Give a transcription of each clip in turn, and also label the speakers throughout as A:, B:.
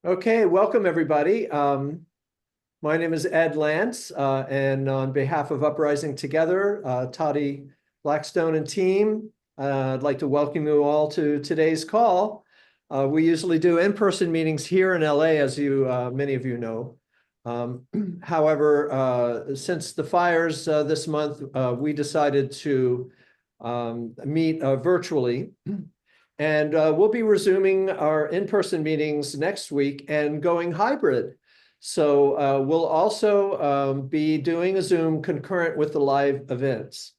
A: Okay, welcome everybody. My name is Ed Lance, and on behalf of Uprising Together, Toddy Blackstone and team, I'd like to welcome you all to today's call. We usually do in-person meetings here in LA, as many of you know. However, since the fires this month, we decided to meet virtually. And we'll be resuming our in-person meetings next week and going hybrid. So we'll also be doing a Zoom concurrent with the live events.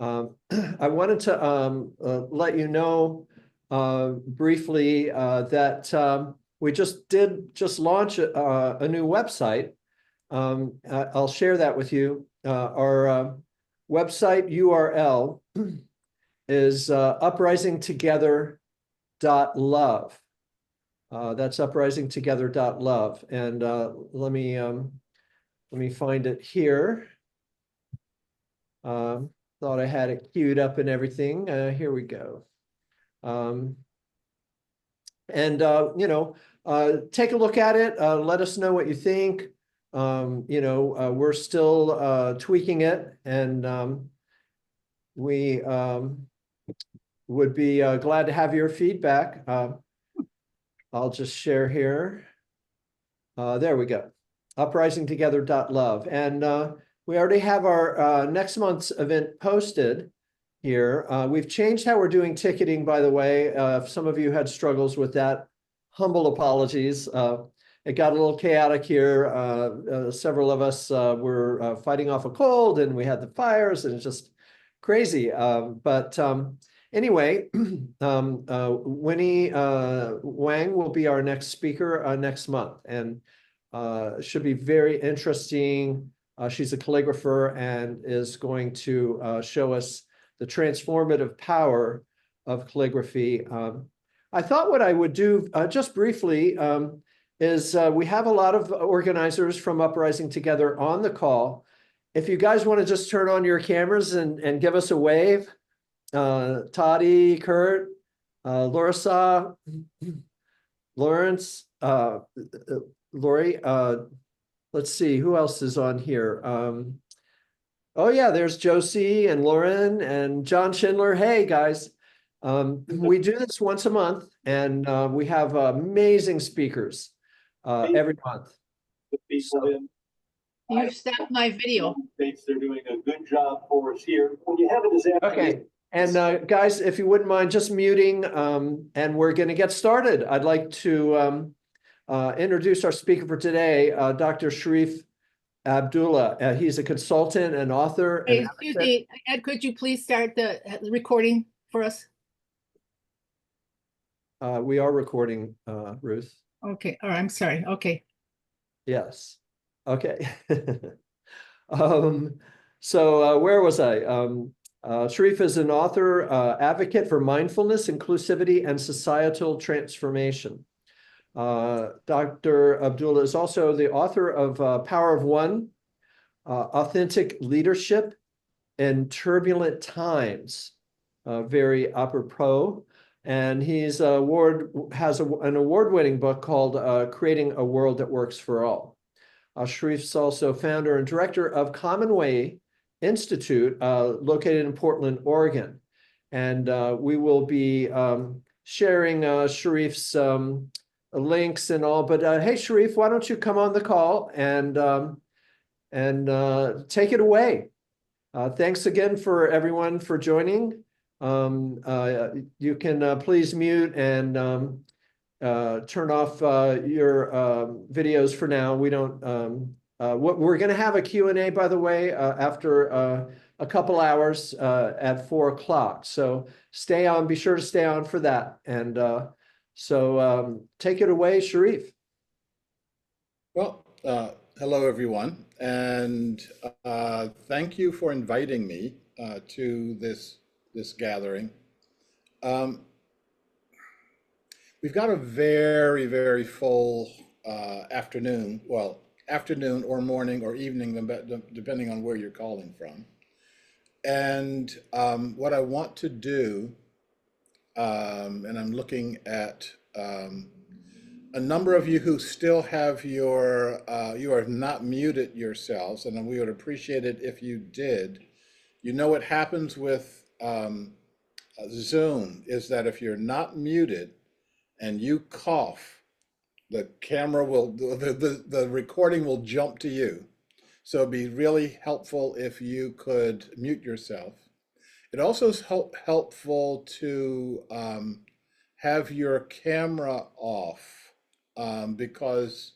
A: I wanted to let you know briefly that we just launch a new website. I'll share that with you. Our website URL is uprisingtogether.love. That's uprisingtogether.love. And let me find it here. Thought I had it queued up and everything. Here we go. Take a look at it. Let us know what you think. We're still tweaking it, and we would be glad to have your feedback. I'll just share here. There we go. Uprisingtogether.love. And we already have our next month's event posted here. We've changed how we're doing ticketing, by the way. If some of you had struggles with that, humble apologies. It got a little chaotic here. Several of us were fighting off a cold, and we had the fires, and it's just crazy. Anyway, Winnie Wang will be our next speaker next month, and should be very interesting. She's a calligrapher and is going to show us the transformative power of calligraphy. I thought what I would do just briefly is we have a lot of organizers from Uprising Together on the call. If you guys want to just turn on your cameras and give us a wave, Toddy, Kurt, Larissa, Lawrence, Lori, let's see, who else is on here? Oh yeah, there's Josie and Lauren and John Schindler. Hey guys, we do this once a month, and we have amazing speakers every month. So,
B: you stopped my video.
C: They're doing a good job for us here. When you have a disaster.
A: Okay. And guys, if you wouldn't mind just muting, and we're going to get started. I'd like to introduce our speaker for today, Dr. Sharif Abdullah. He's a consultant and author.
B: Hey, excuse me, Ed, could you please start the recording for us?
A: We are recording, Ruth.
B: Okay, all right, I'm sorry. Okay.
A: Yes. Okay. So where was I? Sharif is an author, advocate for mindfulness, inclusivity, and societal transformation. Dr. Abdullah is also the author of Power of One, Authentic Leadership in Turbulent Times, very apropos. And he's has an award-winning book called Creating a World That Works for All. Sharif's also founder and director of Commonway Institute, located in Portland, Oregon. And we will be sharing Sharif's links and all. But hey, Sharif, why don't you come on the call and take it away. Thanks again for everyone for joining. You can please mute and turn off your videos for now. We don't. We're going to have a Q&A, by the way, after a couple hours at 4 o'clock. So stay on. Be sure to stay on for that. And so take it away, Sharif.
D: Well, hello everyone, and thank you for inviting me to this gathering. We've got a very, very full afternoon. Well, afternoon or morning or evening, depending on where you're calling from. And what I want to do, and I'm looking at a number of you who still have you are not muted yourselves, and we would appreciate it if you did. You know what happens with Zoom is that if you're not muted and you cough, the camera will, the recording will jump to you. So it'd be really helpful if you could mute yourself. It also is helpful to have your camera off because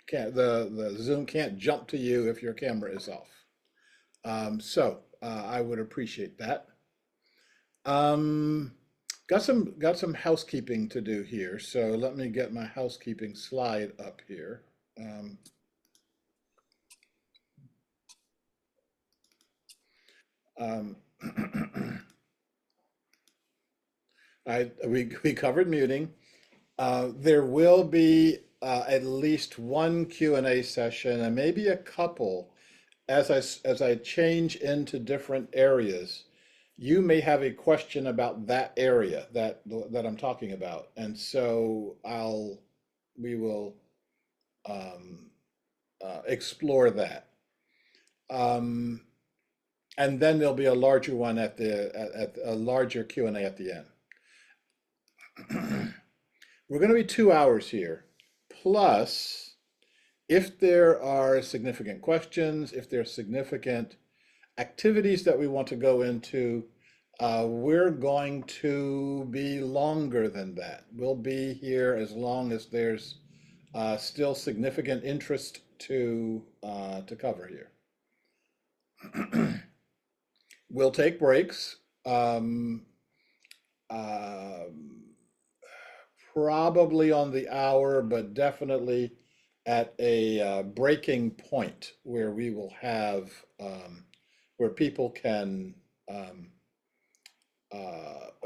D: the Zoom can't jump to you if your camera is off. I would appreciate that. Got some housekeeping to do here, so let me get my housekeeping slide up here. Um, we covered muting. There will be at least one Q&A session and maybe a couple as I change into different areas. You may have a question about that area that I'm talking about, and so we will explore that. And then there'll be a larger one at a larger Q&A at the end. We're going to be 2 hours here. Plus, if there are significant questions, if there are significant activities that we want to go into, we're going to be longer than that. We'll be here as long as there's still significant interest to cover here. We'll take breaks. Probably on the hour, but definitely at a breaking point where we will have where people can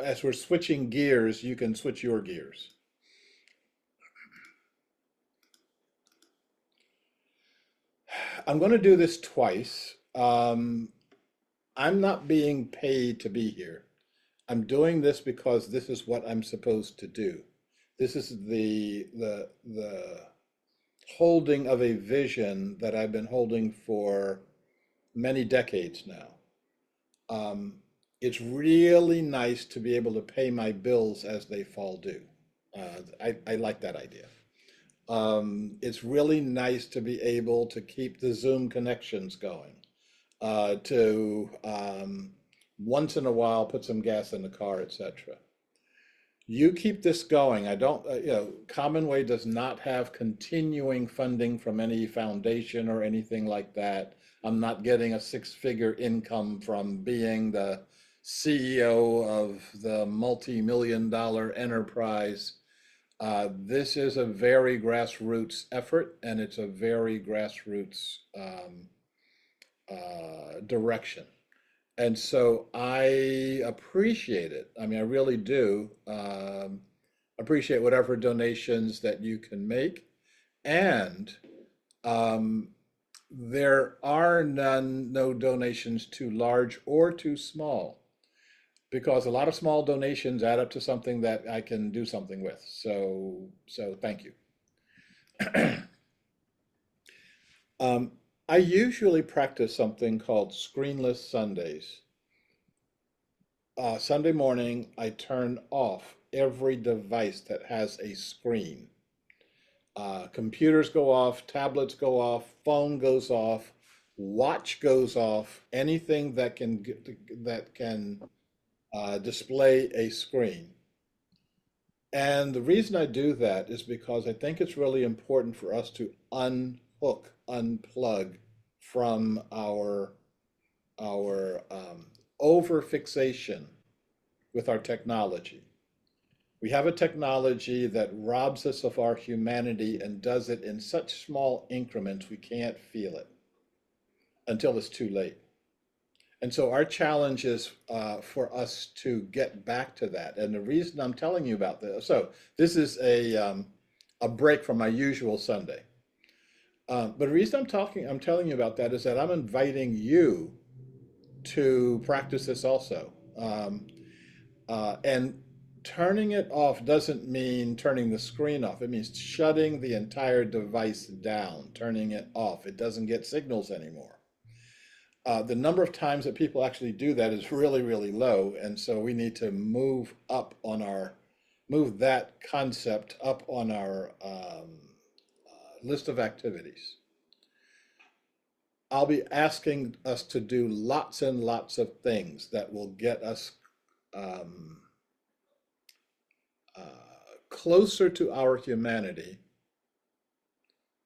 D: as we're switching gears, you can switch your gears. I'm going to do this twice. I'm not being paid to be here. I'm doing this because this is what I'm supposed to do. This is the holding of a vision that I've been holding for many decades now. It's really nice to be able to pay my bills as they fall due. I like that idea. It's really nice to be able to keep the Zoom connections going, to once in a while put some gas in the car, etc. You keep this going. I don't, Commonway does not have continuing funding from any foundation or anything like that. I'm not getting a six-figure income from being the CEO of the multi-million-dollar enterprise. This is a very grassroots effort, and it's a very grassroots direction. And so I appreciate it. I mean, I really do appreciate whatever donations that you can make. And there are no donations too large or too small, because a lot of small donations add up to something that I can do something with. So thank you. I usually practice something called screenless Sundays. Sunday morning, I turn off every device that has a screen. Computers go off, tablets go off, phone goes off, watch goes off, anything that can display a screen. And the reason I do that is because I think it's really important for us to unplug from our over fixation with our technology. We have a technology that robs us of our humanity and does it in such small increments we can't feel it until it's too late. And so our challenge is for us to get back to that. And the reason I'm telling you about this, so this is a break from my usual Sunday. But the reason I'm telling you about that is that I'm inviting you to practice this also. And turning it off doesn't mean turning the screen off. It means shutting the entire device down, turning it off. It doesn't get signals anymore. The number of times that people actually do that is really, really low. And so we need to move that concept up on our list of activities. I'll be asking us to do lots and lots of things that will get us closer to our humanity,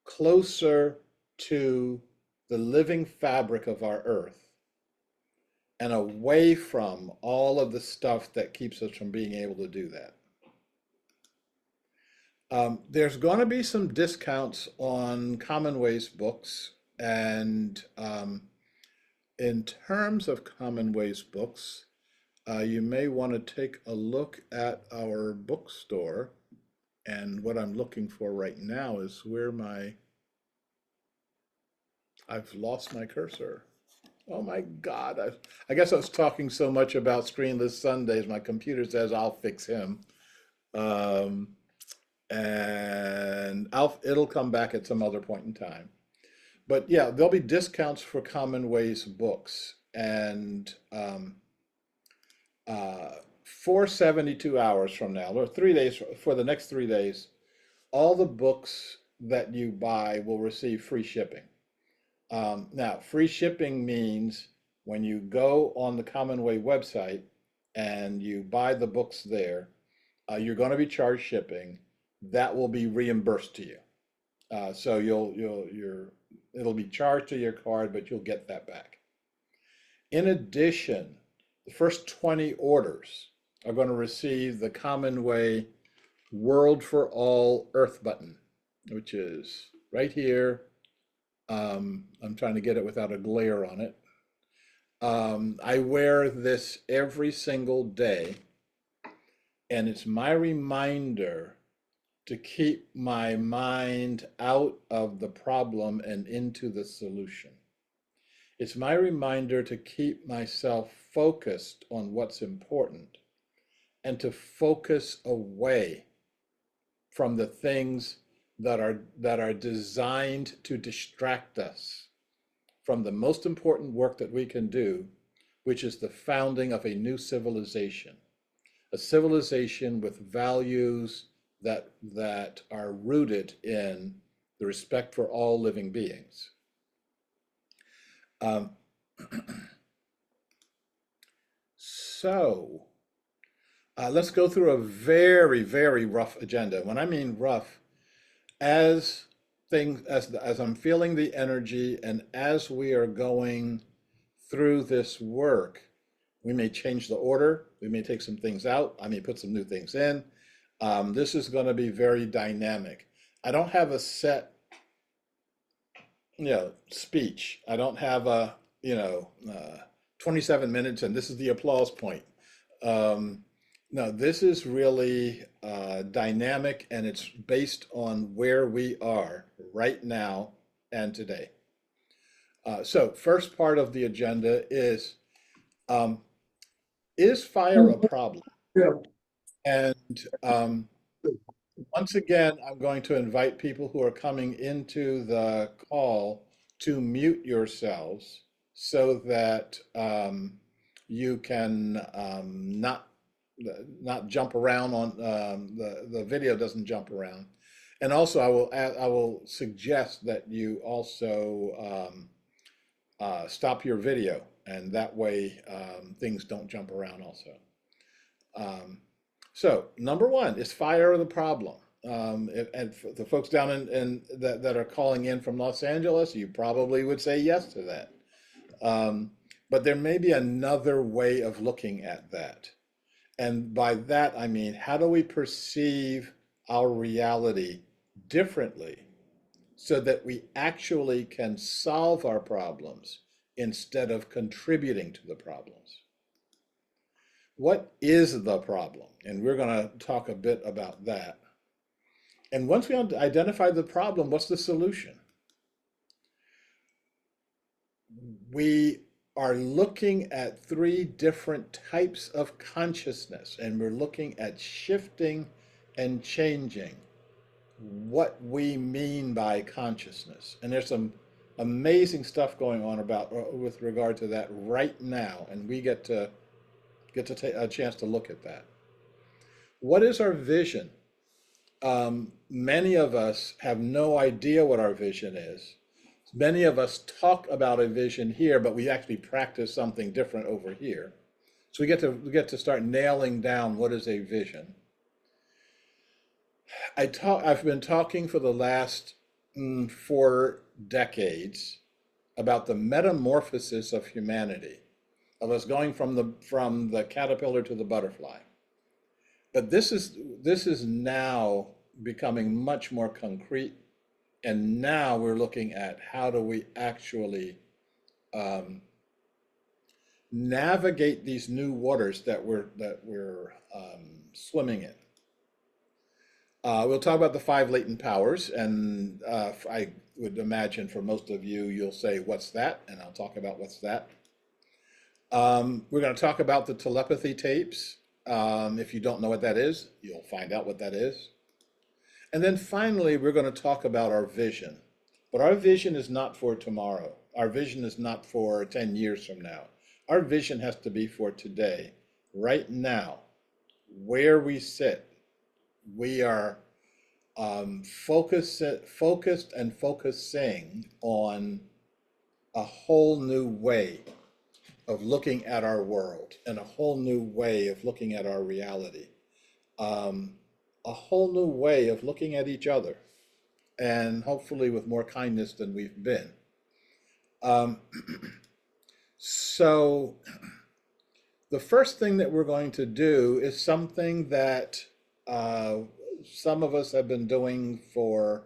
D: closer to the living fabric of our earth, and away from all of the stuff that keeps us from being able to do that. There's going to be some discounts on Commonway's books, and in terms of Commonway's books, you may want to take a look at our bookstore. And what I'm looking for right now is where I've lost my cursor. Oh my God. I guess I was talking so much about screenless Sundays. My computer says I'll fix him. And it'll come back at some other point in time. But yeah, there'll be discounts for Commonway's books. And for 72 hours from now, or 3 days, for the next 3 days, all the books that you buy will receive free shipping. Now, free shipping means when you go on the Commonway website and you buy the books there, you're going to be charged shipping. That will be reimbursed to you. So it'll be charged to your card, but you'll get that back. In addition, the first 20 orders are going to receive the Commonway World for All Earth button, which is right here. I'm trying to get it without a glare on it. I wear this every single day, and it's my reminder to keep my mind out of the problem and into the solution. It's my reminder to keep myself focused on what's important and to focus away from the things that are designed to distract us from the most important work that we can do, which is the founding of a new civilization, a civilization with values that are rooted in the respect for all living beings. So let's go through a very, very rough agenda. When I mean rough, as I'm feeling the energy and as we are going through this work, we may change the order, we may take some things out, I may put some new things in. This is going to be very dynamic. I don't have a set, speech. I don't have a, 27 minutes and this is the applause point. No, this is really dynamic, and it's based on where we are right now and today. So first part of the agenda is fire a problem?
A: Yeah.
D: And once again, I'm going to invite people who are coming into the call to mute yourselves so that you can not jump around on the video doesn't jump around. And also I will suggest that you also stop your video, and that way things don't jump around also. So number one is fire the problem. And for the folks down in that are calling in from Los Angeles, you probably would say yes to that. But there may be another way of looking at that. And by that, I mean, how do we perceive our reality differently so that we actually can solve our problems instead of contributing to the problems? What is the problem? And we're going to talk a bit about that. And once we identify the problem, what's the solution? We are looking at three different types of consciousness, and we're looking at shifting and changing what we mean by consciousness. And there's some amazing stuff going on about with regard to that right now, and we get to take a chance to look at that. What is our vision? Many of us have no idea what our vision is. Many of us talk about a vision here, but we actually practice something different over here. So we get to start nailing down what is a vision. I've been talking for the last 4 decades about the metamorphosis of humanity, of us going from the caterpillar to the butterfly. But this is now becoming much more concrete, and now we're looking at how do we actually navigate these new waters that we're swimming in. We'll talk about the 5 latent powers, and I would imagine for most of you, you'll say, "What's that?" And I'll talk about what's that. We're going to talk about the telepathy tapes. If you don't know what that is, you'll find out what that is. And then finally, we're going to talk about our vision. But our vision is not for tomorrow. Our vision is not for 10 years from now. Our vision has to be for today, right now, where we sit. We are focused and focusing on a whole new way of looking at our world and a whole new way of looking at our reality, a whole new way of looking at each other, and hopefully with more kindness than we've been. So the first thing that we're going to do is something that some of us have been doing for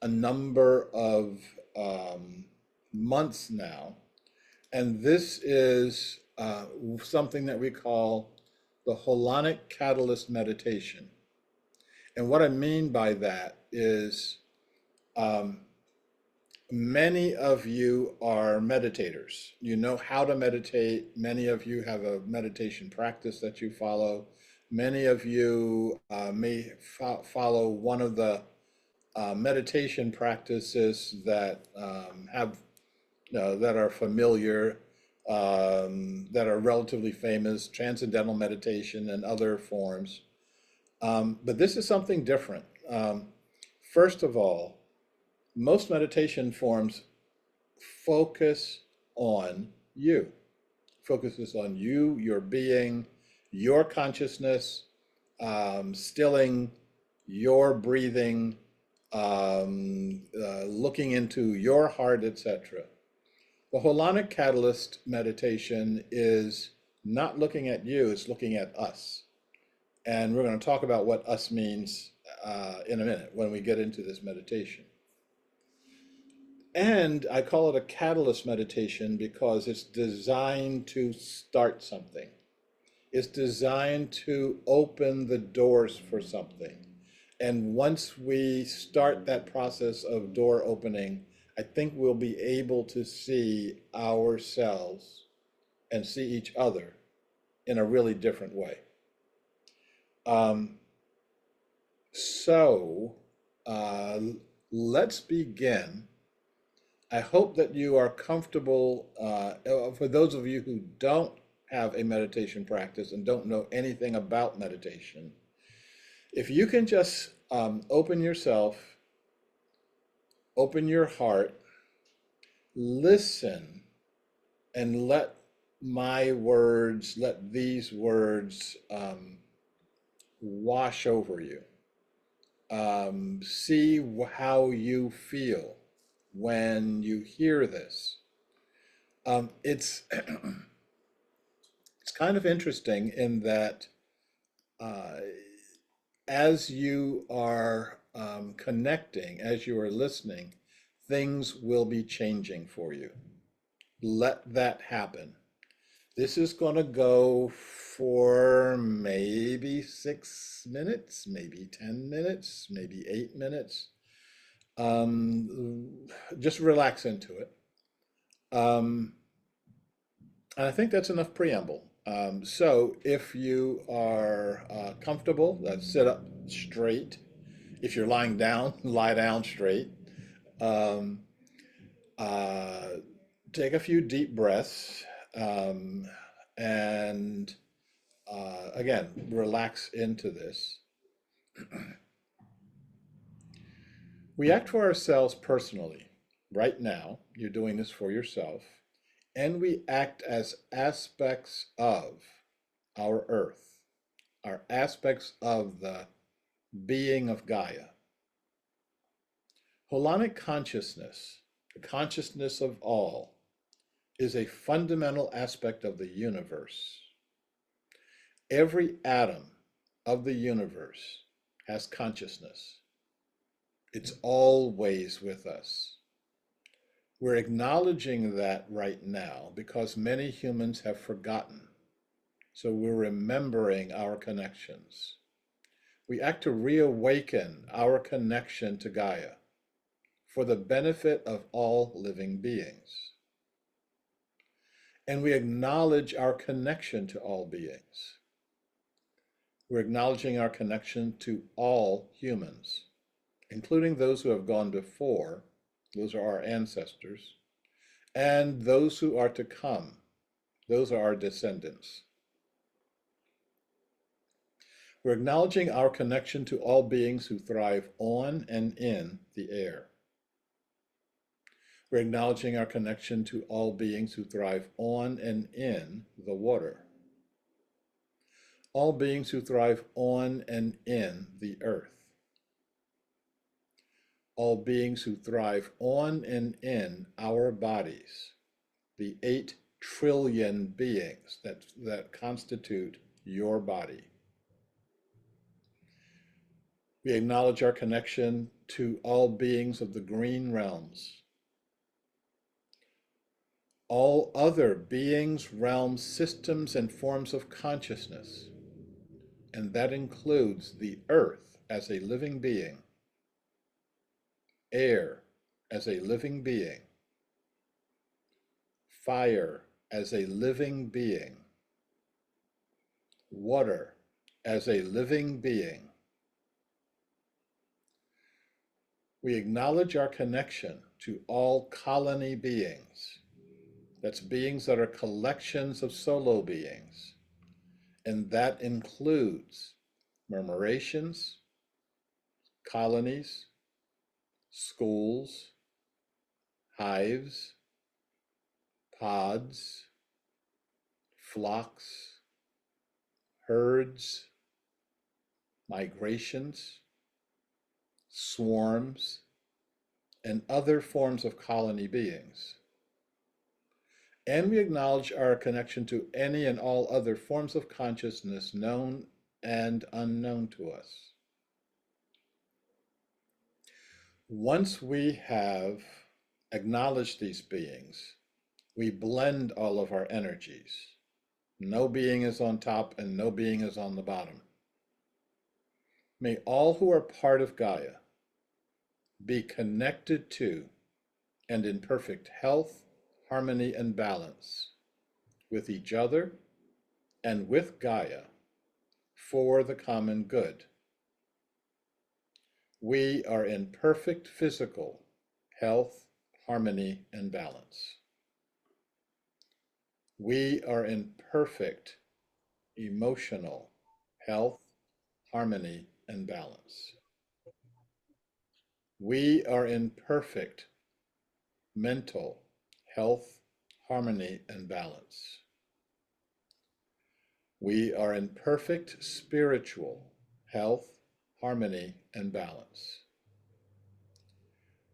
D: a number of months now. And this is something that we call the holonic catalyst meditation. And what I mean by that is many of you are meditators. You know how to meditate. Many of you have a meditation practice that you follow. Many of you may follow one of the meditation practices that that are familiar, that are relatively famous, transcendental meditation and other forms. But this is something different. First of all, most meditation forms focus on you. Focuses on you, your being, your consciousness, stilling your breathing, looking into your heart, etc. The holonic catalyst meditation is not looking at you, it's looking at us. And we're going to talk about what us means in a minute when we get into this meditation. And I call it a catalyst meditation because it's designed to start something. It's designed to open the doors for something. And once we start that process of door opening, I think we'll be able to see ourselves and see each other in a really different way. Let's begin. I hope that you are comfortable, for those of you who don't have a meditation practice and don't know anything about meditation, if you can just open yourself, open your heart, listen, and let these words wash over you. See how you feel when you hear this. It's it's kind of interesting in that as you are connecting, as you are listening, things will be changing for you. Let that happen. This is going to go for maybe 6 minutes, maybe 10 minutes, maybe 8 minutes. Just relax into it. And I think that's enough preamble. So if you are comfortable, sit up straight. If you're lying down, lie down straight. Um, uh, Take a few deep breaths, and again, relax into this. We act for ourselves personally. Right now, you're doing this for yourself, and we act as aspects of our earth, are aspects of the being of Gaia. Holonic consciousness, the consciousness of all, is a fundamental aspect of the universe. Every atom of the universe has consciousness. It's always with us. We're acknowledging that right now because many humans have forgotten. So we're remembering our connections. We act to reawaken our connection to Gaia for the benefit of all living beings. And we acknowledge our connection to all beings. We're acknowledging our connection to all humans, including those who have gone before, those are our ancestors, and those who are to come, those are our descendants. We're acknowledging our connection to all beings who thrive on and in the air. We're acknowledging our connection to all beings who thrive on and in the water. All beings who thrive on and in the earth. All beings who thrive on and in our bodies, the 8 trillion beings that constitute your body. We acknowledge our connection to all beings of the green realms, all other beings, realms, systems, and forms of consciousness, and that includes the earth as a living being, air as a living being, fire as a living being, water as a living being. We acknowledge our connection to all colony beings. That's beings that are collections of solo beings. And that includes murmurations, colonies, schools, hives, pods, flocks, herds, migrations, swarms, and other forms of colony beings. And we acknowledge our connection to any and all other forms of consciousness known and unknown to us. Once we have acknowledged these beings, we blend all of our energies. No being is on top and no being is on the bottom. May all who are part of Gaia be connected to and in perfect health, harmony, and balance with each other and with Gaia for the common good. We are in perfect physical health, harmony, and balance. We are in perfect emotional health, harmony, and balance. We are in perfect mental health, harmony, and balance. We are in perfect spiritual health, harmony, and balance.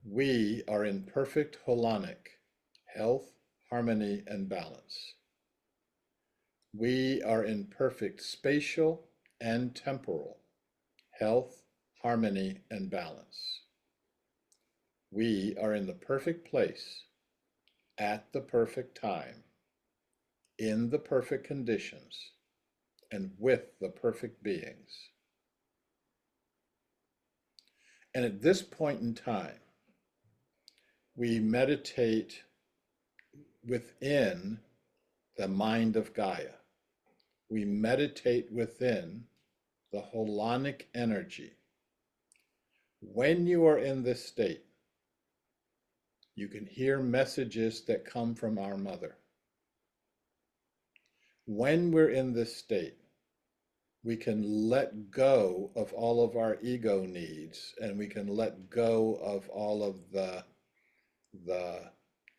D: We are in perfect holonic health, harmony, and balance. We are in perfect spatial and temporal health, harmony, and balance. We are in the perfect place at the perfect time, in the perfect conditions, and with the perfect beings. And at this point in time, we meditate within the mind of Gaia. We meditate within the holonic energy. When you are in this state, you can hear messages that come from our mother. When we're in this state, we can let go of all of our ego needs, and we can let go of all of the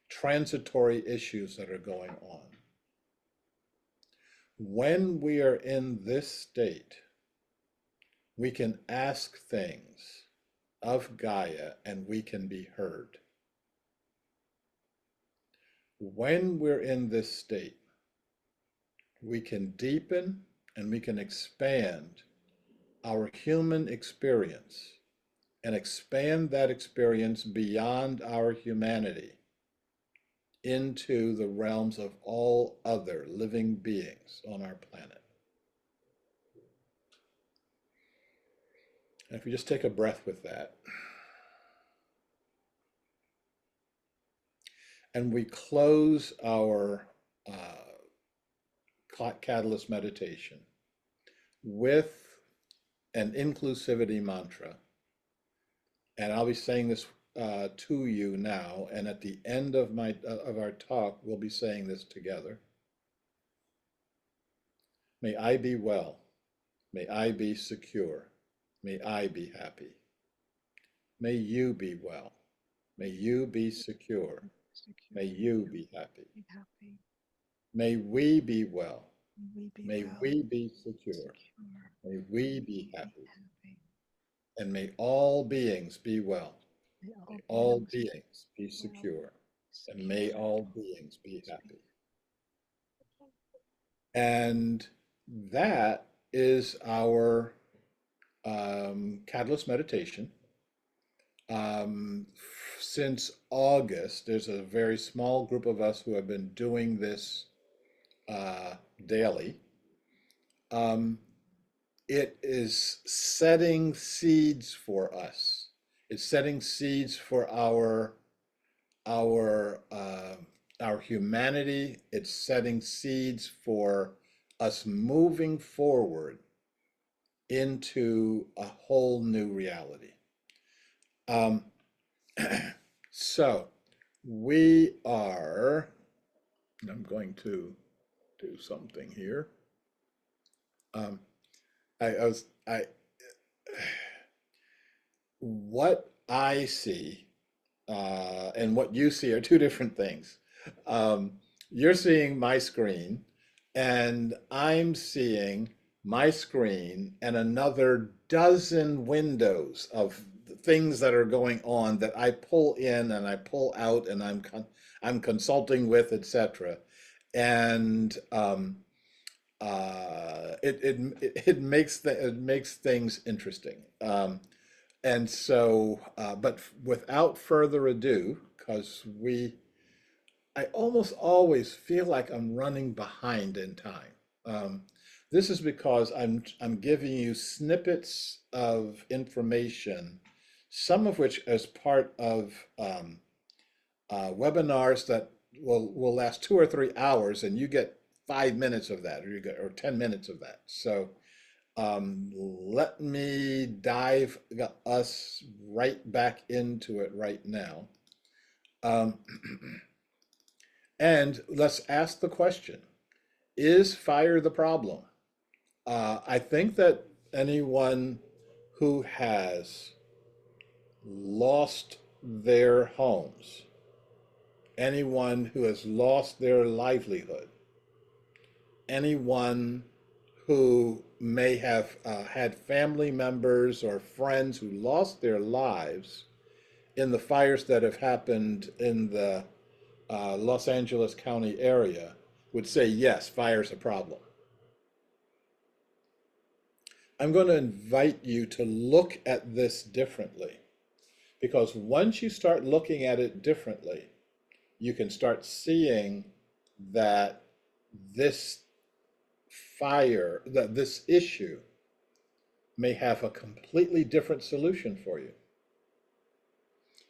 D: transitory issues that are going on. When we are in this state, we can ask things of Gaia and we can be heard. When we're in this state, we can deepen and we can expand our human experience and expand that experience beyond our humanity into the realms of all other living beings on our planet. And if we just take a breath with that, and we close our catalyst meditation with an inclusivity mantra, and I'll be saying this to you now, and at the end of our talk, we'll be saying this together. May I be well. May I be secure. May I be happy. May you be well. May you be secure. May you be happy. May we be well. May we be secure. May we be happy. And may all beings be well. May all beings be secure. And may all beings be happy. And that is our catalyst meditation. Since August, there's a very small group of us who have been doing this daily. It is setting seeds for us. It's setting seeds for our humanity. It's setting seeds for us moving forward into a whole new reality. So we are, I'm going to do something here. What I see and what you see are two different things. You're seeing my screen, and I'm seeing my screen and another dozen windows of things that are going on that I pull in and I pull out, and I'm consulting with, etc. And it makes things interesting. And so, but without further ado, because I almost always feel like I'm running behind in time. This is because I'm giving you snippets of information, some of which as part of webinars that will last 2 or 3 hours, and you get 5 minutes of that, or 10 minutes of that. So let me dive us right back into it right now. And let's ask the question, is fire the problem? I think that anyone who has lost their homes, anyone who has lost their livelihood, anyone who may have had family members or friends who lost their lives in the fires that have happened in the Los Angeles County area would say, yes, fire's a problem. I'm going to invite you to look at this differently, because once you start looking at it differently, you can start seeing that this fire, that this issue may have a completely different solution for you.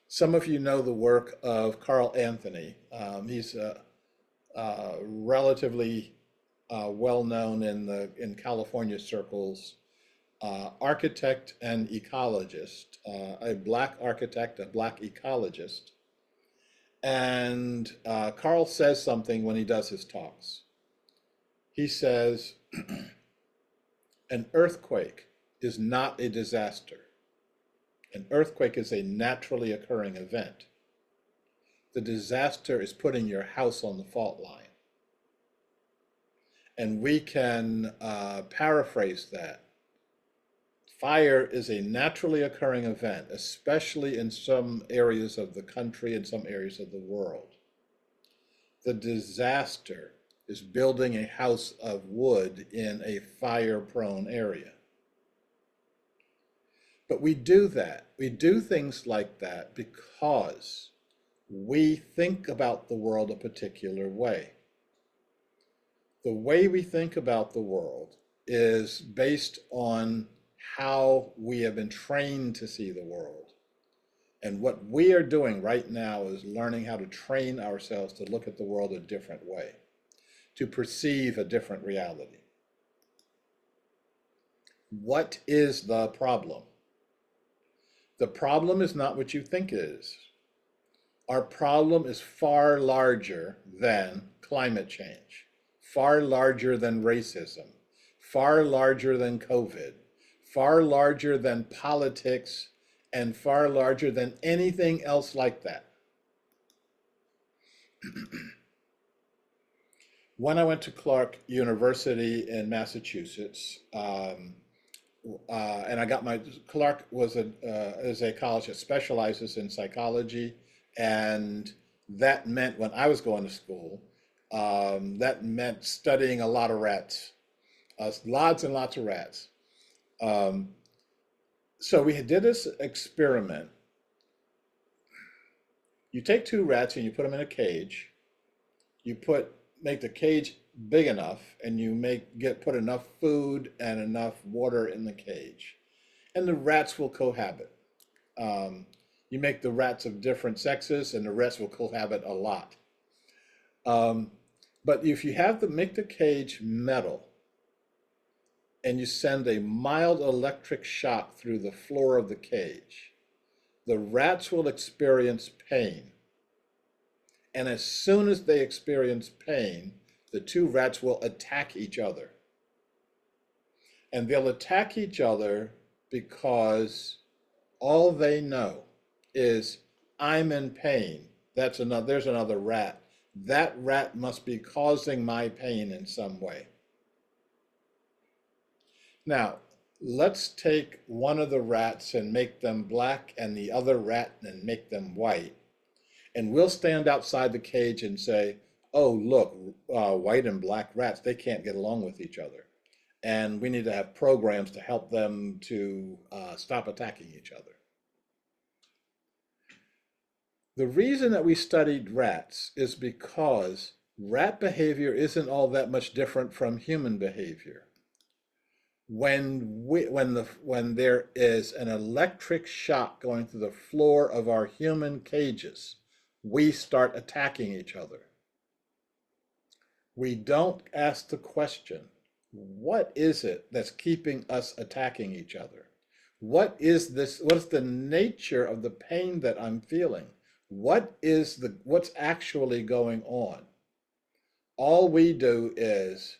D: Some of you know the work of Carl Anthony. He's relatively well-known in California circles, architect and ecologist, a black architect, a black ecologist. And Carl says something when he does his talks. He says, an earthquake is not a disaster. An earthquake is a naturally occurring event. The disaster is putting your house on the fault line. And we can paraphrase that. Fire is a naturally occurring event, especially in some areas of the country and some areas of the world. The disaster is building a house of wood in a fire-prone area. But we do that. We do things like that because we think about the world a particular way. The way we think about the world is based on how we have been trained to see the world. And what we are doing right now is learning how to train ourselves to look at the world a different way, to perceive a different reality. What is the problem? The problem is not what you think it is. Our problem is far larger than climate change, far larger than racism, far larger than COVID, far larger than politics, and far larger than anything else like that. When I went to Clark University in Massachusetts, and I got my, Clark was is a college that specializes in psychology, and that meant when I was going to school, that meant studying a lot of rats, lots and lots of rats. So we did this experiment. You take two rats and you put them in a cage. You make the cage big enough, and you put enough food and enough water in the cage, and the rats will cohabit. You make the rats of different sexes, and the rats will cohabit a lot. But if you make the cage metal, and you send a mild electric shock through the floor of the cage, the rats will experience pain. And as soon as they experience pain, the two rats will attack each other. And they'll attack each other because all they know is, I'm in pain. There's another rat. That rat must be causing my pain in some way. Now, let's take one of the rats and make them black, and the other rat and make them white. And we'll stand outside the cage and say, oh, look, white and black rats, they can't get along with each other. And we need to have programs to help them to stop attacking each other. The reason that we studied rats is because rat behavior isn't all that much different from human behavior. When there is an electric shock going through the floor of our human cages, we start attacking each other. We don't ask the question, what is it that's keeping us attacking each other? What is this? What's the nature of the pain that I'm feeling? What's actually going on? All we do is,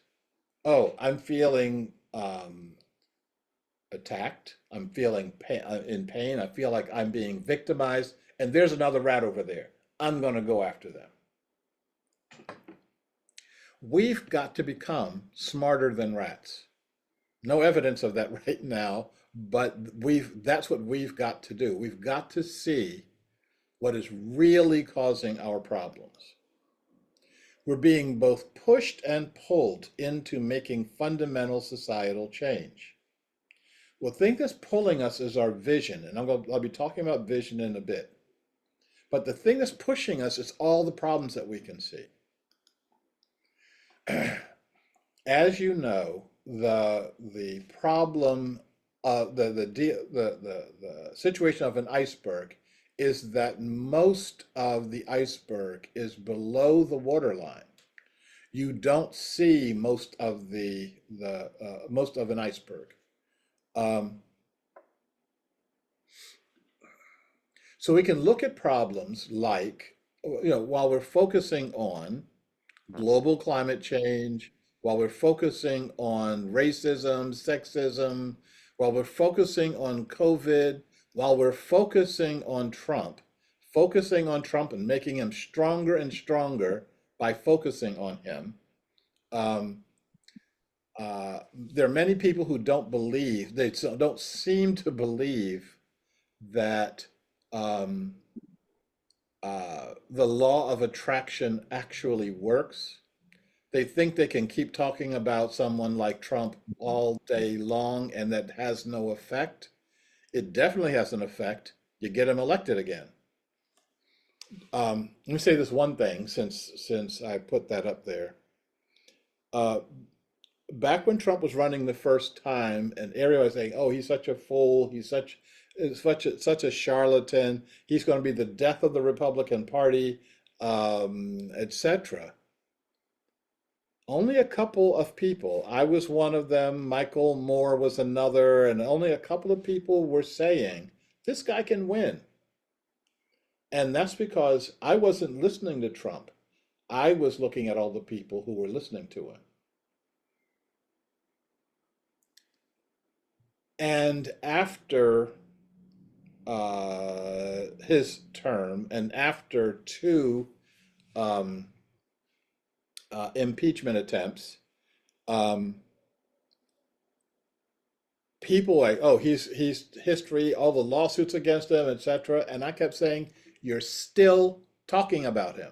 D: oh, I'm feeling attacked. I'm feeling in pain. I feel like I'm being victimized. And there's another rat over there. I'm going to go after them. We've got to become smarter than rats. No evidence of that right now, but that's what we've got to do. We've got to see what is really causing our problems. We're being both pushed and pulled into making fundamental societal change. Well, the thing that's pulling us is our vision, and I'll be talking about vision in a bit. But the thing that's pushing us is all the problems that we can see. As you know, the problem of the situation of an iceberg is that most of the iceberg is below the waterline. you don't see most of most of an iceberg. So we can look at problems like, while we're focusing on global climate change, while we're focusing on racism, sexism, while we're focusing on COVID, while we're focusing on Trump and making him stronger and stronger by focusing on him. There are many people who don't seem to believe that the law of attraction actually works. They think they can keep talking about someone like Trump all day long and that has no effect. It definitely has an effect. You get him elected again. Let me say this one thing since I put that up there. Back when Trump was running the first time, and everybody was saying, "Oh, he's such a fool. He's such a charlatan. He's going to be the death of the Republican Party, etc." Only a couple of people, I was one of them, Michael Moore was another, and only a couple of people were saying, this guy can win. And that's because I wasn't listening to Trump. I was looking at all the people who were listening to him. And after his term, and after two impeachment attempts, people like, oh, he's history, all the lawsuits against him, etc. And I kept saying, you're still talking about him.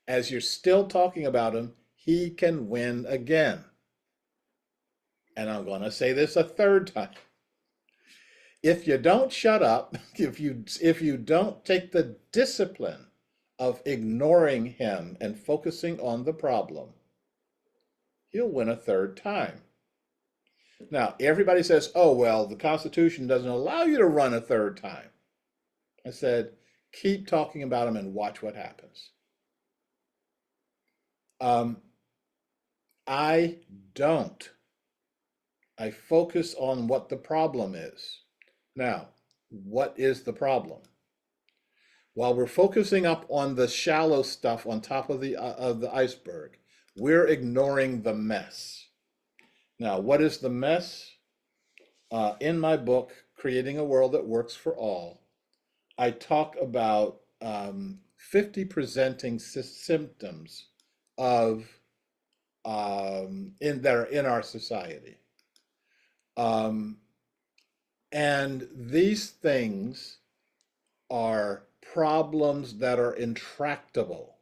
D: As you're still talking about him, he can win again. And I'm going to say this a third time. If you don't shut up, if you don't take the discipline of ignoring him and focusing on the problem, he'll win a third time. Now, everybody says, oh, well, the Constitution doesn't allow you to run a third time. I said, keep talking about him and watch what happens. I don't. I focus on what the problem is. Now, what is the problem? While we're focusing up on the shallow stuff on top of the iceberg, we're ignoring the mess. Now, what is the mess? In my book, Creating a World That Works for All, I talk about 50 presenting symptoms of that are in our society. And these things are problems that are intractable.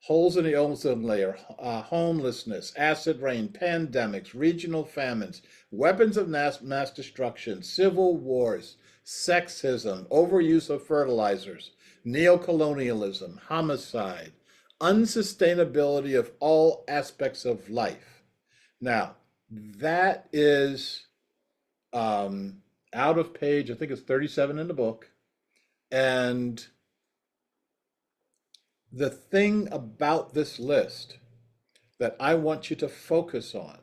D: Holes in the ozone layer, homelessness, acid rain, pandemics, regional famines, weapons of mass destruction, civil wars, sexism, overuse of fertilizers, neocolonialism, homicide, unsustainability of all aspects of life. Now, that is out of page, I think it's 37 in the book. And the thing about this list that I want you to focus on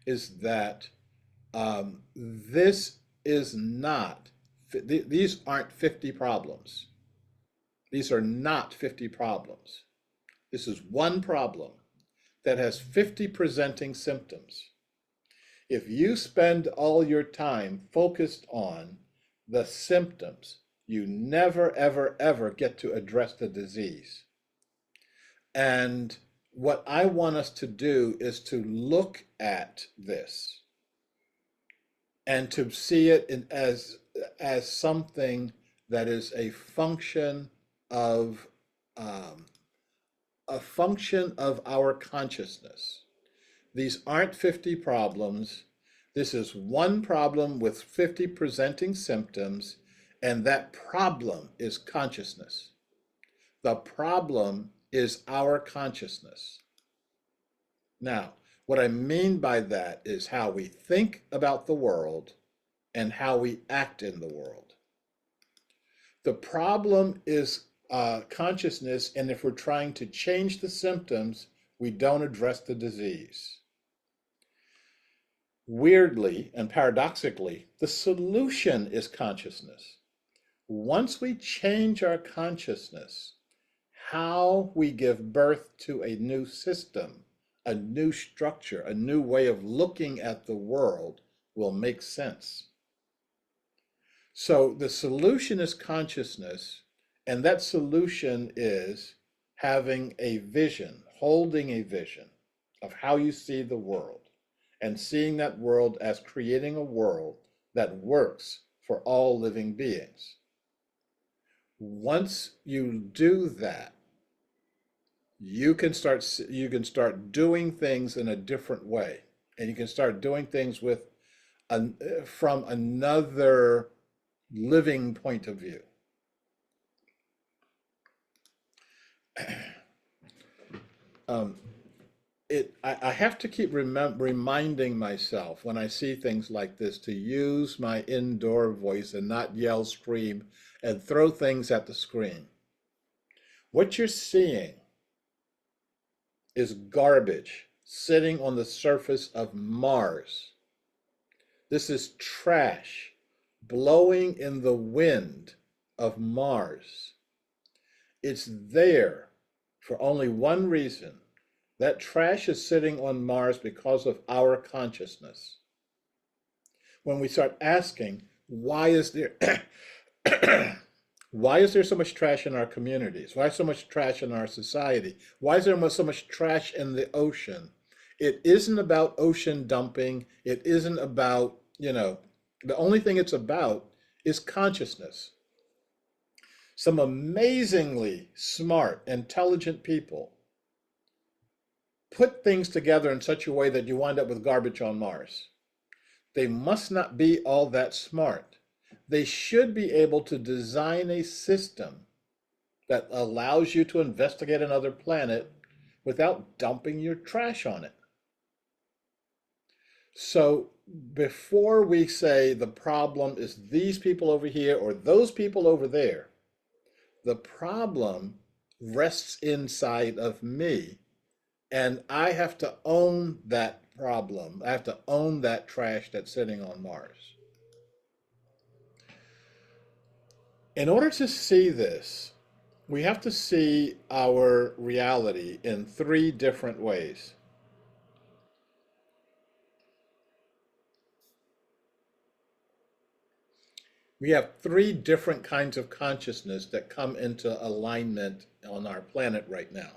D: is that this is not, these aren't 50 problems. These are not 50 problems. This is one problem that has 50 presenting symptoms. If you spend all your time focused on the symptoms, you never, ever, ever get to address the disease. And what I want us to do is to look at this and to see it as something that is a function of our consciousness. These aren't 50 problems. This is one problem with 50 presenting symptoms, and that problem is consciousness. The problem is our consciousness. Now, what I mean by that is how we think about the world and how we act in the world. The problem is consciousness, and if we're trying to change the symptoms, we don't address the disease. Weirdly and paradoxically, the solution is consciousness. Once we change our consciousness, how we give birth to a new system, a new structure, a new way of looking at the world will make sense. So the solution is consciousness, and that solution is having a vision, holding a vision of how you see the world, and seeing that world as creating a world that works for all living beings. Once you do that, you can start doing things in a different way, and you can start doing things from another living point of view. I have to keep reminding myself when I see things like this to use my indoor voice and not yell, scream, and throw things at the screen. What you're seeing is garbage sitting on the surface of Mars. This is trash blowing in the wind of Mars. It's there for only one reason. That trash is sitting on Mars because of our consciousness. When we start asking, why is there why is there so much trash in our communities? Why so much trash in our society? Why is there so much trash in the ocean? It isn't about ocean dumping. It isn't about, the only thing it's about is consciousness. Some amazingly smart, intelligent people put things together in such a way that you wind up with garbage on Mars. They must not be all that smart. They should be able to design a system that allows you to investigate another planet without dumping your trash on it. So before we say the problem is these people over here or those people over there, the problem rests inside of me, and I have to own that problem. I have to own that trash that's sitting on Mars. In order to see this, we have to see our reality in 3 different ways. We have 3 different kinds of consciousness that come into alignment on our planet right now.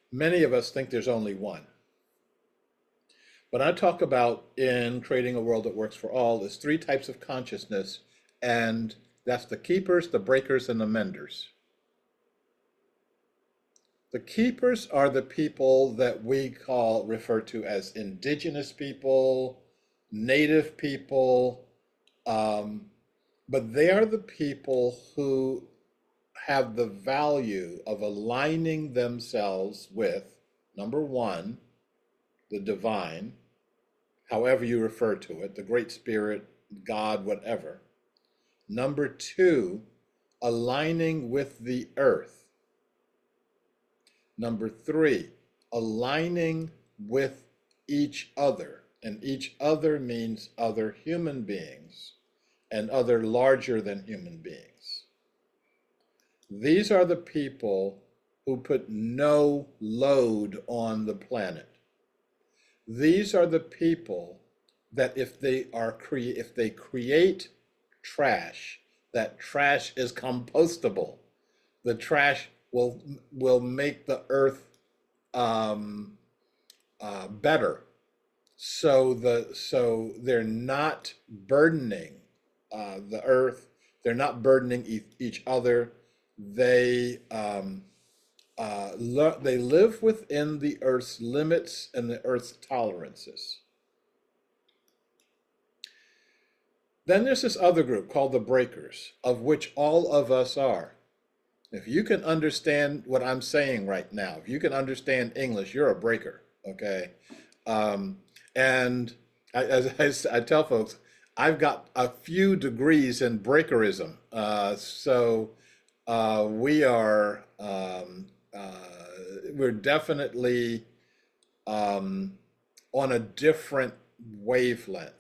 D: Many of us think there's only one. But I talk about in creating a world that works for all is 3 types of consciousness, and that's the keepers, the breakers, and the menders. The keepers are the people that we refer to as indigenous people, native people, but they are the people who have the value of aligning themselves with, number 1, the divine, however you refer to it, the Great Spirit, God, whatever. Number 2, aligning with the earth. Number 3, aligning with each other. And each other means other human beings and other larger than human beings. These are the people who put no load on the planet. These are the people that if they create trash, that trash is compostable. The trash will make the earth better. So they're not burdening the earth. They're not burdening each other. They live within the earth's limits and the earth's tolerances. Then there's this other group called the breakers, of which all of us are. If you can understand what I'm saying right now, if you can understand English, you're a breaker, okay? And as I tell folks, I've got a few degrees in breakerism. So we are we're definitely on a different wavelength.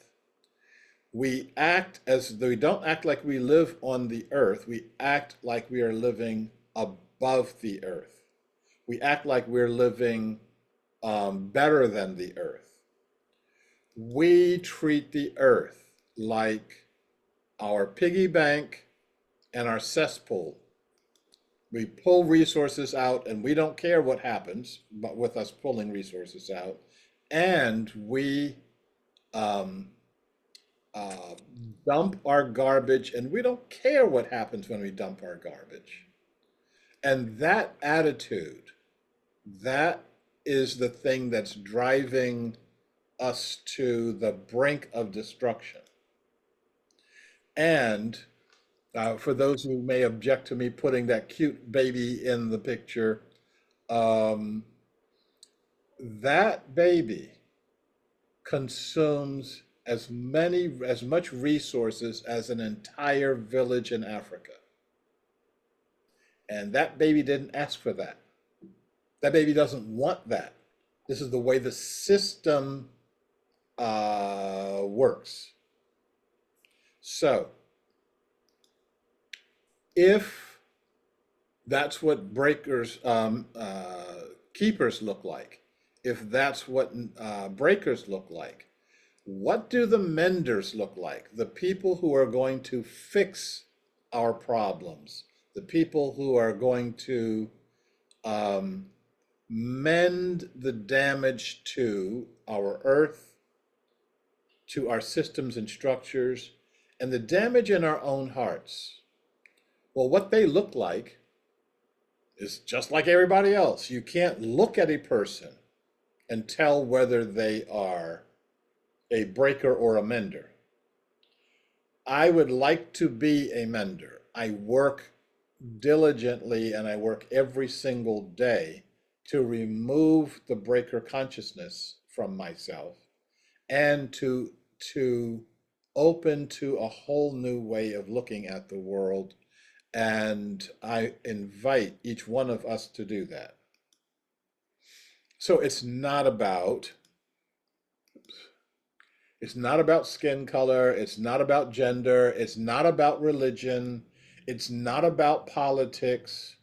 D: We don't act like we live on the earth. We act like we are living above the earth. We act like we're living better than the earth. We treat the earth like our piggy bank and our cesspool. We pull resources out and we don't care what happens, but with us pulling resources out, and we um, dump our garbage and we don't care what happens when we dump our garbage. And that attitude, that is the thing that's driving us to the brink of destruction. And for those who may object to me putting that cute baby in the picture, that baby consumes as much resources as an entire village in Africa. And that baby didn't ask for that. That baby doesn't want that. This is the way the system works. So, if that's what keepers look like, if that's what breakers look like, what do the menders look like? The people who are going to fix our problems, the people who are going to mend the damage to our earth, to our systems and structures, and the damage in our own hearts. Well, what they look like is just like everybody else. You can't look at a person and tell whether they are a breaker or a mender. I would like to be a mender. I work diligently and I work every single day to remove the breaker consciousness from myself and to open to a whole new way of looking at the world. And I invite each one of us to do that. So it's not about skin color, it's not about gender, it's not about religion, it's not about politics.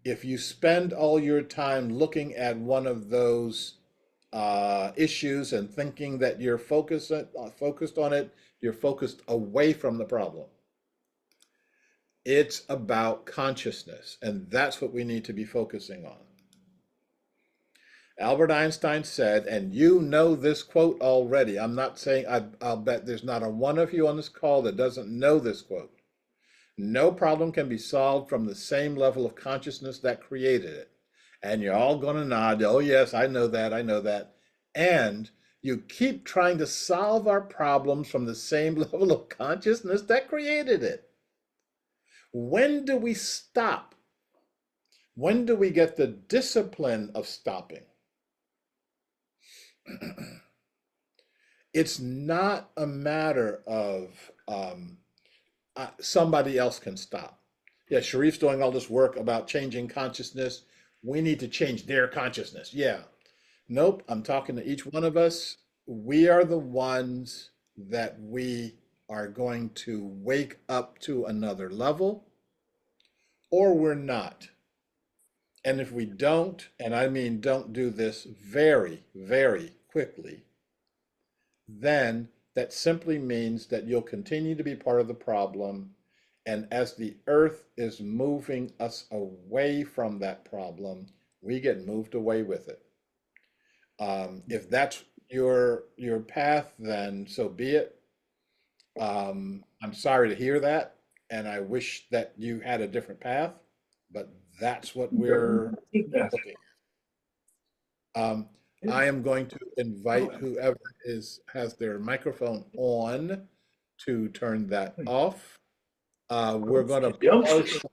D: If you spend all your time looking at one of those issues and thinking that you're focused on it, you're focused away from the problem. It's about consciousness, and that's what we need to be focusing on. Albert Einstein said, and you know this quote already. I'm not saying, I'll bet there's not a one of you on this call that doesn't know this quote. No problem can be solved from the same level of consciousness that created it. And you're all going to nod, oh yes, I know that, I know that. And you keep trying to solve our problems from the same level of consciousness that created it. When do we stop? When do we get the discipline of stopping? It's not a matter of somebody else can stop. Yeah, Sharif's doing all this work about changing consciousness. We need to change their consciousness. Yeah. Nope, I'm talking to each one of us. We are the ones that we are going to wake up to another level, or we're not. And if we don't, and I mean don't do this very, very quickly, then that simply means that you'll continue to be part of the problem. And as the earth is moving us away from that problem, we get moved away with it. If that's your path, then so be it. I'm sorry to hear that, and I wish that you had a different path, but that's what we're looking at. I am going to invite whoever has their microphone on to turn that off. We're going to pause for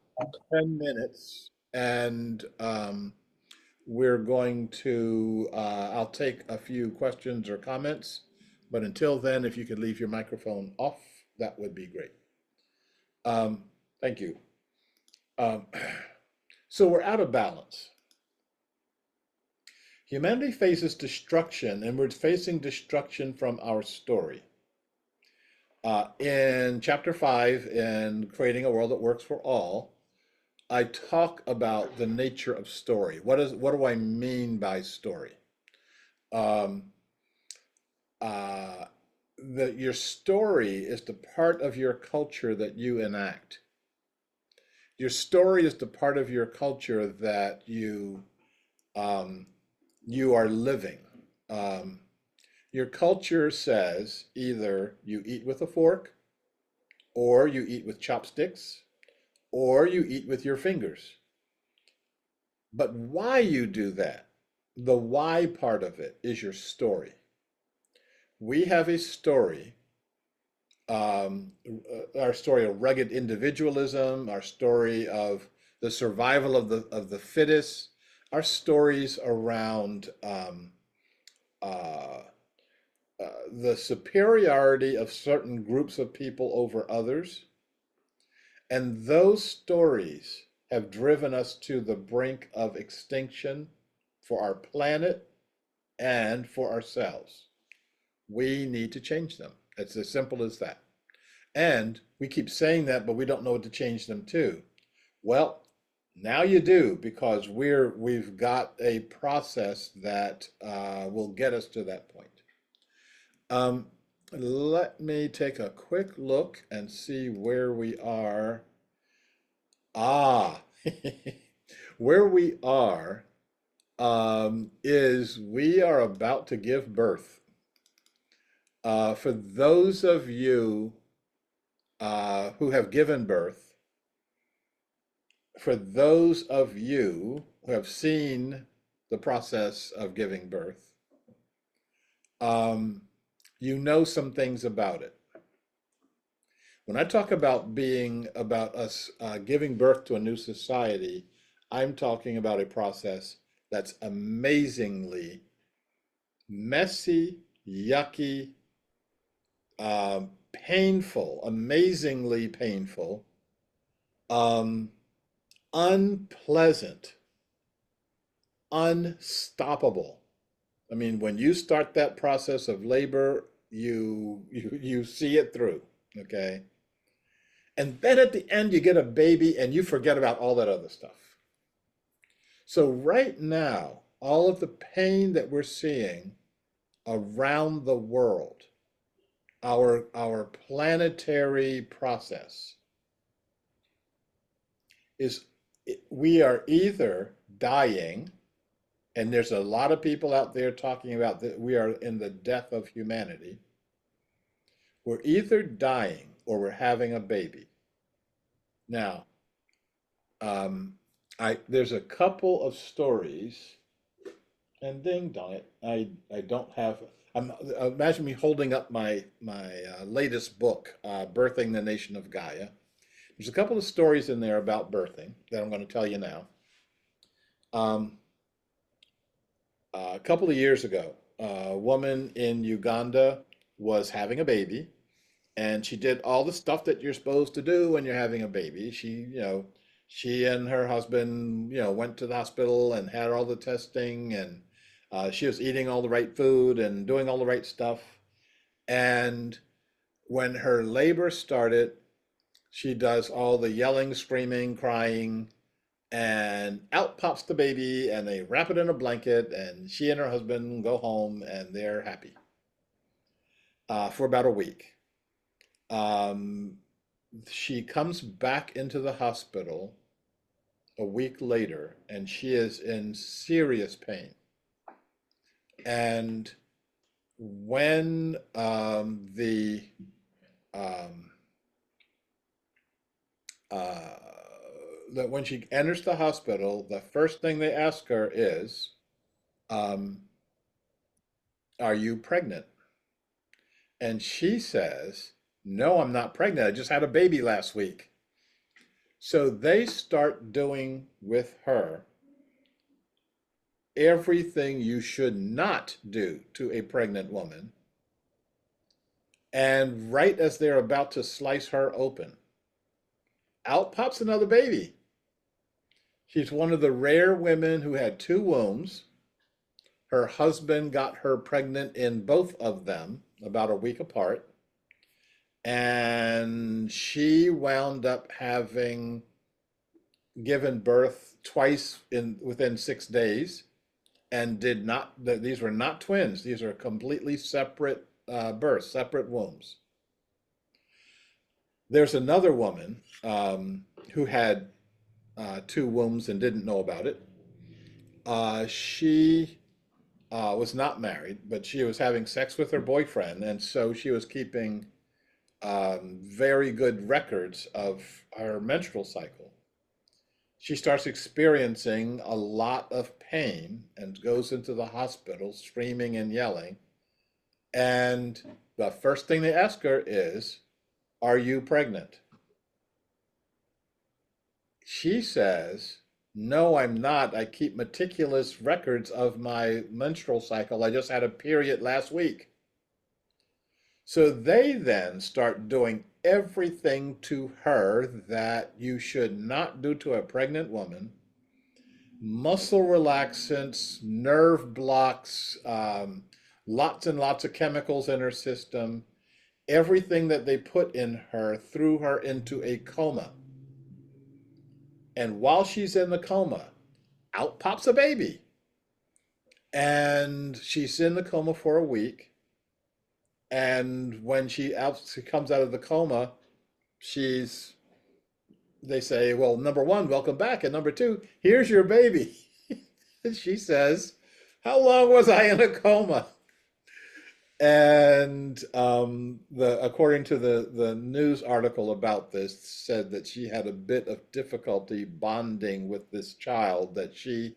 D: 10 minutes, and we're going to, I'll take a few questions or comments, but until then, if you could leave your microphone off, that would be great. Thank you. So we're out of balance. Humanity faces destruction, and we're facing destruction from our story. In chapter 5, in Creating a World That Works for All, I talk about the nature of story. What do I mean by story? Um, your story is the part of your culture that you enact. Your story is the part of your culture that you are living. Um, your culture says either you eat with a fork, or you eat with chopsticks, or you eat with your fingers. But why you do that, the why part of it, is your story. We have a story, our story of rugged individualism, our story of the survival of the fittest, our stories around uh, the superiority of certain groups of people over others. And those stories have driven us to the brink of extinction for our planet and for ourselves. We need to change them. It's as simple as that. And we keep saying that, but we don't know what to change them to. Well, now you do, because we've got a process that will get us to that point. Let me take a quick look and see where we are. Where we are is we are about to give birth. For those of you who have given birth, for those of you who have seen the process of giving birth, you know some things about it. When I talk about us giving birth to a new society, I'm talking about a process that's amazingly messy, yucky, painful, amazingly painful, unpleasant, unstoppable. I mean, when you start that process of labor, you see it through, okay? And then at the end, you get a baby and you forget about all that other stuff. So right now, all of the pain that we're seeing around the world, our planetary process, is we are either dying, and there's a lot of people out there talking about that we are in the death of humanity. We're either dying or we're having a baby. Now, there's a couple of stories, and ding dong it, I don't have. Imagine me holding up my latest book, Birthing the Nation of Gaia. There's a couple of stories in there about birthing that I'm going to tell you now. A couple of years ago, a woman in Uganda was having a baby, and she did all the stuff that you're supposed to do when you're having a baby. She and her husband, went to the hospital and had all the testing, and she was eating all the right food and doing all the right stuff. And when her labor started, she does all the yelling, screaming, crying, and out pops the baby, and they wrap it in a blanket, and she and her husband go home, and they're happy for about a week. She comes back into the hospital a week later, and she is in serious pain. And when when she enters the hospital, the first thing they ask her is, "Are you pregnant?" And she says, "No, I'm not pregnant. I just had a baby last week." So they start doing with her everything you should not do to a pregnant woman. And right as they're about to slice her open, out pops another baby. She's one of the rare women who had two wombs. Her husband got her pregnant in both of them about a week apart. And she wound up having given birth twice within 6 days, and did not, these were not twins. These are completely separate births, separate wombs. There's another woman who had two wombs and didn't know about it. She was not married, but she was having sex with her boyfriend, and so she was keeping very good records of her menstrual cycle. She starts experiencing a lot of pain and goes into the hospital screaming and yelling. And the first thing they ask her is, "Are you pregnant?" She says, "No, I'm not. I keep meticulous records of my menstrual cycle. I just had a period last week." So they then start doing everything to her that you should not do to a pregnant woman. Muscle relaxants, nerve blocks, lots and lots of chemicals in her system. Everything that they put in her threw her into a coma. And while she's in the coma, out pops a baby. And she's in the coma for a week. And when she comes out of the coma, they say, "Well, number one, welcome back. And number two, here's your baby." And she says, "How long was I in a coma?" And according to the news article about this, said that she had a bit of difficulty bonding with this child that she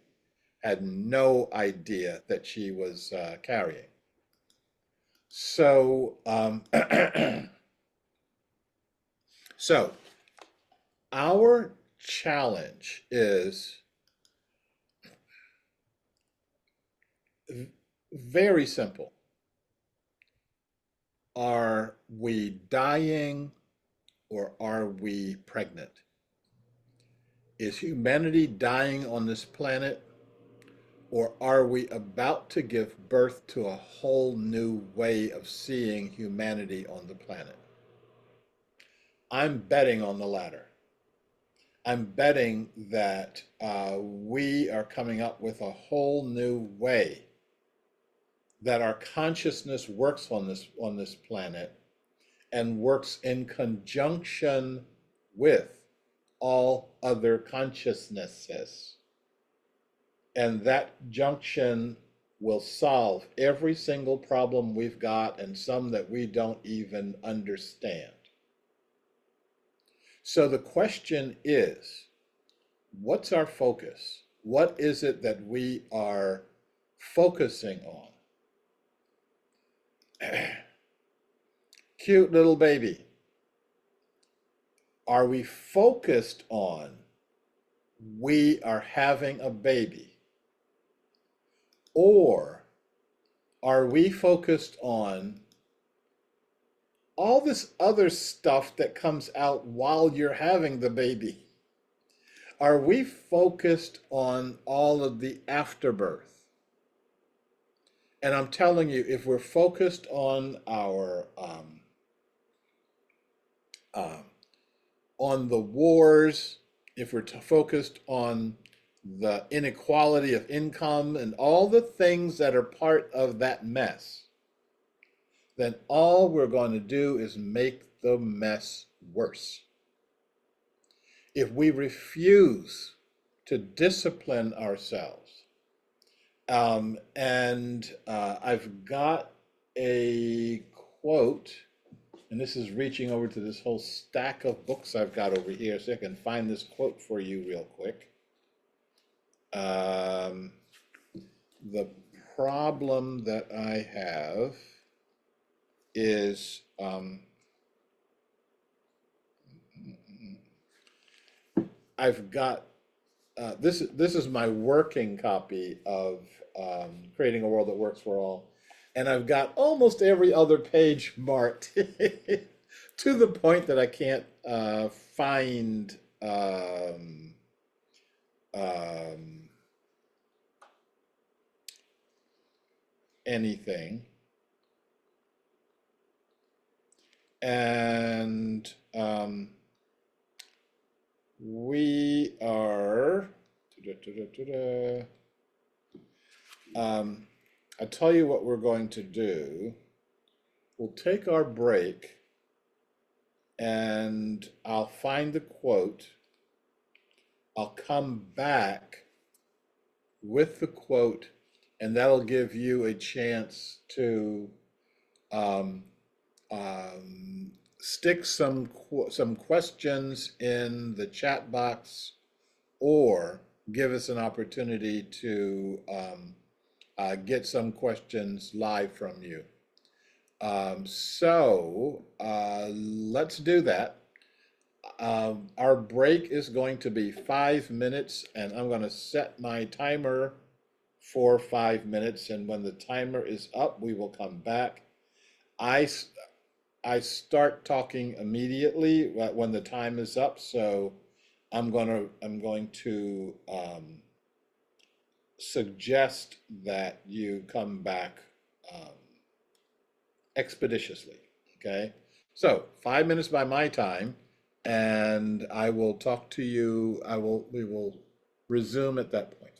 D: had no idea that she was carrying. So, so our challenge is very simple. Are we dying or are we pregnant? Is humanity dying on this planet, or are we about to give birth to a whole new way of seeing humanity on the planet? I'm betting on the latter. I'm betting that we are coming up with a whole new way that our consciousness works on this planet, and works in conjunction with all other consciousnesses. And that junction will solve every single problem we've got, and some that we don't even understand. So the question is, what's our focus? What is it that we are focusing on? Cute little baby. Are we focused on we are having a baby? Or are we focused on all this other stuff that comes out while you're having the baby? Are we focused on all of the afterbirth? And I'm telling you, if we're focused on our on the wars, if we're focused on the inequality of income and all the things that are part of that mess, then all we're going to do is make the mess worse. If we refuse to discipline ourselves, I've got a quote, and this is reaching over to this whole stack of books I've got over here, so I can find this quote for you real quick. The problem that I have is I've got this is my working copy of Creating a World That Works for All, and I've got almost every other page marked to the point that I can't find anything. And we are, I'll tell you what we're going to do. We'll take our break and I'll find the quote. I'll come back with the quote, and that'll give you a chance to um, stick some questions in the chat box, or give us an opportunity to get some questions live from you. Let's do that. Our break is going to be 5 minutes, and I'm going to set my timer for 5 minutes. And when the timer is up, we will come back. I start talking immediately when the time is up, so I'm going to suggest that you come back expeditiously. Okay, so 5 minutes by my time, and I will talk to you. We will resume at that point.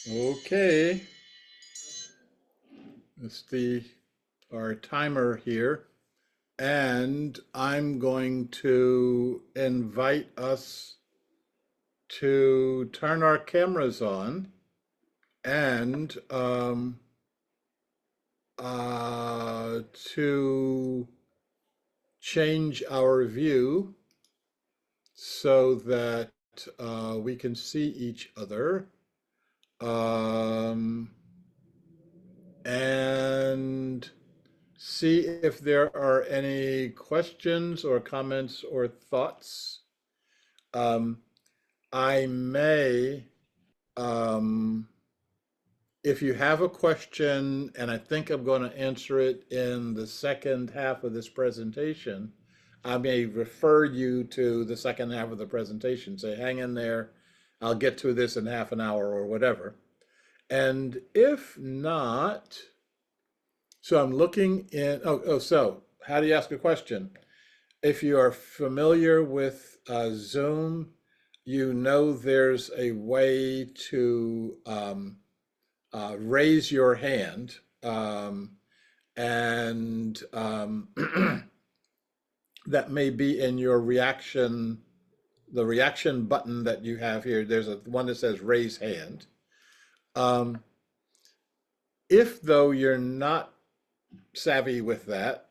D: Okay. It's our timer here. And I'm going to invite us to turn our cameras on and to change our view so that we can see each other. And see if there are any questions or comments or thoughts. I may, if you have a question, and I think I'm going to answer it in the second half of this presentation, I may refer you to the second half of the presentation. Say, hang in there, I'll get to this in half an hour or whatever. And if not, so I'm looking in, so how do you ask a question? If you are familiar with Zoom, you know there's a way to raise your hand, and that may be in your reaction, the reaction button that you have here. There's one that says raise hand. If though you're not savvy with that,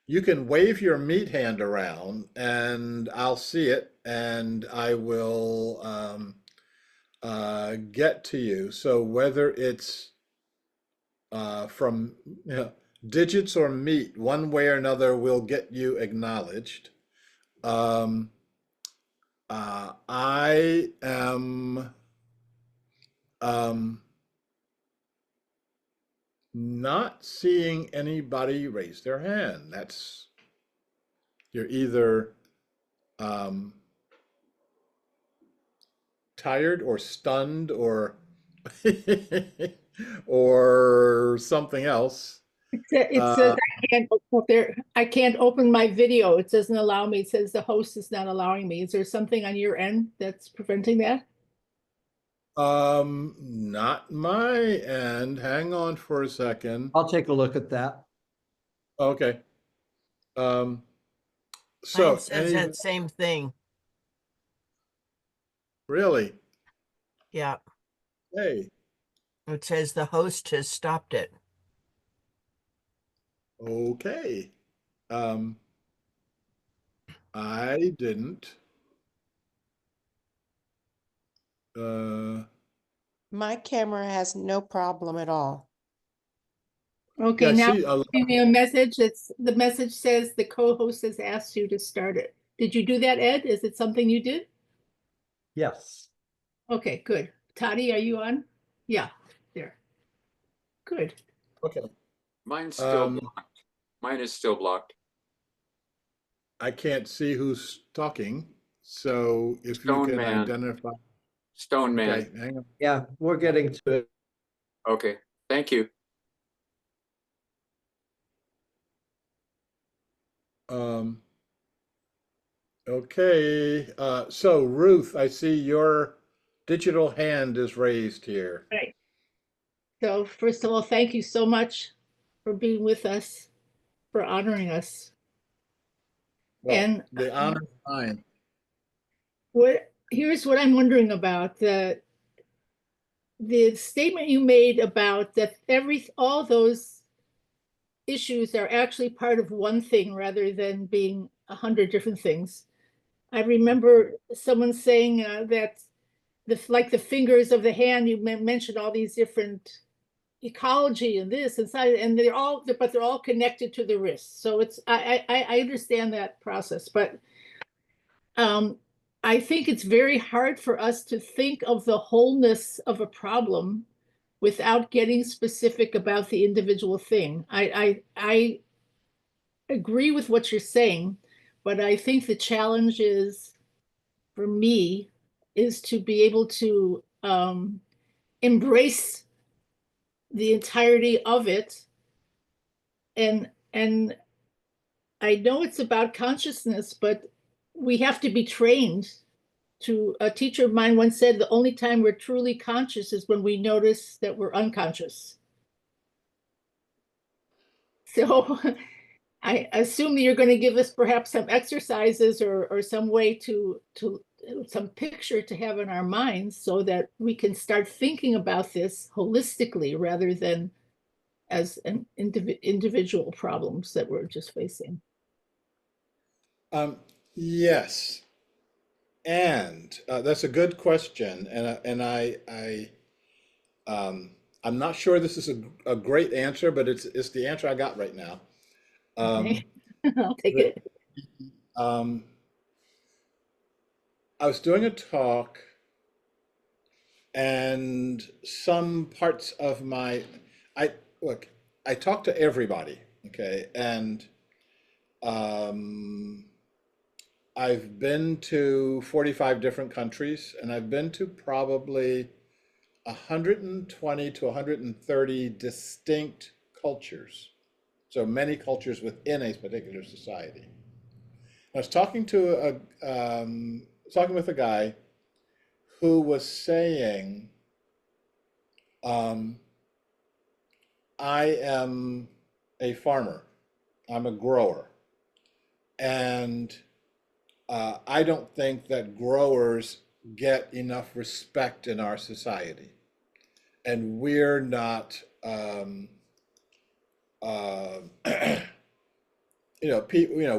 D: you can wave your meat hand around and I'll see it and I will get to you. So whether it's from digits or meat, one way or another will get you acknowledged. I am not seeing anybody raise their hand. You're either tired or stunned or or something else.
B: It says I can't open my video. It doesn't allow me. It says the host is not allowing me. Is there something on your end that's preventing that?
D: Not my end. Hang on for a second.
A: I'll take a look at that.
D: Okay.
E: Mine
D: So
E: says that same thing.
D: really?
E: Yeah.
D: Hey,
E: It says the host has stopped it.
D: okay. I didn't.
F: My camera has no problem at all.
B: Okay,
D: Yeah,
B: now
D: see,
B: give me a message. The message says the co-host has asked you to start it. Did you do that, Ed? Is it something you did?
A: Yes.
B: Okay, good. Toddy, are you on? Yeah, there. Good.
D: okay.
G: Mine's still blocked. Mine is still blocked.
D: I can't see who's talking, so if you
G: Stone
D: can
G: Man.
D: identify.
G: Stone Man.
D: Okay, hang on.
A: Yeah, we're getting to it.
G: Okay, thank you.
D: Okay, so Ruth, I see your digital hand is raised here.
B: Right. So first of all, thank you so much for being with us, for honoring us.
D: Well,
B: And
D: the honor is mine.
B: here's what I'm wondering about the statement you made about that all those issues are actually part of one thing rather than being 100 different things. I remember someone saying that like the fingers of the hand, you mentioned all these different ecology and this and side, and they're all connected to the wrist. So it's I understand that process, but I think it's very hard for us to think of the wholeness of a problem without getting specific about the individual thing. I agree with what you're saying, but I think the challenge is, for me, is to be able to embrace the entirety of it. And I know it's about consciousness, but we have to be trained a teacher of mine once said, the only time we're truly conscious is when we notice that we're unconscious. So I assume that you're going to give us perhaps some exercises or some way to some picture to have in our minds so that we can start thinking about this holistically rather than as an individual problems that we're just facing.
D: Yes, and that's a good question, I'm not sure this is a great answer, but it's the answer I got right now.
B: Okay. I'll take
D: the-
B: it.
D: I was doing a talk, and some parts of I look, I talk to everybody, okay, and I've been to 45 different countries, and I've been to probably 120 to 130 distinct cultures. So many cultures within a particular society. I was talking with a guy who was saying, I am a farmer, I'm a grower, and I don't think that growers get enough respect in our society, and we're not, uh,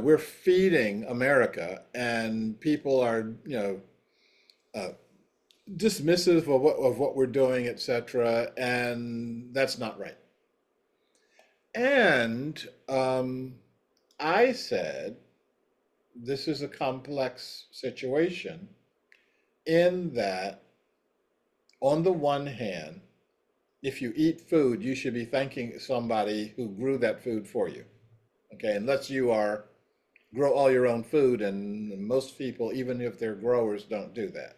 D: we're feeding America, and people are, uh, dismissive of what we're doing, etc., and that's not right. And I said, this is a complex situation in that, on the one hand, if you eat food, you should be thanking somebody who grew that food for you. Okay, unless you grow all your own food, and most people, even if they're growers, don't do that.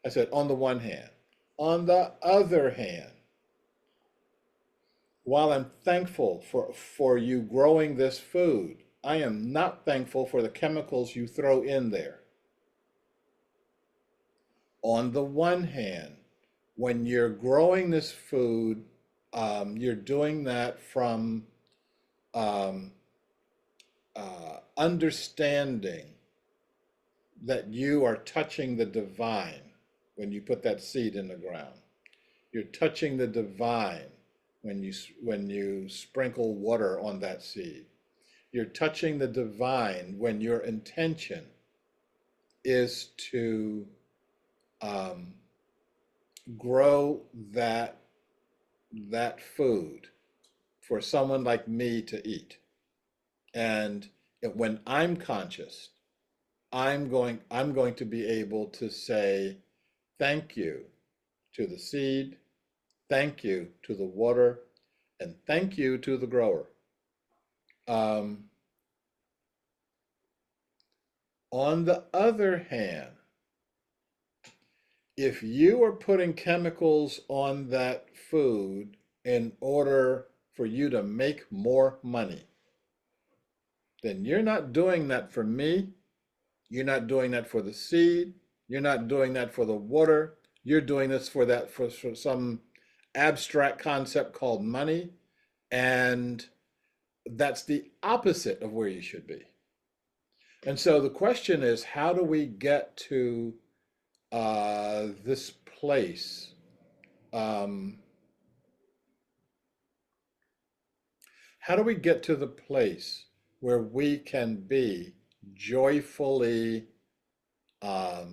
D: I said, on the one hand. On the other hand, while I'm thankful for you growing this food, I am not thankful for the chemicals you throw in there. On the one hand, when you're growing this food, you're doing that from um, understanding that you are touching the divine when you put that seed in the ground. You're touching the divine when you sprinkle water on that seed. You're touching the divine when your intention is to grow that food for someone like me to eat. And when I'm conscious, I'm going to be able to say thank you to the seed, thank you to the water, and thank you to the grower. On the other hand, if you are putting chemicals on that food in order for you to make more money, then you're not doing that for me. You're not doing that for the seed. You're not doing that for the water. You're doing this for some abstract concept called money. And that's the opposite of where you should be. And so the question is, how do we get to this place? How do we get to the place where we can be joyfully a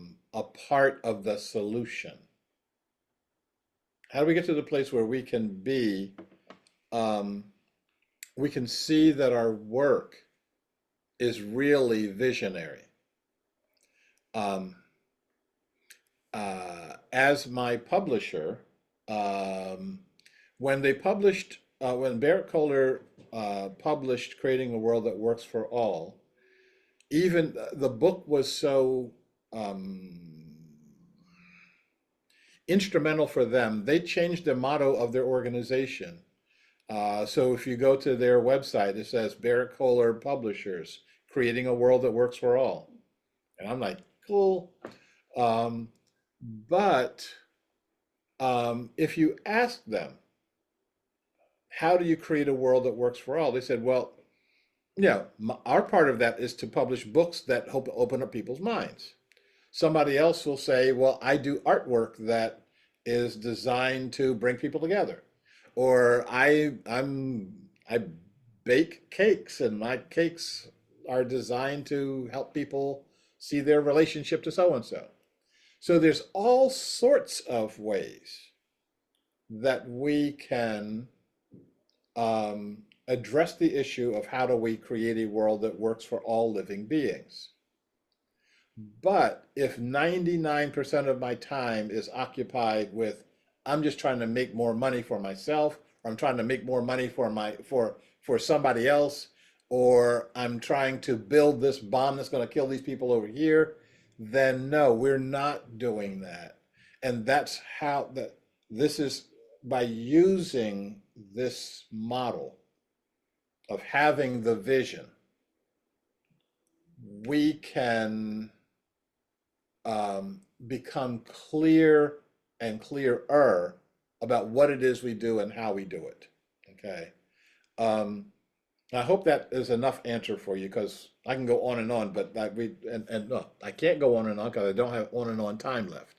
D: part of the solution? How do we get to the place where we can be, we can see that our work is really visionary? As my publisher, when Barrett Kohler published Creating a World That Works for All, even the book was so instrumental for them, they changed the motto of their organization. So if you go to their website, it says Barrett Kohler Publishers, Creating a World That Works for All. And I'm like, simple. But if you ask them, how do you create a world that works for all? They said, well, our part of that is to publish books that help open up people's minds. Somebody else will say, well, I do artwork that is designed to bring people together. Or I bake cakes, and my cakes are designed to help people see their relationship to so and so. So there's all sorts of ways that we can address the issue of how do we create a world that works for all living beings. But if 99% of my time is occupied with, I'm just trying to make more money for myself, or I'm trying to make more money for somebody else, or I'm trying to build this bomb that's going to kill these people over here, then no, we're not doing that. And that's how this is by using this model of having the vision, we can become clear and clearer about what it is we do and how we do it. Okay. I hope that is enough answer for you, because I can go on and on, but no, I can't go on and on because I don't have on and on time left.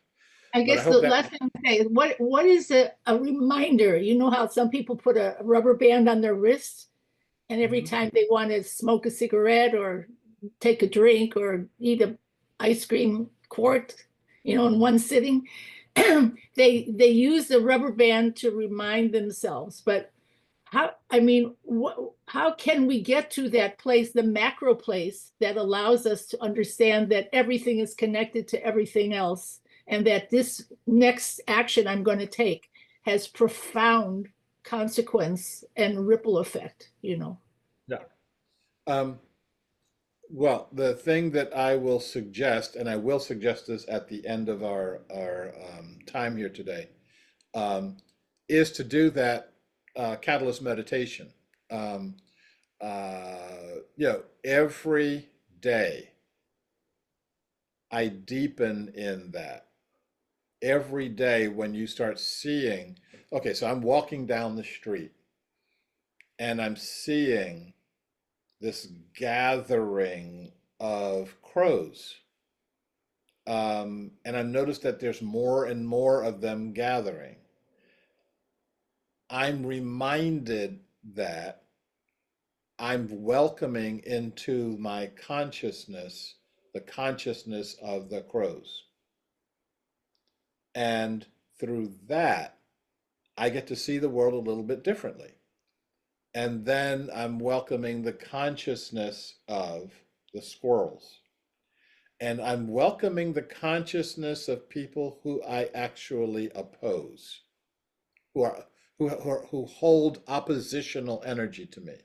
B: I
D: But I
B: guess
D: hope
B: the
D: that-
B: last thing I say is what is a reminder? You know how some people put a rubber band on their wrist, and every time they want to smoke a cigarette or take a drink or eat a ice cream quart, in one sitting, they use the rubber band to remind themselves. But how can we get to that place, the macro place that allows us to understand that everything is connected to everything else, and that this next action I'm going to take has profound consequence and ripple effect,
D: Yeah. Well, the thing that I will suggest, and I will suggest this at the end of our time here today, is to do that catalyst meditation. Every day I deepen in that. Every day when you start seeing, okay, so I'm walking down the street and I'm seeing this gathering of crows. And I've noticed that there's more and more of them gathering. I'm reminded that I'm welcoming into my consciousness the consciousness of the crows. And through that, I get to see the world a little bit differently. And then I'm welcoming the consciousness of the squirrels. And I'm welcoming the consciousness of people who I actually oppose, who hold oppositional energy to me.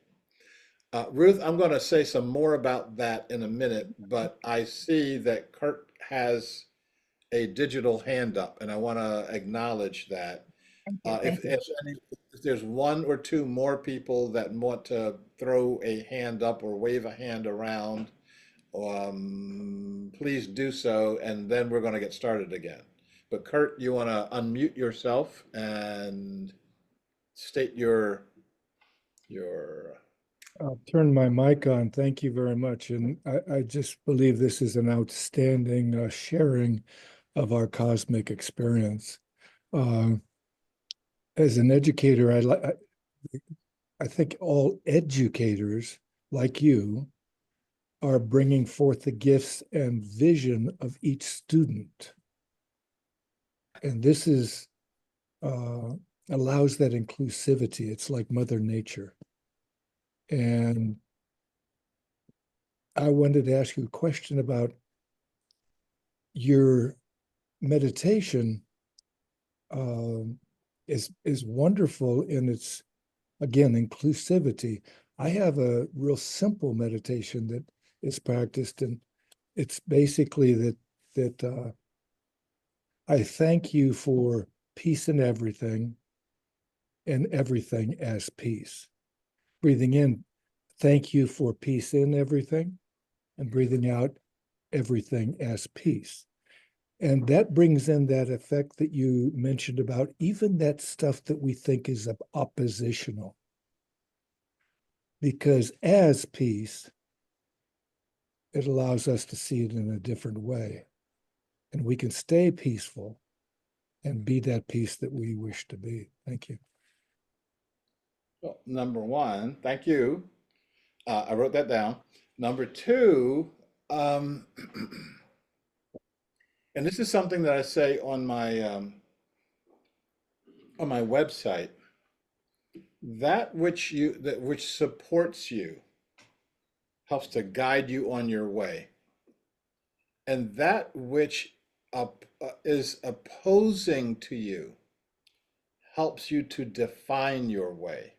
D: Ruth, I'm going to say some more about that in a minute, but I see that Kurt has a digital hand up, and I want to acknowledge that. If there's one or two more people that want to throw a hand up or wave a hand around, please do so, and then we're going to get started again. But Kurt, you want to unmute yourself and state your
H: I'll turn my mic on. Thank you very much. And I just believe this is an outstanding sharing of our cosmic experience. As an educator, I think all educators like you are bringing forth the gifts and vision of each student. And this is allows that inclusivity. It's like Mother Nature. And I wanted to ask you a question about your meditation. Is wonderful in its, again, inclusivity. I have a real simple meditation that is practiced, and it's basically that I thank you for peace in everything and everything as peace. Breathing in, thank you for peace in everything, and breathing out, everything as peace. And that brings in that effect that you mentioned about even that stuff that we think is oppositional. Because as peace, it allows us to see it in a different way. And we can stay peaceful and be that peace that we wish to be. Thank you.
D: Well, number one, thank you. I wrote that down. Number two, and this is something that I say on my website, that which supports you helps to guide you on your way. And that which is opposing to you helps you to define your way.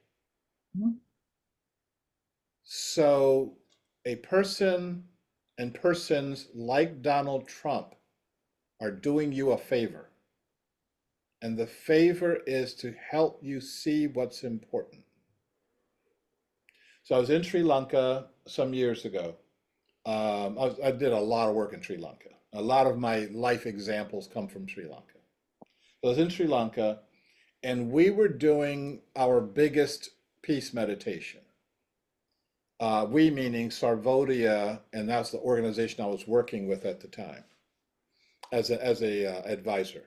D: So a person and persons like Donald Trump are doing you a favor. And the favor is to help you see what's important. So I was in Sri Lanka some years ago. I did a lot of work in Sri Lanka. A lot of my life examples come from Sri Lanka. So I was in Sri Lanka, and we were doing our biggest peace meditation. We meaning Sarvodaya, and that's the organization I was working with at the time as a advisor.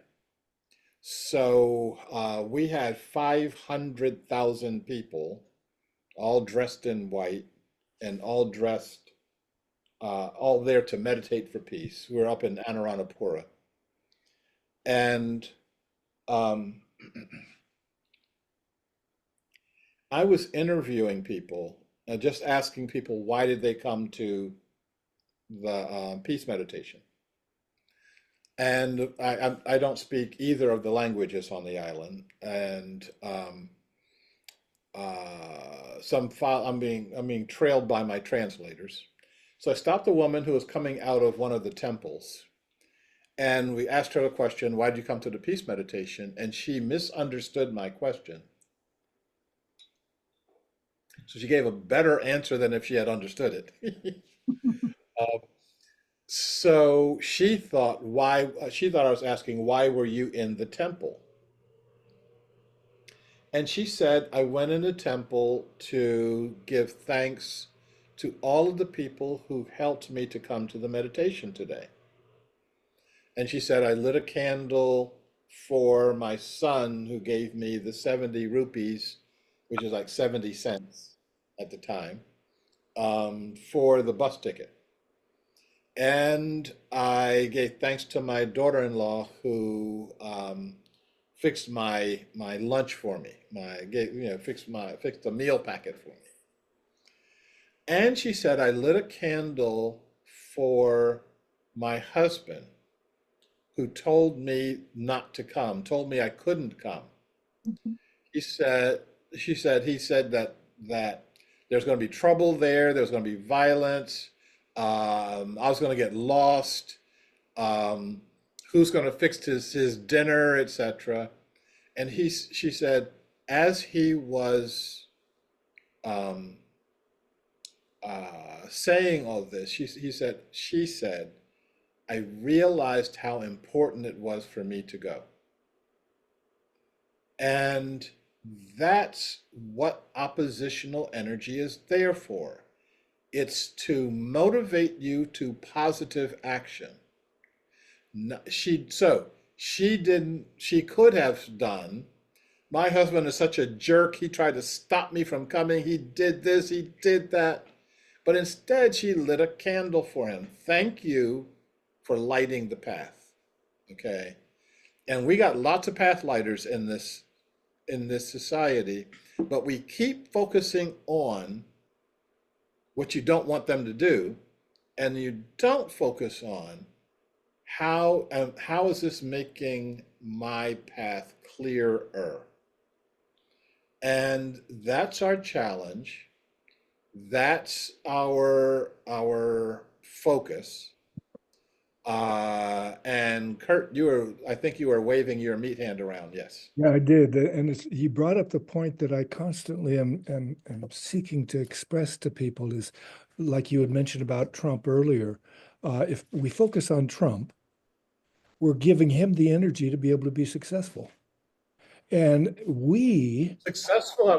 D: So we had 500,000 people, all dressed in white and all dressed, all there to meditate for peace. We were up in Anuradhapura. And I was interviewing people, just asking people why did they come to the peace meditation. And I don't speak either of the languages on the island, and I'm being trailed by my translators. So I stopped a woman who was coming out of one of the temples, and we asked her a question, why did you come to the peace meditation? And she misunderstood my question. So she gave a better answer than if she had understood it. So she thought I was asking, why were you in the temple? And she said, I went in the temple to give thanks to all of the people who helped me to come to the meditation today. And she said, I lit a candle for my son who gave me the 70 rupees, which is like 70 cents at the time, for the bus ticket. And I gave thanks to my daughter-in-law who fixed my lunch for me, fixed a meal packet for me. And she said, I lit a candle for my husband who told me not to come, told me I couldn't come. He said that there's going to be trouble there, there's going to be violence, I was going to get lost, who's going to fix his dinner, etc. And she said, as he was saying all this, she said, I realized how important it was for me to go. And that's what oppositional energy is there for. It's to motivate you to positive action. She could have done, my husband is such a jerk, he tried to stop me from coming, he did this, he did that. But instead, she lit a candle for him. Thank you for lighting the path. Okay. And we got lots of path lighters in this society, but we keep focusing on what you don't want them to do, and you don't focus on how is this making my path clearer. And that's our challenge. That's our focus. And Kurt, I think you were waving your meat hand around. Yes.
H: Yeah, I did. And he brought up the point that I constantly am seeking to express to people is, like you had mentioned about Trump earlier, if we focus on Trump, we're giving him the energy to be able to be successful. And we,
D: Successful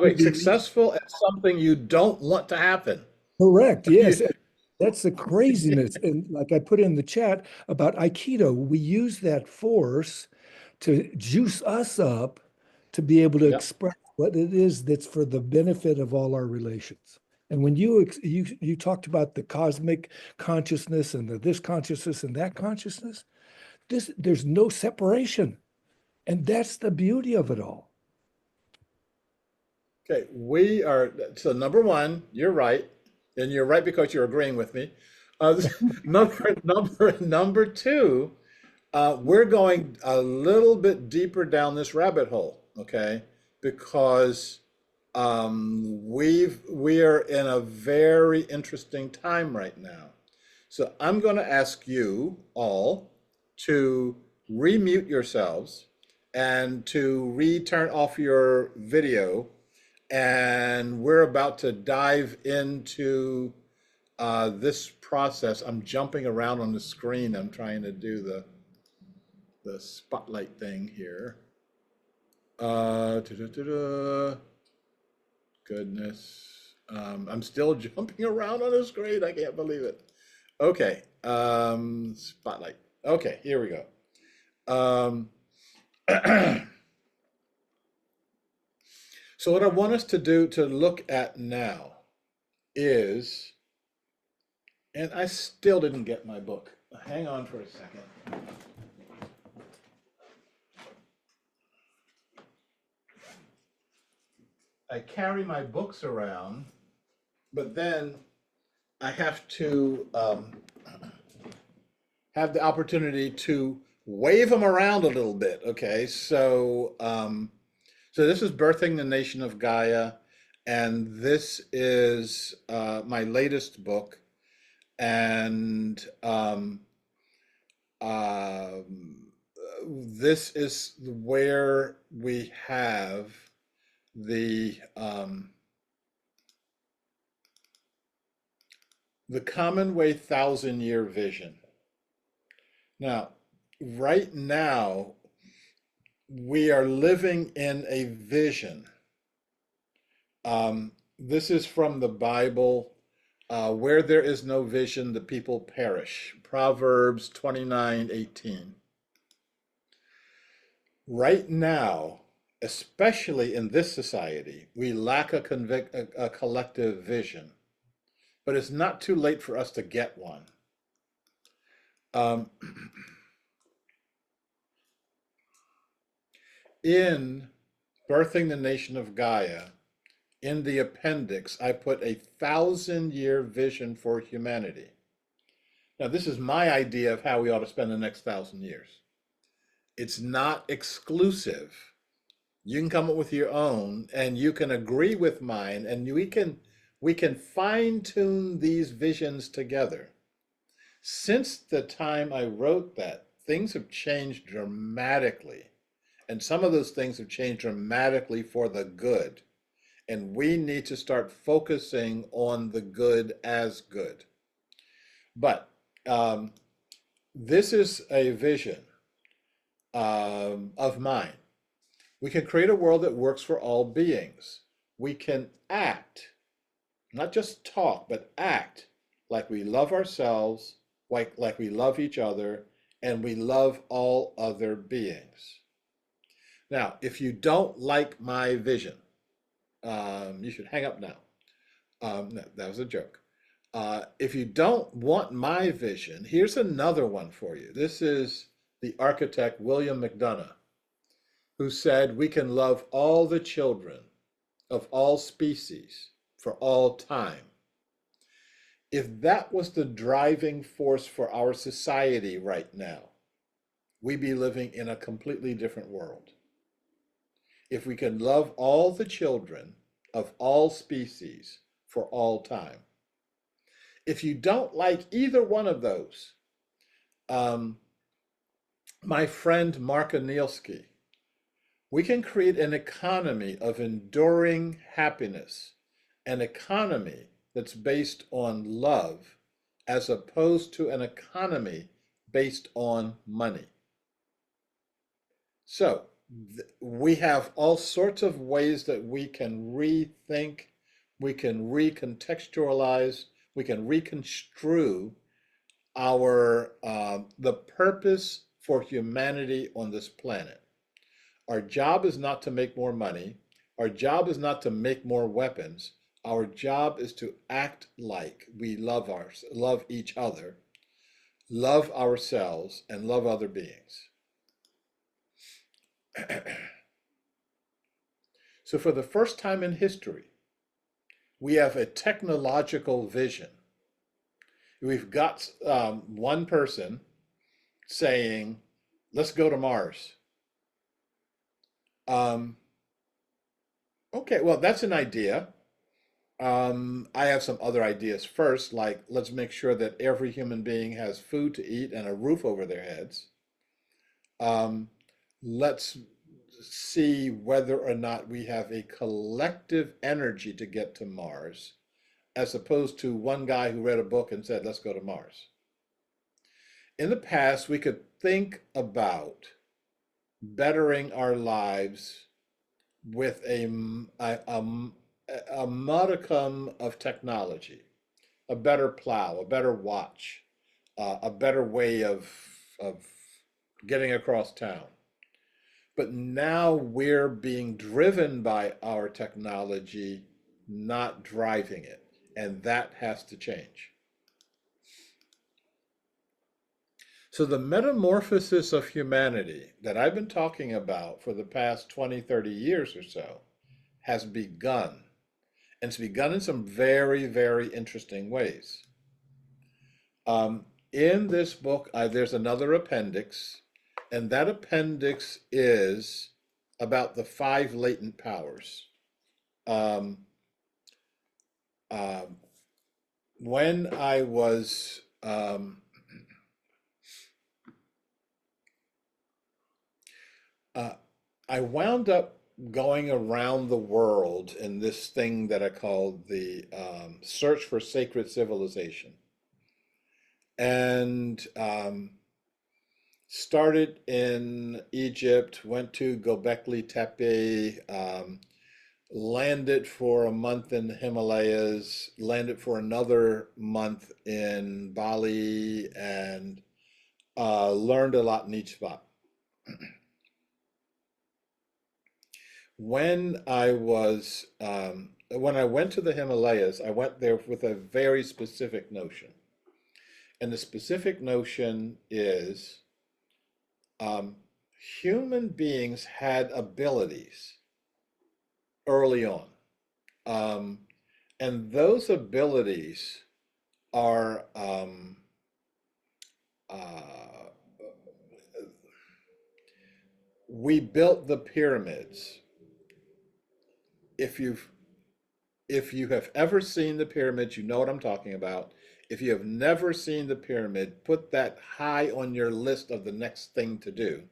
D: at something you don't want to happen.
H: correct, yes.
D: You-
H: That's the craziness. And like I put in the chat about Aikido, we use that force to juice us up to be able to
D: Yep.
H: express what it is that's for the benefit of all our relations. And when you talked about the cosmic consciousness and the this consciousness and that consciousness, there's no separation. And that's the beauty of it all.
D: Okay, so number one, you're right, and you're right because you're agreeing with me. Number two, we're going a little bit deeper down this rabbit hole, okay? Because we are in a very interesting time right now. So I'm going to ask you all to remute yourselves and to turn off your video, and we're about to dive into this process. I'm jumping around on the screen. I'm trying to do the spotlight thing here. Goodness. I'm still jumping around on the screen. I can't believe it. Okay. Spotlight. Okay, here we go. So what I want us to do to look at now is, and I still didn't get my book. Hang on for a second. I carry my books around, but then I have to have the opportunity to wave them around a little bit. Okay, so so this is Birthing the Nation of Gaia, and this is my latest book, and this is where we have the Commonway 1,000-year vision. Now, right now, we are living in a vision. This is from the Bible. Where there is no vision, the people perish. Proverbs 29:18. Right now, especially in this society, we lack a collective vision, but it's not too late for us to get one. In Birthing the Nation of Gaia, in the appendix, I put a 1,000-year vision for humanity. Now, this is my idea of how we ought to spend the next 1,000 years. It's not exclusive. You can come up with your own, and you can agree with mine, and we can fine-tune these visions together. Since the time I wrote that, things have changed dramatically, and some of those things have changed dramatically for the good. And we need to start focusing on the good as good. But this is a vision of mine. We can create a world that works for all beings. We can act, not just talk, but act like we love ourselves, like we love each other, and we love all other beings. Now, if you don't like my vision, you should hang up now. No, that was a joke. If you don't want my vision, here's another one for you. This is the architect William McDonough, who said we can love all the children of all species for all time. If that was the driving force for our society right now, we'd be living in a completely different world. If we can love all the children of all species for all time. If you don't like either one of those, my friend Mark Anielski, we can create an economy of enduring happiness, an economy that's based on love as opposed to an economy based on money. So we have all sorts of ways that we can rethink, we can recontextualize, we can reconstrue our the purpose for humanity on this planet. Our job is not to make more money. Our job is not to make more weapons. Our job is to act like we love each other, love ourselves, and love other beings. So for the first time in history, we have a technological vision. We've got one person saying, let's go to Mars. Okay, well, that's an idea. I have some other ideas first, like let's make sure that every human being has food to eat and a roof over their heads. Let's see whether or not we have a collective energy to get to Mars, as opposed to one guy who read a book and said, let's go to Mars. In the past, we could think about bettering our lives with a modicum of technology, a better plow, a better watch, a better way of getting across town. But now we're being driven by our technology, not driving it, and that has to change. So the metamorphosis of humanity that I've been talking about for the past 20, 30 years or so has begun. And it's begun in some very, very interesting ways. In this book, there's another appendix, and that appendix is about the 5 latent powers. When I was I wound up going around the world in this thing that I called the Search for Sacred Civilization. And started in Egypt, went to Göbekli Tepe, landed for a month in the Himalayas, landed for another month in Bali, and learned a lot in each spot. When I went to the Himalayas, I went there with a very specific notion. And the specific notion is human beings had abilities early on. And those abilities are we built the pyramids. If you have ever seen the pyramids, you know what I'm talking about. If you have never seen the pyramid, put that high on your list of the next thing to do.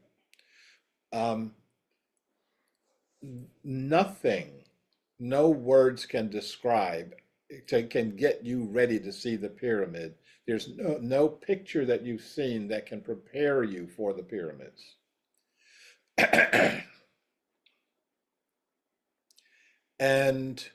D: Nothing, no words can describe, can get you ready to see the pyramid. There's no picture that you've seen that can prepare you for the pyramids. And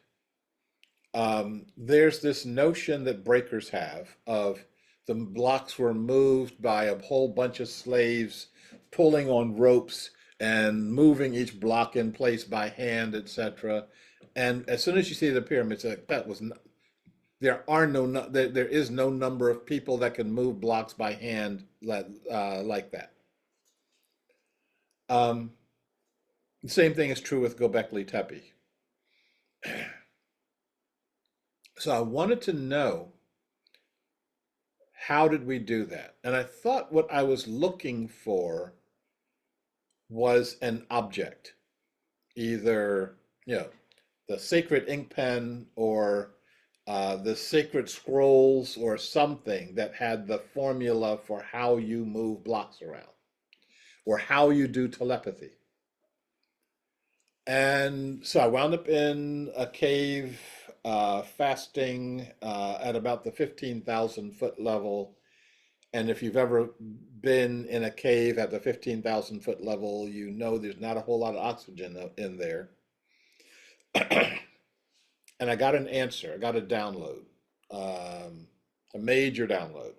D: there's this notion that breakers have of the blocks were moved by a whole bunch of slaves pulling on ropes and moving each block in place by hand, etc. And as soon as you see the pyramids, like, that was not, there is no number of people that can move blocks by hand like that. The same thing is true with Göbekli Tepe. So I wanted to know, how did we do that? And I thought what I was looking for was an object, either, the sacred ink pen or the sacred scrolls or something that had the formula for how you move blocks around or how you do telepathy. And so I wound up in a cave fasting at about the 15,000 foot level. And if you've ever been in a cave at the 15,000 foot level, you know there's not a whole lot of oxygen in there. And I got an answer. I got a download, a major download.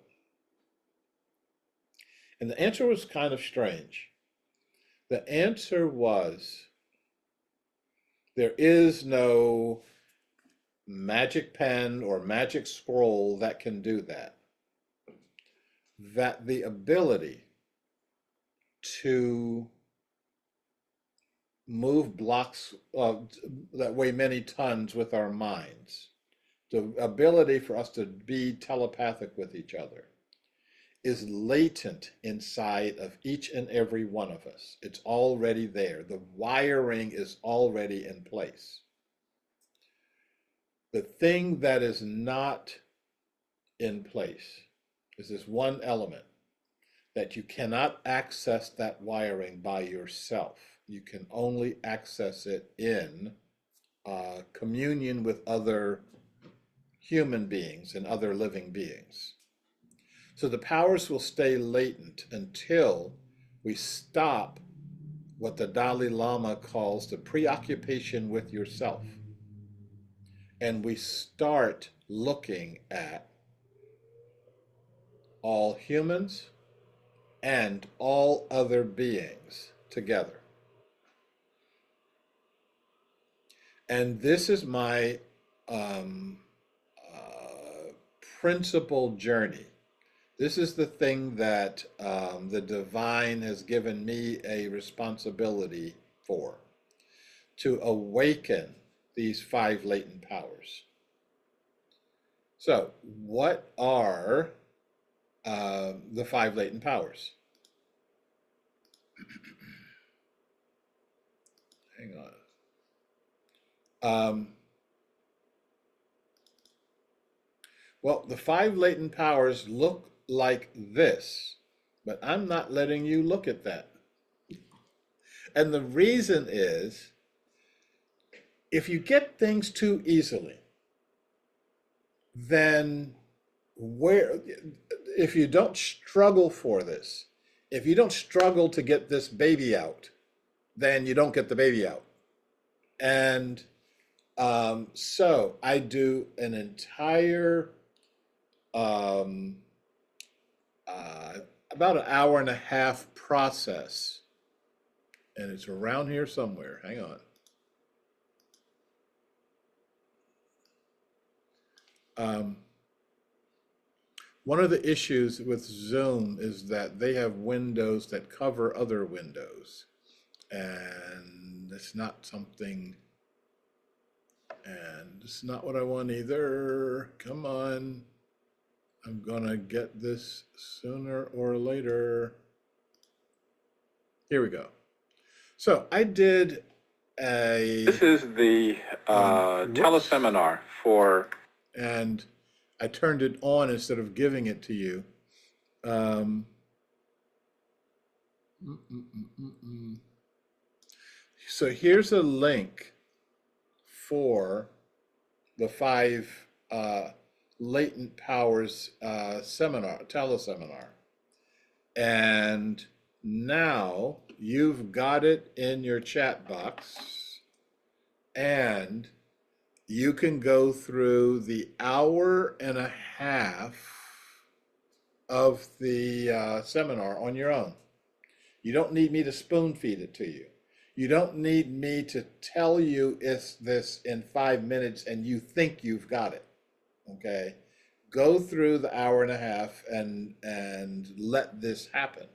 D: And the answer was kind of strange. The answer was, there is no magic pen or magic scroll that can do that. That the ability to move blocks that weigh many tons with our minds, the ability for us to be telepathic with each other, is latent inside of each and every one of us. It's already there. The wiring is already in place. The thing that is not in place is this one element, that you cannot access that wiring by yourself. You can only access it in communion with other human beings and other living beings. So the powers will stay latent until we stop what the Dalai Lama calls the preoccupation with yourself. And we start looking at all humans and all other beings together. And this is my principal journey. This is the thing that the divine has given me a responsibility for, to awaken these 5 latent powers. So what are the 5 latent powers? Hang on. Well, the 5 latent powers look like this, but I'm not letting you look at that. And the reason is, if you get things too easily, then if you don't struggle for this, if you don't struggle to get this baby out, then you don't get the baby out. And so I do an entire about an hour and a half process, and it's around here somewhere. Hang on. One of the issues with Zoom is that they have windows that cover other windows, and it's not something, and it's not what I want either. Come on. I'm gonna get this sooner or later. Here we go. So I did
G: This is the teleseminar for...
D: And I turned it on instead of giving it to you. So here's a link for the 5 latent powers teleseminar. And now you've got it in your chat box, and you can go through the hour and a half of the seminar on your own. You don't need me to spoon feed it to you. You don't need me to tell you it's this in 5 minutes and you think you've got it. Okay, go through the hour and a half and let this happen.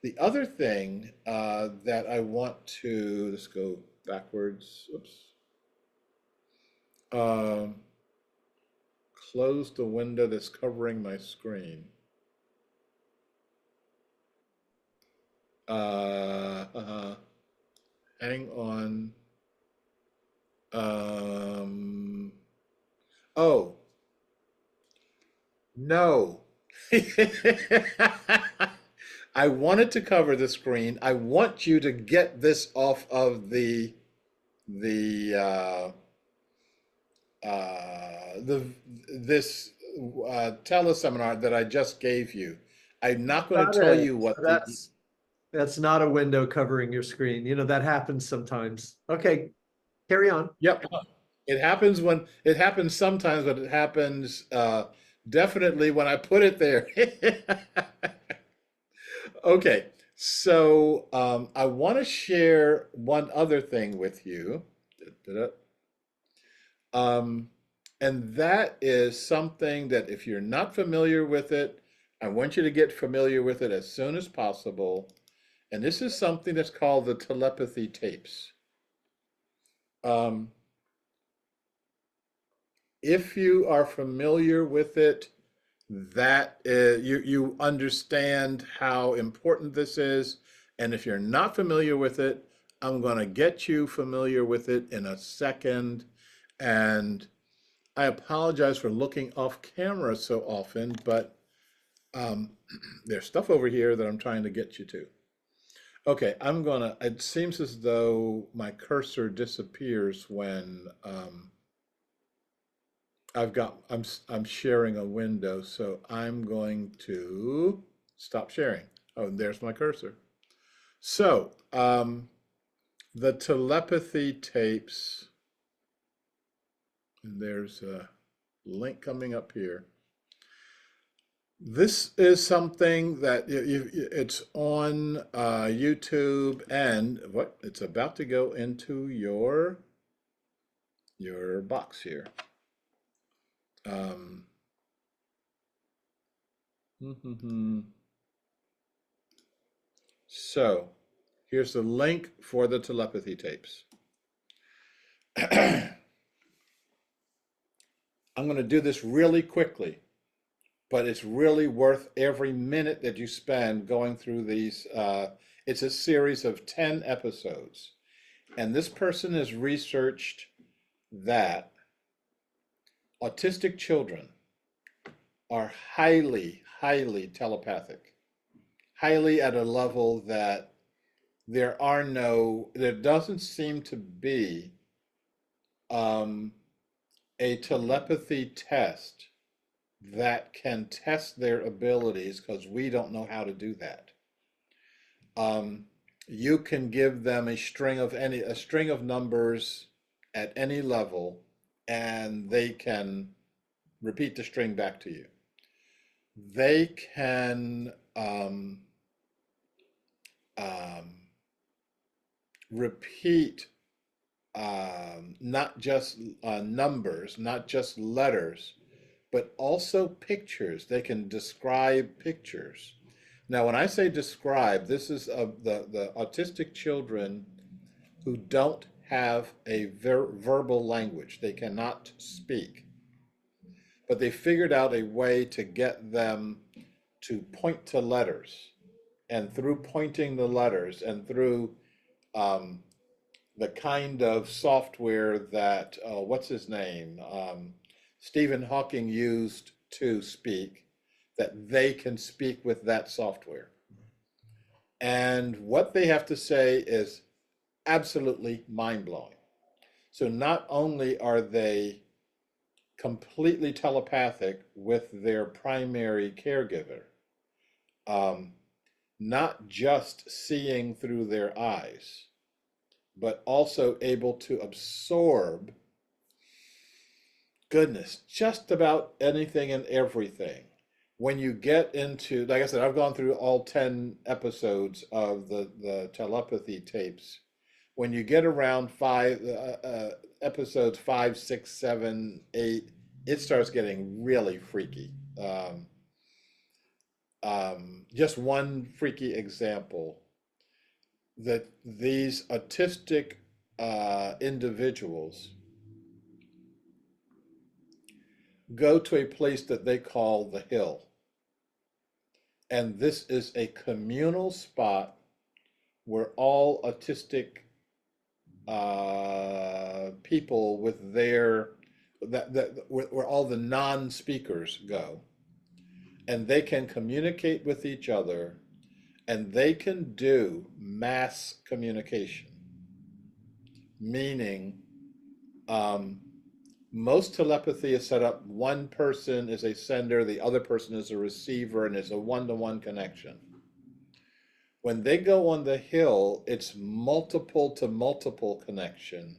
D: The other thing that I want to, let's go backwards. Oops. Close the window that's covering my screen. Hang on. Oh, no. I wanted to cover the screen. I want you to get this off of the this teleseminar that I just gave you. I'm not going
A: Got
D: to tell
A: it.
D: you what the
A: That's not a window covering your screen. You know, that happens sometimes. Okay, carry on.
D: Yep. It happens sometimes, but it happens definitely when I put it there. Okay, so I want to share one other thing with you. Da-da-da. And that is something that if you're not familiar with it, I want you to get familiar with it as soon as possible. And this is something that's called the telepathy tapes. If you are familiar with it, you understand how important this is. And if you're not familiar with it, I'm going to get you familiar with it in a second. And I apologize for looking off camera so often, but there's stuff over here that I'm trying to get you to. Okay, it seems as though my cursor disappears when I'm sharing a window, so I'm going to stop sharing. Oh, there's my cursor. So, the telepathy tapes, and there's a link coming up here. This is something that it's on YouTube, and it's about to go into your box here. So here's the link for the telepathy tapes. I'm going to do this really quickly, but it's really worth every minute that you spend going through these. It's a series of 10 episodes. And this person has researched that autistic children are highly, highly telepathic, highly at a level that there doesn't seem to be a telepathy test that can test their abilities, because we don't know how to do that. You can give them a string of numbers at any level, and they can repeat the string back to you. They can repeat not just numbers, not just letters, but also pictures. They can describe pictures. Now, when I say describe, this is the autistic children who don't have a verbal language. They cannot speak. But they figured out a way to get them to point to letters. And through pointing the letters and through the kind of software that, what's his name? Stephen Hawking used to speak, that they can speak with that software. And what they have to say is absolutely mind-blowing. So not only are they completely telepathic with their primary caregiver, not just seeing through their eyes, but also able to absorb, goodness, just about anything and everything. When you get into, like I said, I've gone through all 10 episodes of the telepathy tapes. When you get around episodes 5, 6, 7, 8, it starts getting really freaky. Just one freaky example, that these autistic individuals go to a place that they call the Hill. And this is a communal spot where all autistic people with where all the non-speakers go. And they can communicate with each other, and they can do mass communication. Meaning, Most telepathy is set up, one person is a sender, the other person is a receiver, and it's a one-to-one connection. When they go on the hill, it's multiple to multiple connection.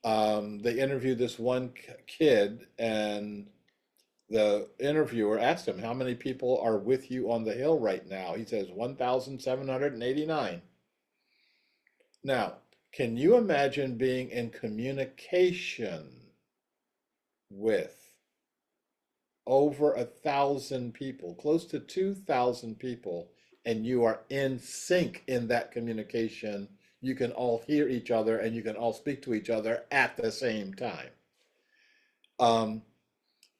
D: They interviewed this one kid, and the interviewer asked him, how many people are with you on the hill right now? He says 1,789. Now, can you imagine being in communication with over 1,000 people, close to 2,000 people, and you are in sync in that communication? You can all hear each other and you can all speak to each other at the same time.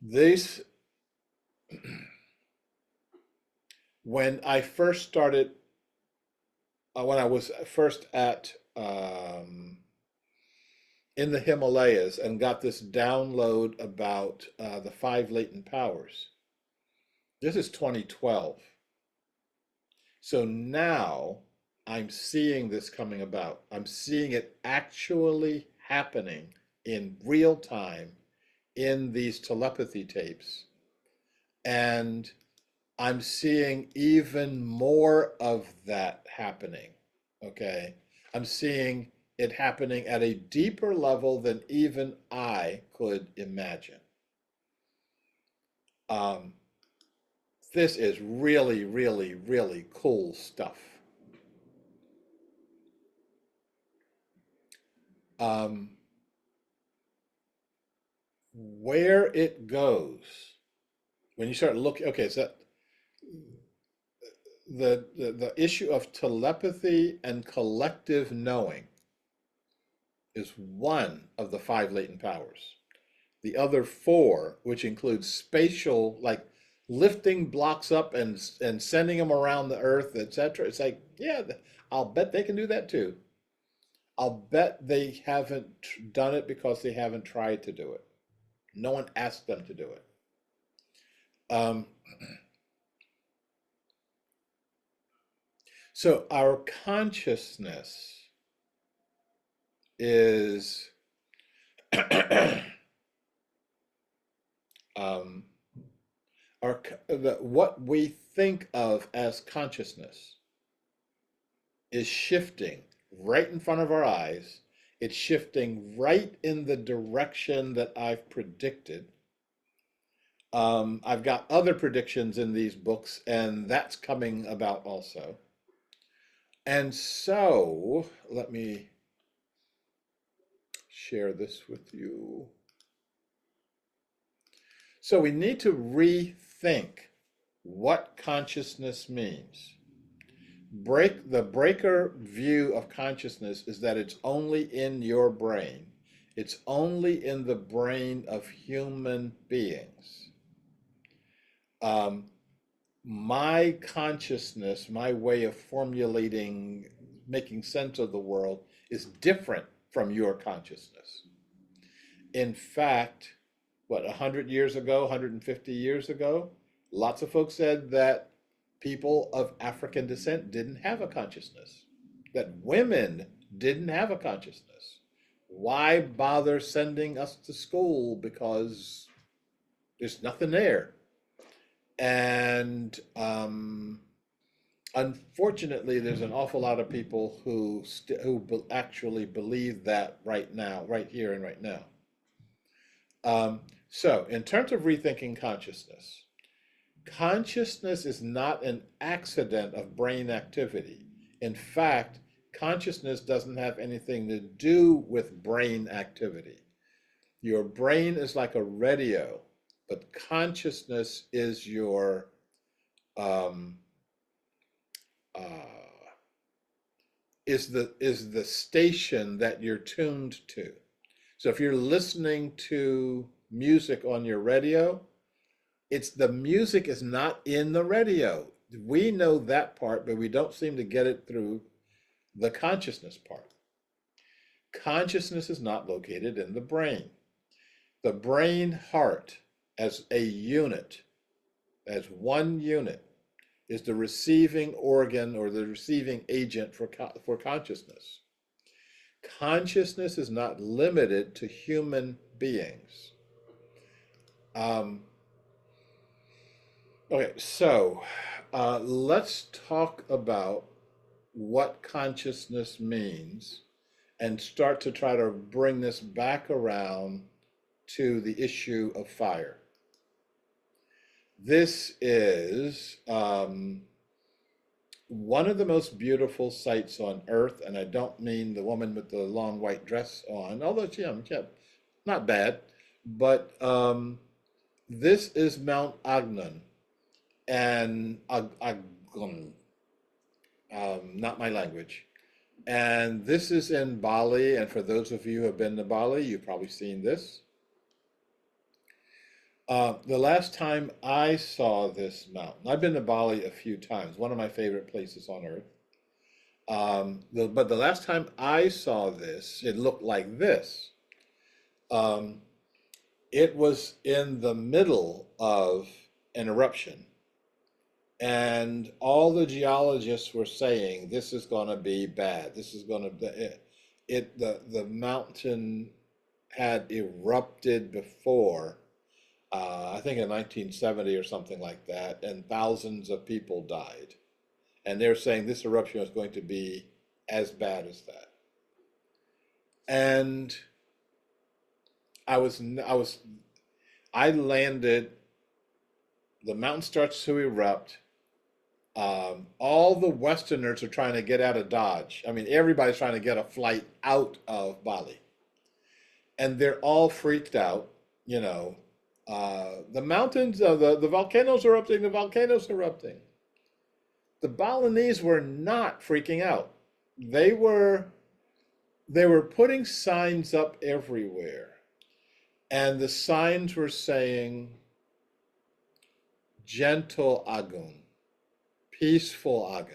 D: This, when I first started, when I was first at in the Himalayas and got this download about the 5 latent powers. This is 2012. So now I'm seeing this coming about. I'm seeing it actually happening in real time in these telepathy tapes. And I'm seeing even more of that happening, okay? I'm seeing it happening at a deeper level than even I could imagine. This is really, really, really cool stuff. Where it goes, when you start looking, okay, so the issue of telepathy and collective knowing is one of the 5 latent powers. The other 4, which includes spatial, like lifting blocks up and sending them around the earth, etc. It's like, yeah, I'll bet they can do that too. I'll bet they haven't done it because they haven't tried to do it. No one asked them to do it. So our consciousness is what we think of as consciousness is shifting right in front of our eyes. It's shifting right in the direction that I've predicted. I've got other predictions in these books, and that's coming about also. And so, let me share this with you. So we need to rethink what consciousness means. The breaker view of consciousness is that it's only in your brain. It's only in the brain of human beings. My consciousness, my way of formulating, making sense of the world is different from your consciousness. In fact, 100 years ago, 150 years ago, lots of folks said that people of African descent didn't have a consciousness, that women didn't have a consciousness. Why bother sending us to school? Because there's nothing there. And unfortunately, there's an awful lot of people who actually believe that right now, right here and right now. So in terms of rethinking consciousness, consciousness is not an accident of brain activity. In fact, consciousness doesn't have anything to do with brain activity. Your brain is like a radio, but consciousness is your is the station that you're tuned to. So if you're listening to music on your radio, the music is not in the radio. We know that part, but we don't seem to get it through the consciousness part. Consciousness is not located in the brain. The brain heart as a unit, as one unit, is the receiving organ or the receiving agent for consciousness. consciousness is not limited to human beings. Okay, so let's talk about what consciousness means and start to try to bring this back around to the issue of fire. This is one of the most beautiful sights on earth, and I don't mean the woman with the long white dress on, although she, not bad, but this is Mount Agnon, and not my language. And this is in Bali, and for those of you who have been to Bali, you've probably seen this. The last time I saw this mountain, I've been to Bali a few times, one of my favorite places on earth. But the last time I saw this, it looked like this. It was in the middle of an eruption. And all the geologists were saying, this is going to be bad. This is going to be, the mountain had erupted before, I think in 1970 or something like that, and thousands of people died. And they're saying this eruption is going to be as bad as that. And I landed, the mountain starts to erupt. All the Westerners are trying to get out of Dodge. I mean, everybody's trying to get a flight out of Bali. And they're all freaked out, you know. The mountains, the volcanoes are erupting, the volcanoes are erupting. The Balinese were not freaking out. They were putting signs up everywhere. And the signs were saying, gentle Agun, peaceful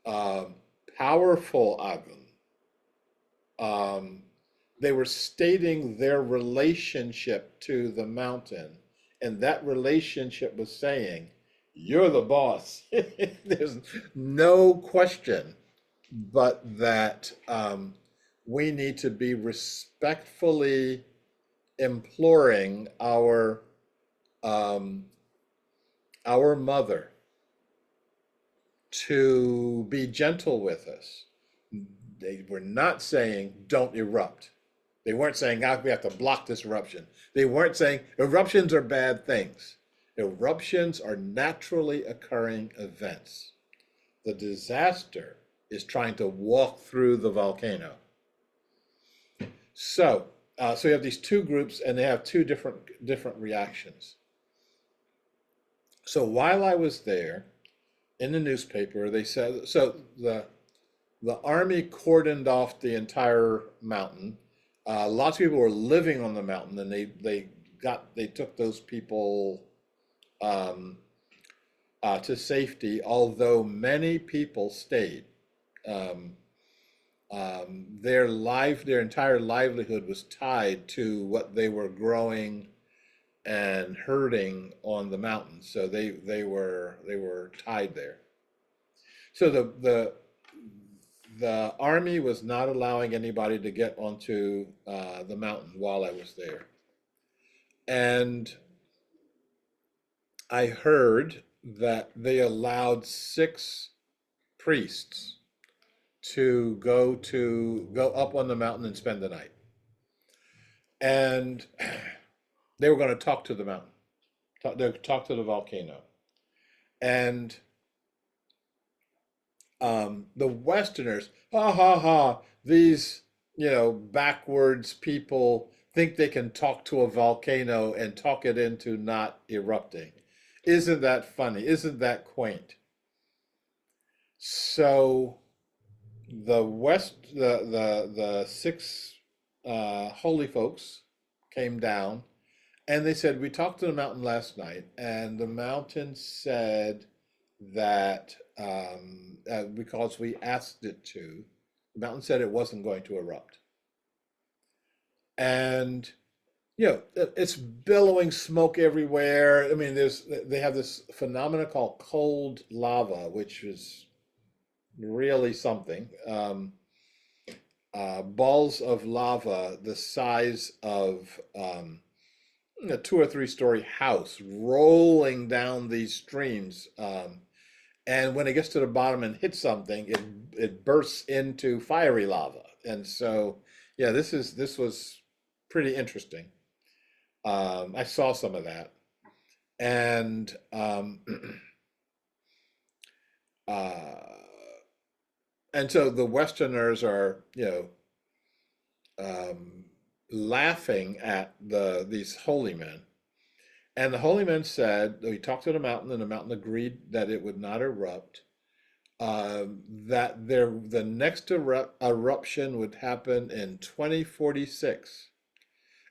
D: Agun, powerful Agun. They were stating their relationship to the mountain, and that relationship was saying, you're the boss. There's no question but that we need to be respectfully imploring our mother to be gentle with us. They were not saying don't erupt. They weren't saying we have to block this eruption. They weren't saying eruptions are bad things. Eruptions are naturally occurring events. The disaster is trying to walk through the volcano. So you have these two groups, and they have two different reactions. So while I was there, in the newspaper, they said, so the army cordoned off the entire mountain. Lots of people were living on the mountain, and they took those people to safety, although many people stayed. Their entire livelihood was tied to what they were growing and herding on the mountain, so they were tied there. So the army was not allowing anybody to get onto the mountain while I was there. And I heard that they allowed 6 priests to go up on the mountain and spend the night. And they were going to talk to the mountain, talk to the volcano. And the Westerners, these, backwards people think they can talk to a volcano and talk it into not erupting. Isn't that funny? Isn't that quaint? So the 6 holy folks came down, and they said, we talked to the mountain last night, and the mountain said that because we asked it to, the mountain said it wasn't going to erupt. And it's billowing smoke everywhere. I mean, they have this phenomena called cold lava, which is really something. balls of lava the size of a 2 or 3 story house rolling down these streams. And when it gets to the bottom and hits something, it bursts into fiery lava. And so, yeah, this was pretty interesting. I saw some of that, and and so the Westerners are, laughing at these holy men. And the holy men said, we talked to the mountain, and the mountain agreed that it would not erupt. That the next eruption would happen in 2046,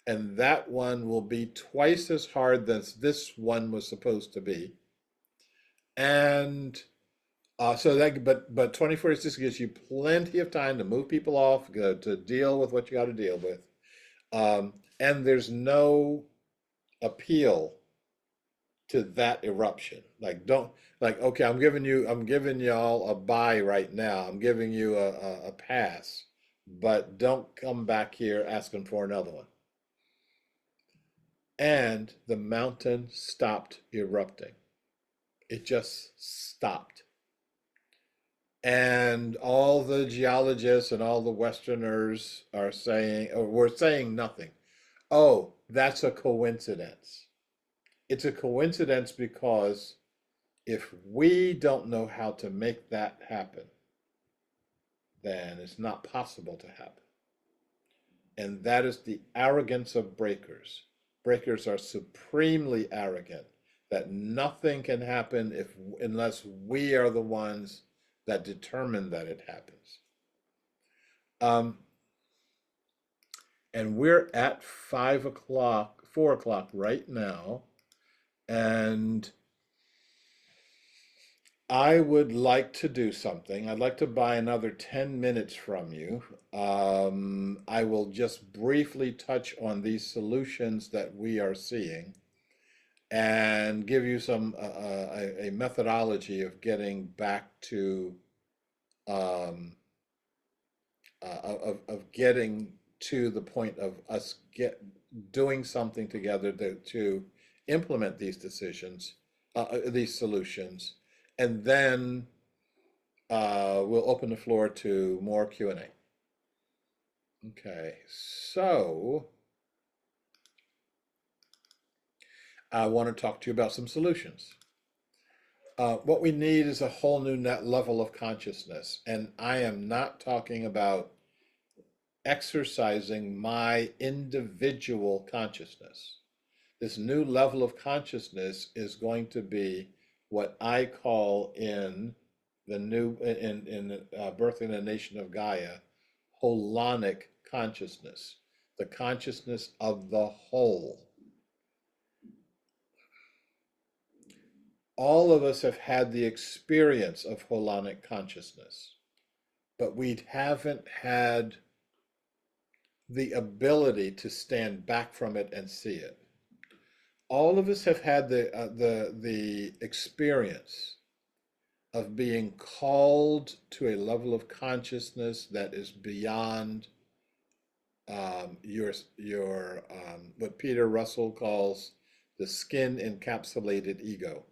D: and that one will be twice as hard as this one was supposed to be. And so that, but 2046 gives you plenty of time to move people off, to deal with what you got to deal with. And there's no appeal to that eruption. Like, okay, I'm giving y'all a bye right now. I'm giving you a pass, but don't come back here asking for another one. And the mountain stopped erupting. It just stopped. And all the geologists and all the Westerners are saying, or we're saying nothing. Oh, that's a coincidence. It's a coincidence because if we don't know how to make that happen, then it's not possible to happen. And that is the arrogance of breakers. Breakers are supremely arrogant, that nothing can happen unless we are the ones that determine that it happens. And we're at 4 o'clock right now. And I would like to do something. I'd like to buy another 10 minutes from you. I will just briefly touch on these solutions that we are seeing and give you a methodology of getting back to getting to the point of us doing something together to implement these decisions, these solutions, and then we'll open the floor to more Q&A. Okay, so I want to talk to you about some solutions. What we need is a whole new level of consciousness, and I am not talking about exercising my individual consciousness. This new level of consciousness is going to be what I call in the new in Birthing the Nation of Gaia, holonic consciousness, the consciousness of the whole. All of us have had the experience of holonic consciousness, but we haven't had the ability to stand back from it and see it. All of us have had the experience of being called to a level of consciousness that is beyond your what Peter Russell calls the skin encapsulated ego.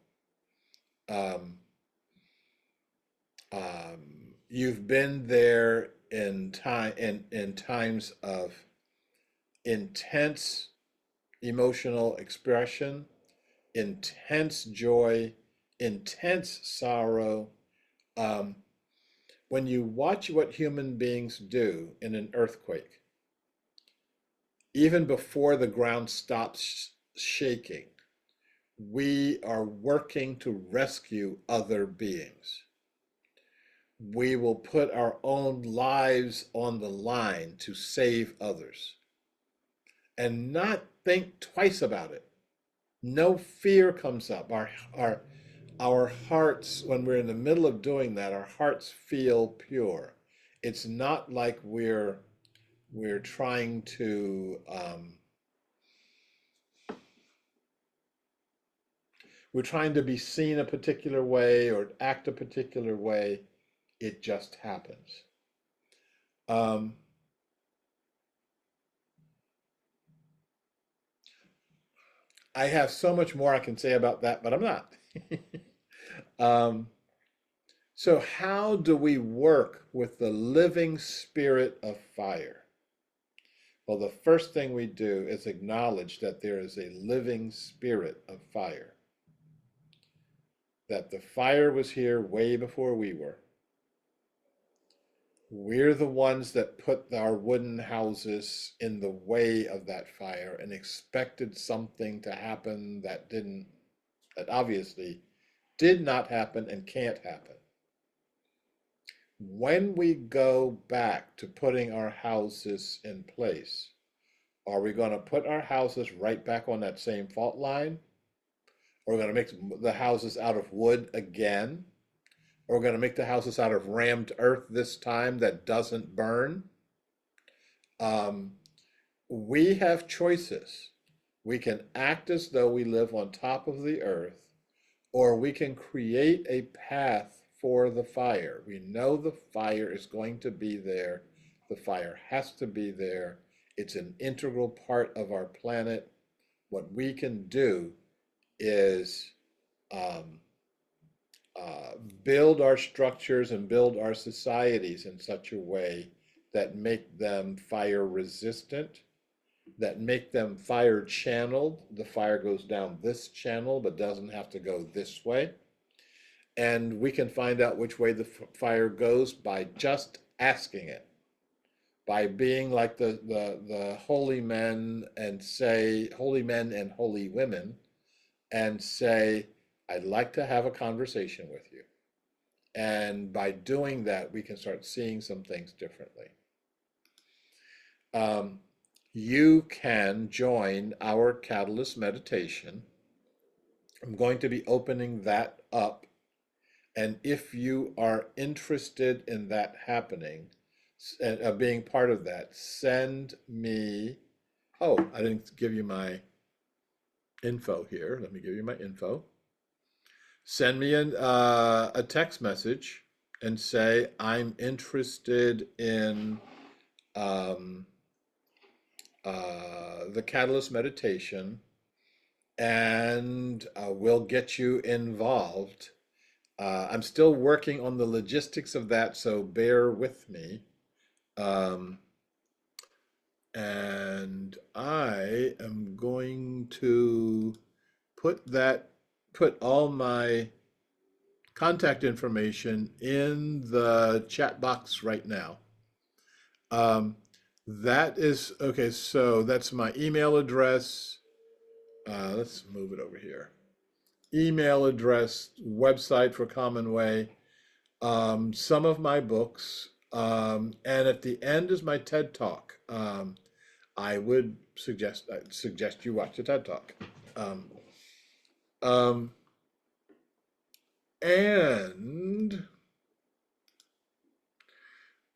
D: You've been there in times of intense emotional expression, intense joy, intense sorrow. When you watch what human beings do in an earthquake, even before the ground stops shaking, we are working to rescue other beings. We will put our own lives on the line to save others and not think twice about it. No fear comes up. Our hearts, when we're in the middle of doing that, our hearts feel pure. It's not like we're trying to be seen a particular way or act a particular way. It just happens. I have so much more I can say about that, but I'm not. um, so how do we work with the living spirit of fire? Well, the first thing we do is acknowledge that there is a living spirit of fire, that the fire was here way before we were. We're the ones that put our wooden houses in the way of that fire and expected something to happen that obviously did not happen and can't happen. When we go back to putting our houses in place, are we going to put our houses right back on that same fault line? Or are we going to make the houses out of wood again? Or we're going to make the houses out of rammed earth this time that doesn't burn? We have choices. We can act as though we live on top of the earth, or we can create a path for the fire. We know the fire is going to be there. The fire has to be there. It's an integral part of our planet. What we can do is build our structures and build our societies in such a way that make them fire resistant, that make them fire channeled. The fire goes down this channel, but doesn't have to go this way. And we can find out which way the fire goes by just asking it, by being like the holy men and say, holy men and holy women, and say, I'd like to have a conversation with you. And by doing that, we can start seeing some things differently. You can join our Catalyst meditation. I'm going to be opening that up. And if you are interested in that happening, and being part of that, send me, oh, I didn't give you my info here. Let me give you my info. Send me a text message and say, I'm interested in the Catalyst meditation, and we'll get you involved. I'm still working on the logistics of that, so bear with me. And I am going to put all my contact information in the chat box right now. That is, okay, so that's my email address. Let's move it over here. Email address, website for Commonway, some of my books, and at the end is my TED Talk. I would suggest you watch the TED Talk. And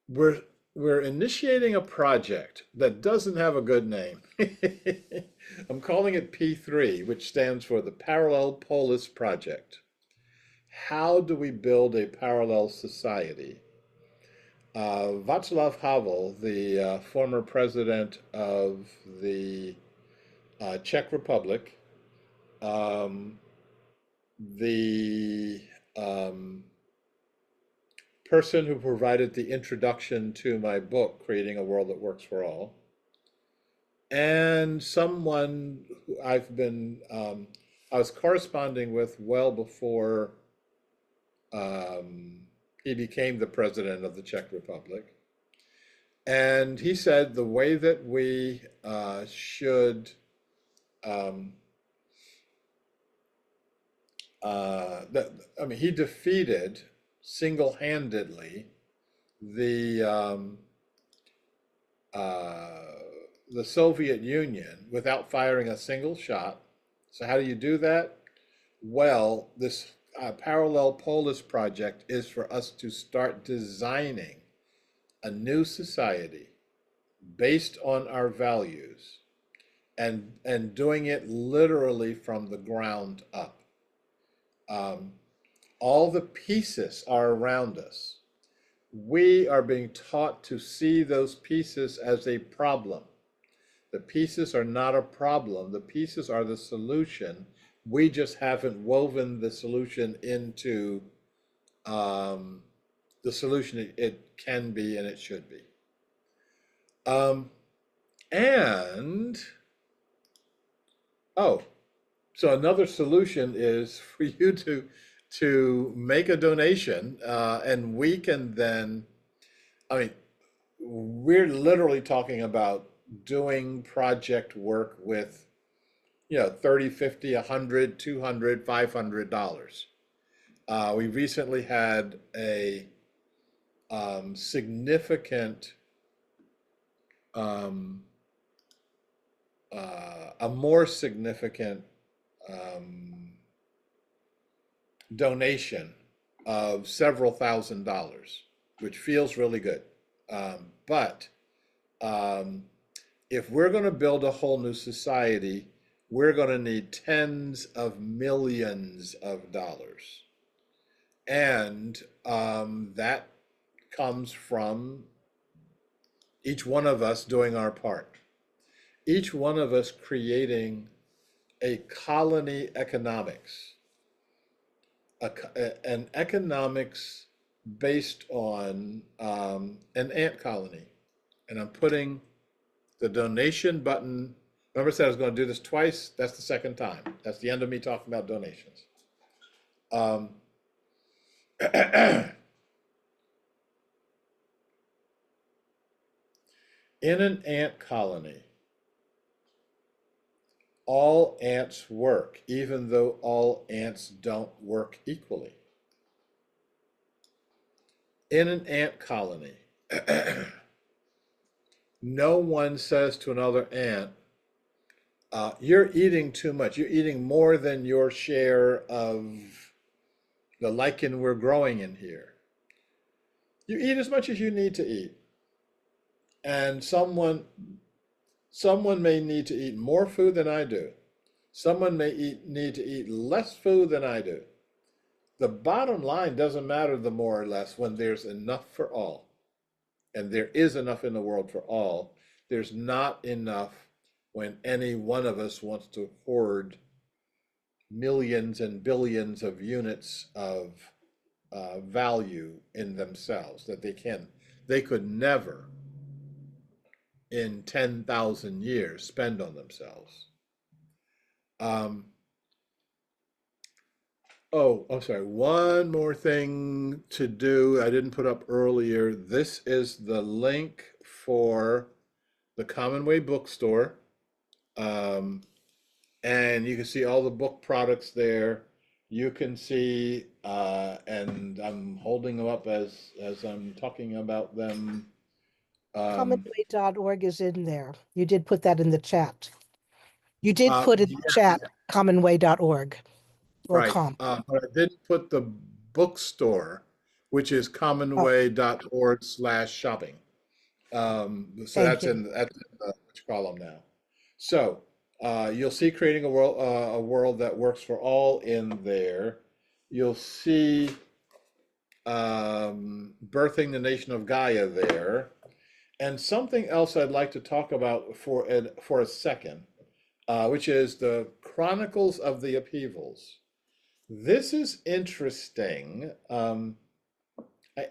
D: we're initiating a project that doesn't have a good name. I'm calling it P3, which stands for the Parallel Polis Project. How do we build a parallel society? Václav Havel, the former president of the Czech Republic, the person who provided the introduction to my book, Creating a World That Works for All, and someone who I was corresponding with well before he became the president of the Czech Republic. And he said the way that we should he defeated single-handedly the Soviet Union without firing a single shot. So how do you do that? Well, this Parallel Polis project is for us to start designing a new society based on our values and doing it literally from the ground up. All the pieces are around us. We are being taught to see those pieces as a problem. The pieces are not a problem. The pieces are the solution. We just haven't woven the solution into the solution it can be and it should be. And so another solution is for you to make a donation, and we can then, I mean, we're literally talking about doing project work with, 30, 50, 100, 200, $500. We recently had a significant, a more significant donation of several $1,000s, which feels really good. But if we're going to build a whole new society, we're going to need tens of millions of dollars. And that comes from each one of us doing our part. Each one of us creating a colony economics, an economics based on an ant colony. And I'm putting the donation button. Remember I said I was going to do this twice? That's the second time. That's the end of me talking about donations. In an ant colony, all ants work, even though all ants don't work equally. In an ant colony, no one says to another ant, you're eating too much. You're eating more than your share of the lichen we're growing in here. You eat as much as you need to eat. And someone may need to eat more food than I do. Someone may need to eat less food than I do. The bottom line doesn't matter the more or less when there's enough for all. And there is enough in the world for all. There's not enough when any one of us wants to hoard millions and billions of units of value in themselves that they could never in 10,000 years spend on themselves. I'm sorry. One more thing to do I didn't put up earlier. This is the link for the Commonway bookstore. And you can see all the book products there. You can see, and I'm holding them up as I'm talking about them.
I: Commonway.org is in there. You did put that in the chat. You did put in the
D: Yeah,
I: chat commonway.org or
D: right.
I: com.
D: But I didn't put the bookstore, which is commonway.org/shopping. So
I: Thank you.
D: that's in the what you call them now. So you'll see creating a world that works for all in there. You'll see birthing the nation of Gaia there. And something else I'd like to talk about for a second, which is the Chronicles of the Upheavals. This is interesting. I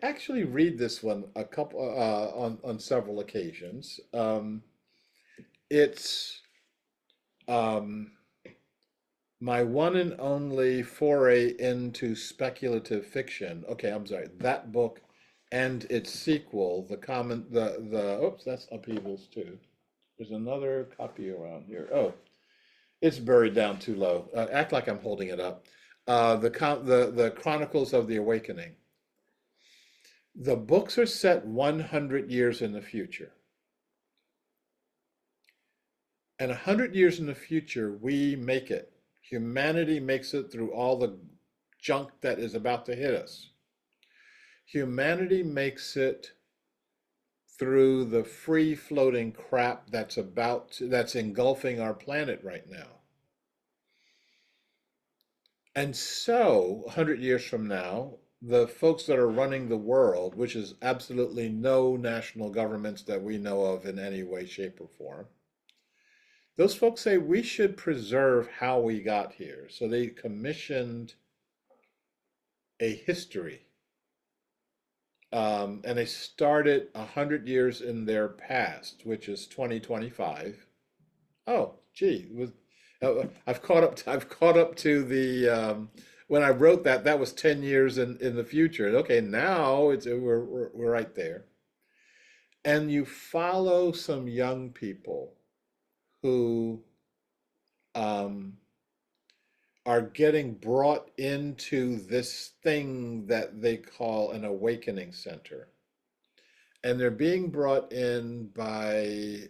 D: actually read this one a couple on several occasions. It's my one and only foray into speculative fiction. Okay, I'm sorry. That book and its sequel, oops, that's Upheavals too. There's another copy around here. Oh, it's buried down too low. Act like I'm holding it up. The Chronicles of the Awakening. The books are set 100 years in the future. And 100 years in the future, we make it. Humanity makes it through all the junk that is about to hit us. Humanity makes it through the free-floating crap that's engulfing our planet right now. And so, 100 years from now, the folks that are running the world, which is absolutely no national governments that we know of in any way, shape, or form, those folks say we should preserve how we got here. So they commissioned a history. And they started 100 years in their past, which is 2025. Oh, gee, I've caught up to the when I wrote that, that was 10 years in the future. Okay, now we're right there. And you follow some young people who are getting brought into this thing that they call an awakening center. And they're being brought in by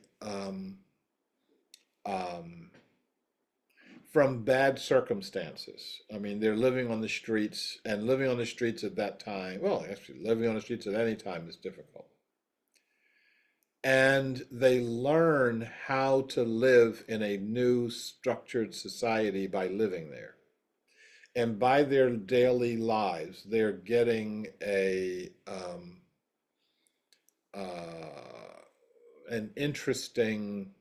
D: from bad circumstances. I mean, they're living on the streets, and living on the streets at that time, well, actually, living on the streets at any time is difficult. And they learn how to live in a new structured society by living there. And by their daily lives, they're getting an interesting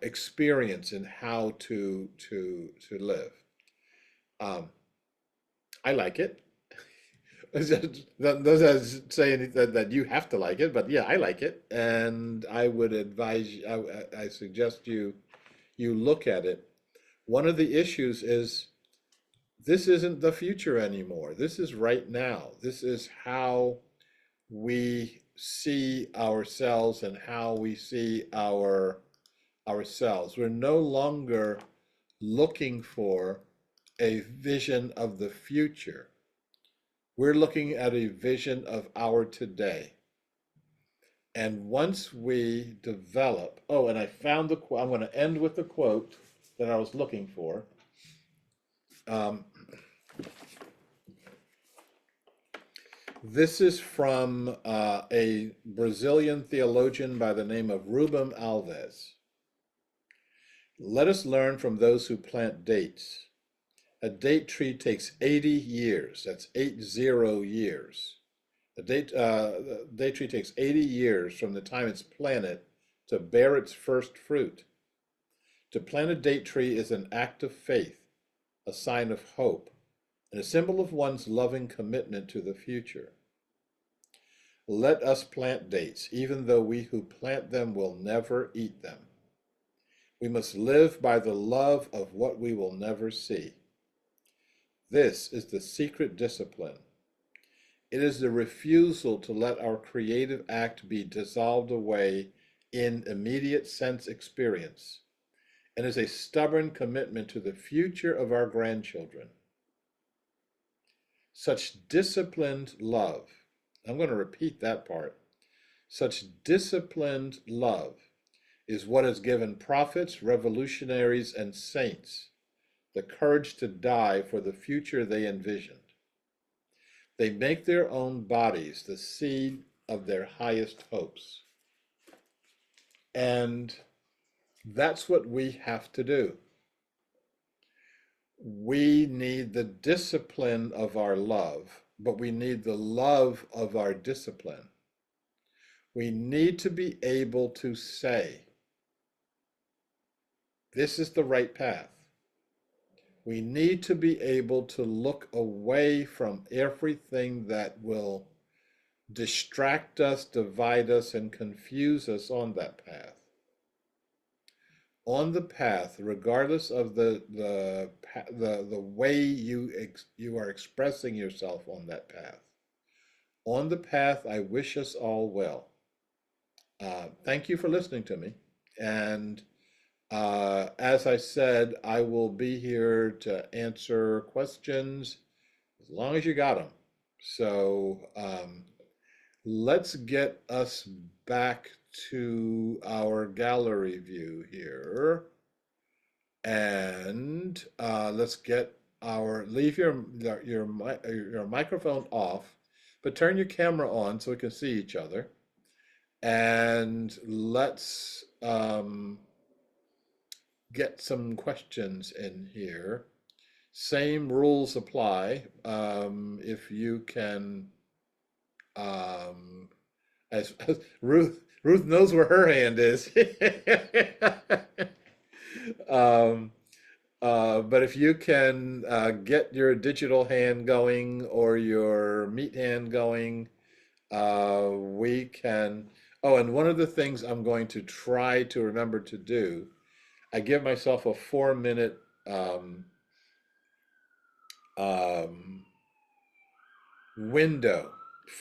D: experience in how to live. I like it. Those are saying that you have to like it, but yeah, I like it, and I would advise. I suggest you look at it. One of the issues is this isn't the future anymore. This is right now. This is how we see ourselves and how we see ourselves. We're no longer looking for a vision of the future. We're looking at a vision of our today. And once we develop, oh, and I found the quote, I'm going to end with the quote that I was looking for. This is from a Brazilian theologian by the name of Rubem Alves. Let us learn from those who plant dates. A date tree takes 80 years. That's 80 years. The date tree takes 80 years from the time it's planted to bear its first fruit. To plant a date tree is an act of faith, a sign of hope, and a symbol of one's loving commitment to the future. Let us plant dates, even though we who plant them will never eat them. We must live by the love of what we will never see. This is the secret discipline. It is the refusal to let our creative act be dissolved away in immediate sense experience, and is a stubborn commitment to the future of our grandchildren. Such disciplined love, I'm going to repeat that part, such disciplined love is what has given prophets, revolutionaries, and saints the courage to die for the future they envisioned. They make their own bodies the seed of their highest hopes. And that's what we have to do. We need the discipline of our love, but we need the love of our discipline. We need to be able to say, this is the right path. We need to be able to look away from everything that will distract us, divide us, and confuse us on that path. On the path, regardless of the way you are expressing yourself on that path. On the path, I wish us all well. Thank you for listening to me. And as I said, I will be here to answer questions as long as you got them. So let's get us back to our gallery view here. And let's get leave your microphone off, but turn your camera on so we can see each other. And let's get some questions in here. Same rules apply. If you can, as Ruth knows where her hand is. um, but if you can get your digital hand going or your meat hand going, we can. Oh, and one of the things I'm going to try to remember to do, I give myself a 4-minute um, window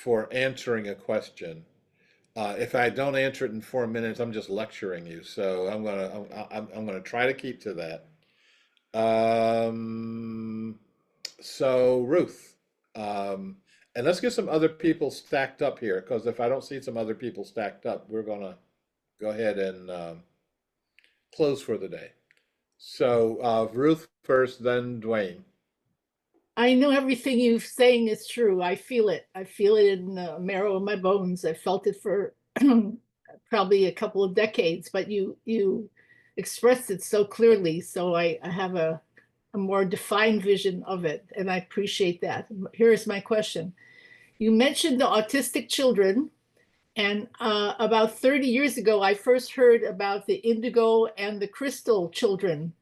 D: for answering a question. If I don't answer it in 4 minutes, I'm just lecturing you. So I'm gonna try to keep to that. So Ruth, um, and let's get some other people stacked up here, because if I don't see some other people stacked up, we're gonna go ahead and close for the day. So Ruth first, then Dwayne.
B: I know everything you're saying is true. I feel it. I feel it in the marrow of my bones. I felt it for probably a couple of decades, but you expressed it so clearly. So I have a more defined vision of it, and I appreciate that. Here's my question. You mentioned the autistic children, and about 30 years ago, I first heard about the indigo and the crystal children.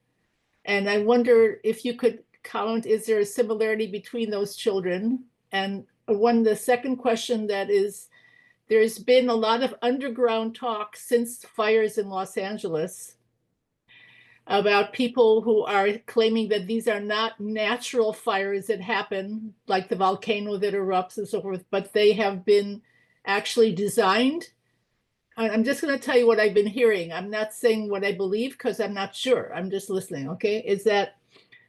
B: And I wonder if you could count, is there a similarity between those children? And the second question that is, there's been a lot of underground talk since fires in Los Angeles about people who are claiming that these are not natural fires that happen, like the volcano that erupts and so forth, but they have been actually designed. I'm just going to tell you what I've been hearing. I'm not saying what I believe because I'm not sure. I'm just listening, okay? Is that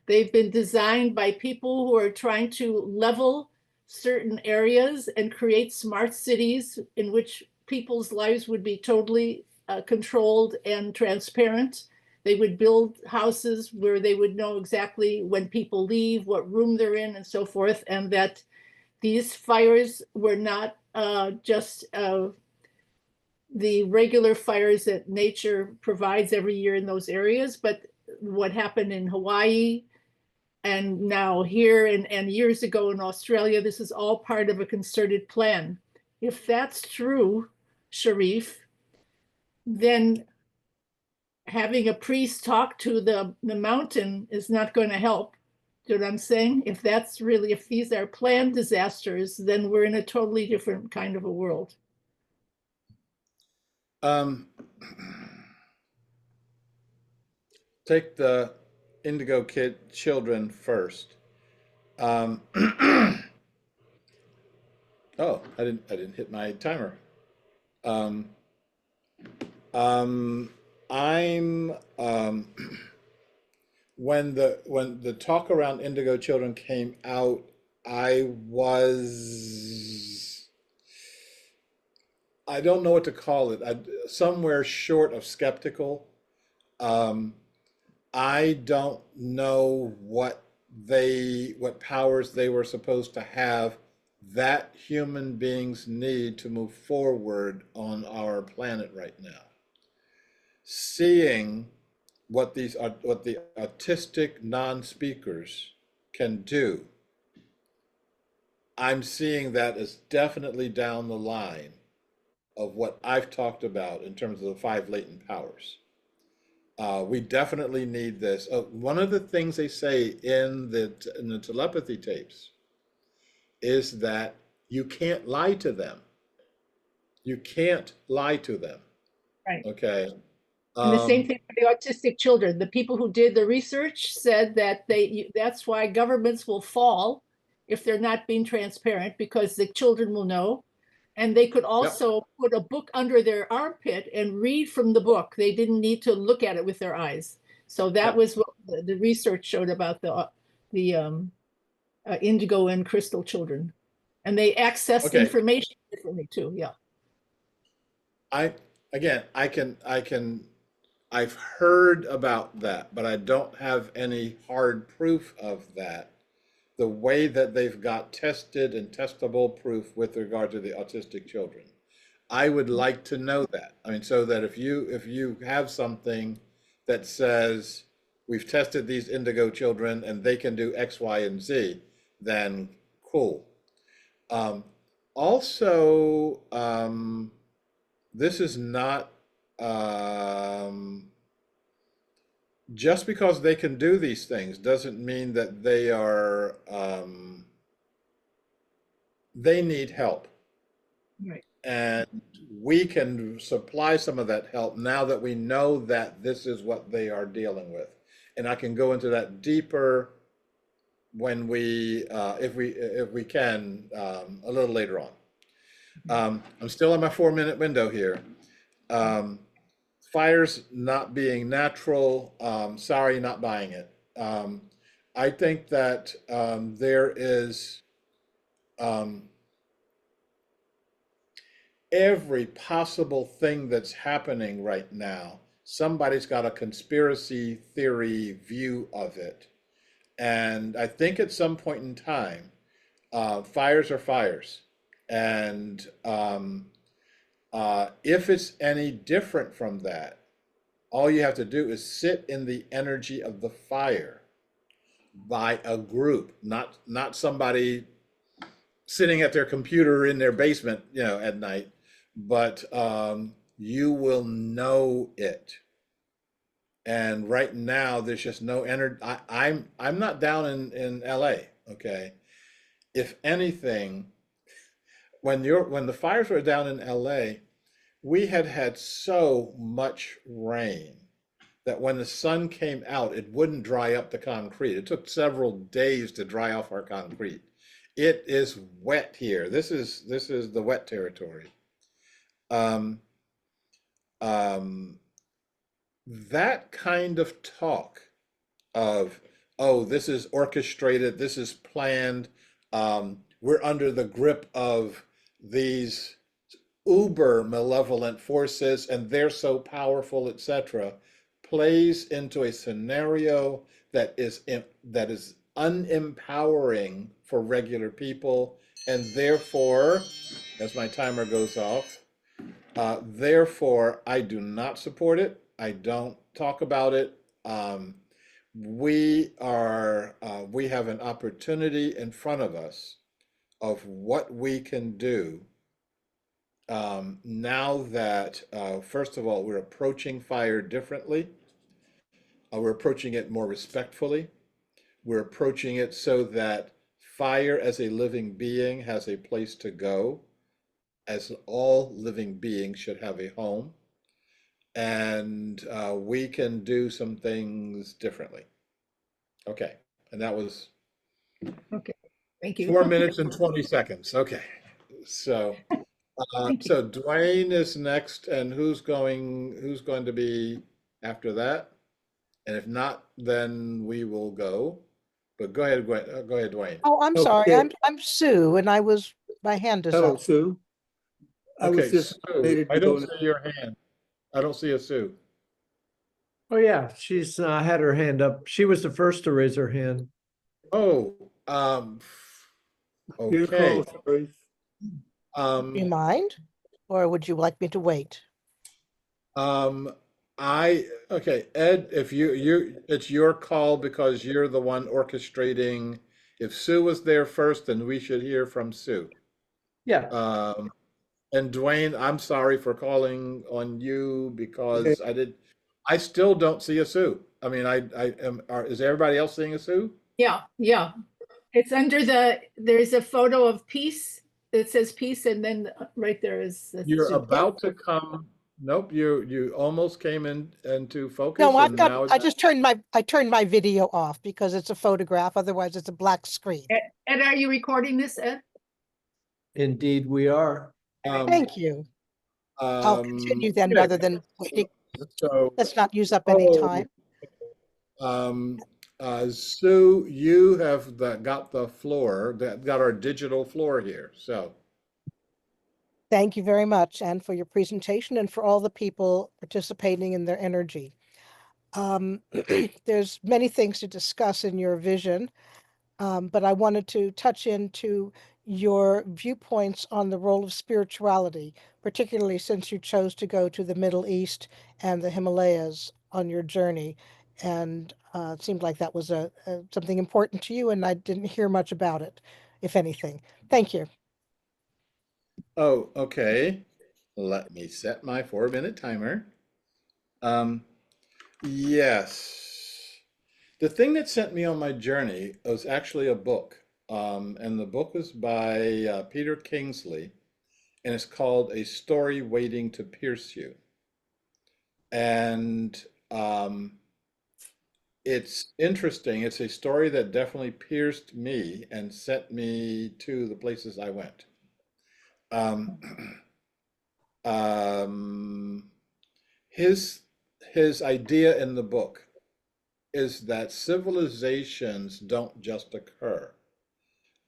B: they've been designed by people who are trying to level certain areas and create smart cities in which people's lives would be totally controlled and transparent. They would build houses where they would know exactly when people leave, what room they're in, and so forth, and that these fires were not just the regular fires that nature provides every year in those areas, but what happened in Hawaii and now here and years ago in Australia, this is all part of a concerted plan. If that's true, Sharif, then having a priest talk to the mountain is not going to help. Do you know what I'm saying? If that's really, if these are planned disasters, then we're in a totally different kind of a world.
D: Um, take the indigo kid children first. Um, oh, I didn't hit my timer. Um, I'm when the talk around indigo children came out, I don't know what to call it. Somewhere short of skeptical. Um, I don't know what powers they were supposed to have that human beings need to move forward on our planet right now. Seeing what the autistic non-speakers can do, I'm seeing that as definitely down the line of what I've talked about in terms of the 5 latent powers. We definitely need this. One of the things they say in the telepathy tapes is that you can't lie to them. You can't lie to them.
B: Right.
D: Okay.
B: And the same thing for the autistic children. The people who did the research said that that's why governments will fall if they're not being transparent, because the children will know. And they could also put a book under their armpit and read from the book. They didn't need to look at it with their eyes. So that was what the research showed about the indigo and crystal children. And they access information differently too. Yeah.
D: I've heard about that, but I don't have any hard proof of that. The way that they've got tested and testable proof with regard to the autistic children. I would like to know that. I mean, so that if you have something that says we've tested these indigo children and they can do X, Y, and Z, then cool. Also, this is not, just because they can do these things doesn't mean that they are, they need help.
B: Right.
D: And we can supply some of that help now that we know that this is what they are dealing with. And I can go into that deeper when we, if we can, a little later on. I'm still in my 4-minute window here. Fires not being natural, sorry, not buying it. I think that there is every possible thing that's happening right now. Somebody's got a conspiracy theory view of it. And I think at some point in time, fires are fires. And if it's any different from that, all you have to do is sit in the energy of the fire by a group, not somebody sitting at their computer in their basement, at night, but you will know it. And right now, there's just no energy. I'm not down in LA, okay? If anything, when the fires were down in LA, we had so much rain that when the sun came out, it wouldn't dry up the concrete. It took several days to dry off our concrete. It is wet here. This is the wet territory. Um, that kind of talk of, oh, this is orchestrated, this is planned, we're under the grip of these uber malevolent forces and they're so powerful, etc., plays into a scenario that is unempowering for regular people, and therefore, as my timer goes off, therefore I do not support it. I don't talk about it. We have an opportunity in front of us of what we can do now that, first of all, we're approaching fire differently. We're approaching it more respectfully. We're approaching it so that fire as a living being has a place to go, as all living beings should have a home. And we can do some things differently. Okay, and that was
B: Okay, thank you.
D: 4 minutes and 20 seconds. Okay, so
B: Thank you.
D: so Dwayne is next, and who's going to be after that? And if not, then we will go. But go ahead, Dwayne.
I: Oh, I'm sorry.
A: Okay.
I: I'm Sue, and my hand is
A: Hello,
I: up.
A: Sue. I was
D: Okay,
A: just
D: Sue,
A: related
D: I
A: to
D: don't
A: go.
D: see your hand. I don't see a Sue.
A: Oh, yeah, she's had her hand up. She was the first to raise her hand.
D: Oh,
A: Your
D: okay.
A: call, sorry.
I: Do you mind? Or would you like me to wait?
D: Okay, Ed, if it's your call because you're the one orchestrating. If Sue was there first, then we should hear from Sue.
A: Yeah,
D: And Dwayne, I'm sorry for calling on you because I still don't see a Sue. I mean, is everybody else seeing a Sue?
B: Yeah, yeah. It's under there's a photo of peace. It says peace, and then right there is.
D: You're about to come. Nope, you almost came into focus,
I: No,
D: and now
I: I just turned my video off because it's a photograph. Otherwise, it's a black screen.
B: Ed, are you recording this, Ed?
A: indeed we are.
I: Thank you. I'll continue then rather than waiting.
D: So,
I: Let's not use up any time.
D: Sue, you have got the floor, got our digital floor here. So,
I: Thank you very much, and for your presentation and for all the people participating in their energy. There's many things to discuss in your vision, but I wanted to touch into your viewpoints on the role of spirituality, particularly since you chose to go to the Middle East and the Himalayas on your journey. And it seemed like that was something important to you, and I didn't hear much about it, if anything. Thank you.
D: oh, okay. Let me set my 4-minute timer. Yes. The thing that sent me on my journey was actually a book. And the book was by Peter Kingsley, and it's called A Story Waiting to Pierce You. And it's interesting. It's a story that definitely pierced me and sent me to the places I went. Um, um, his his idea in the book is that civilizations don't just occur.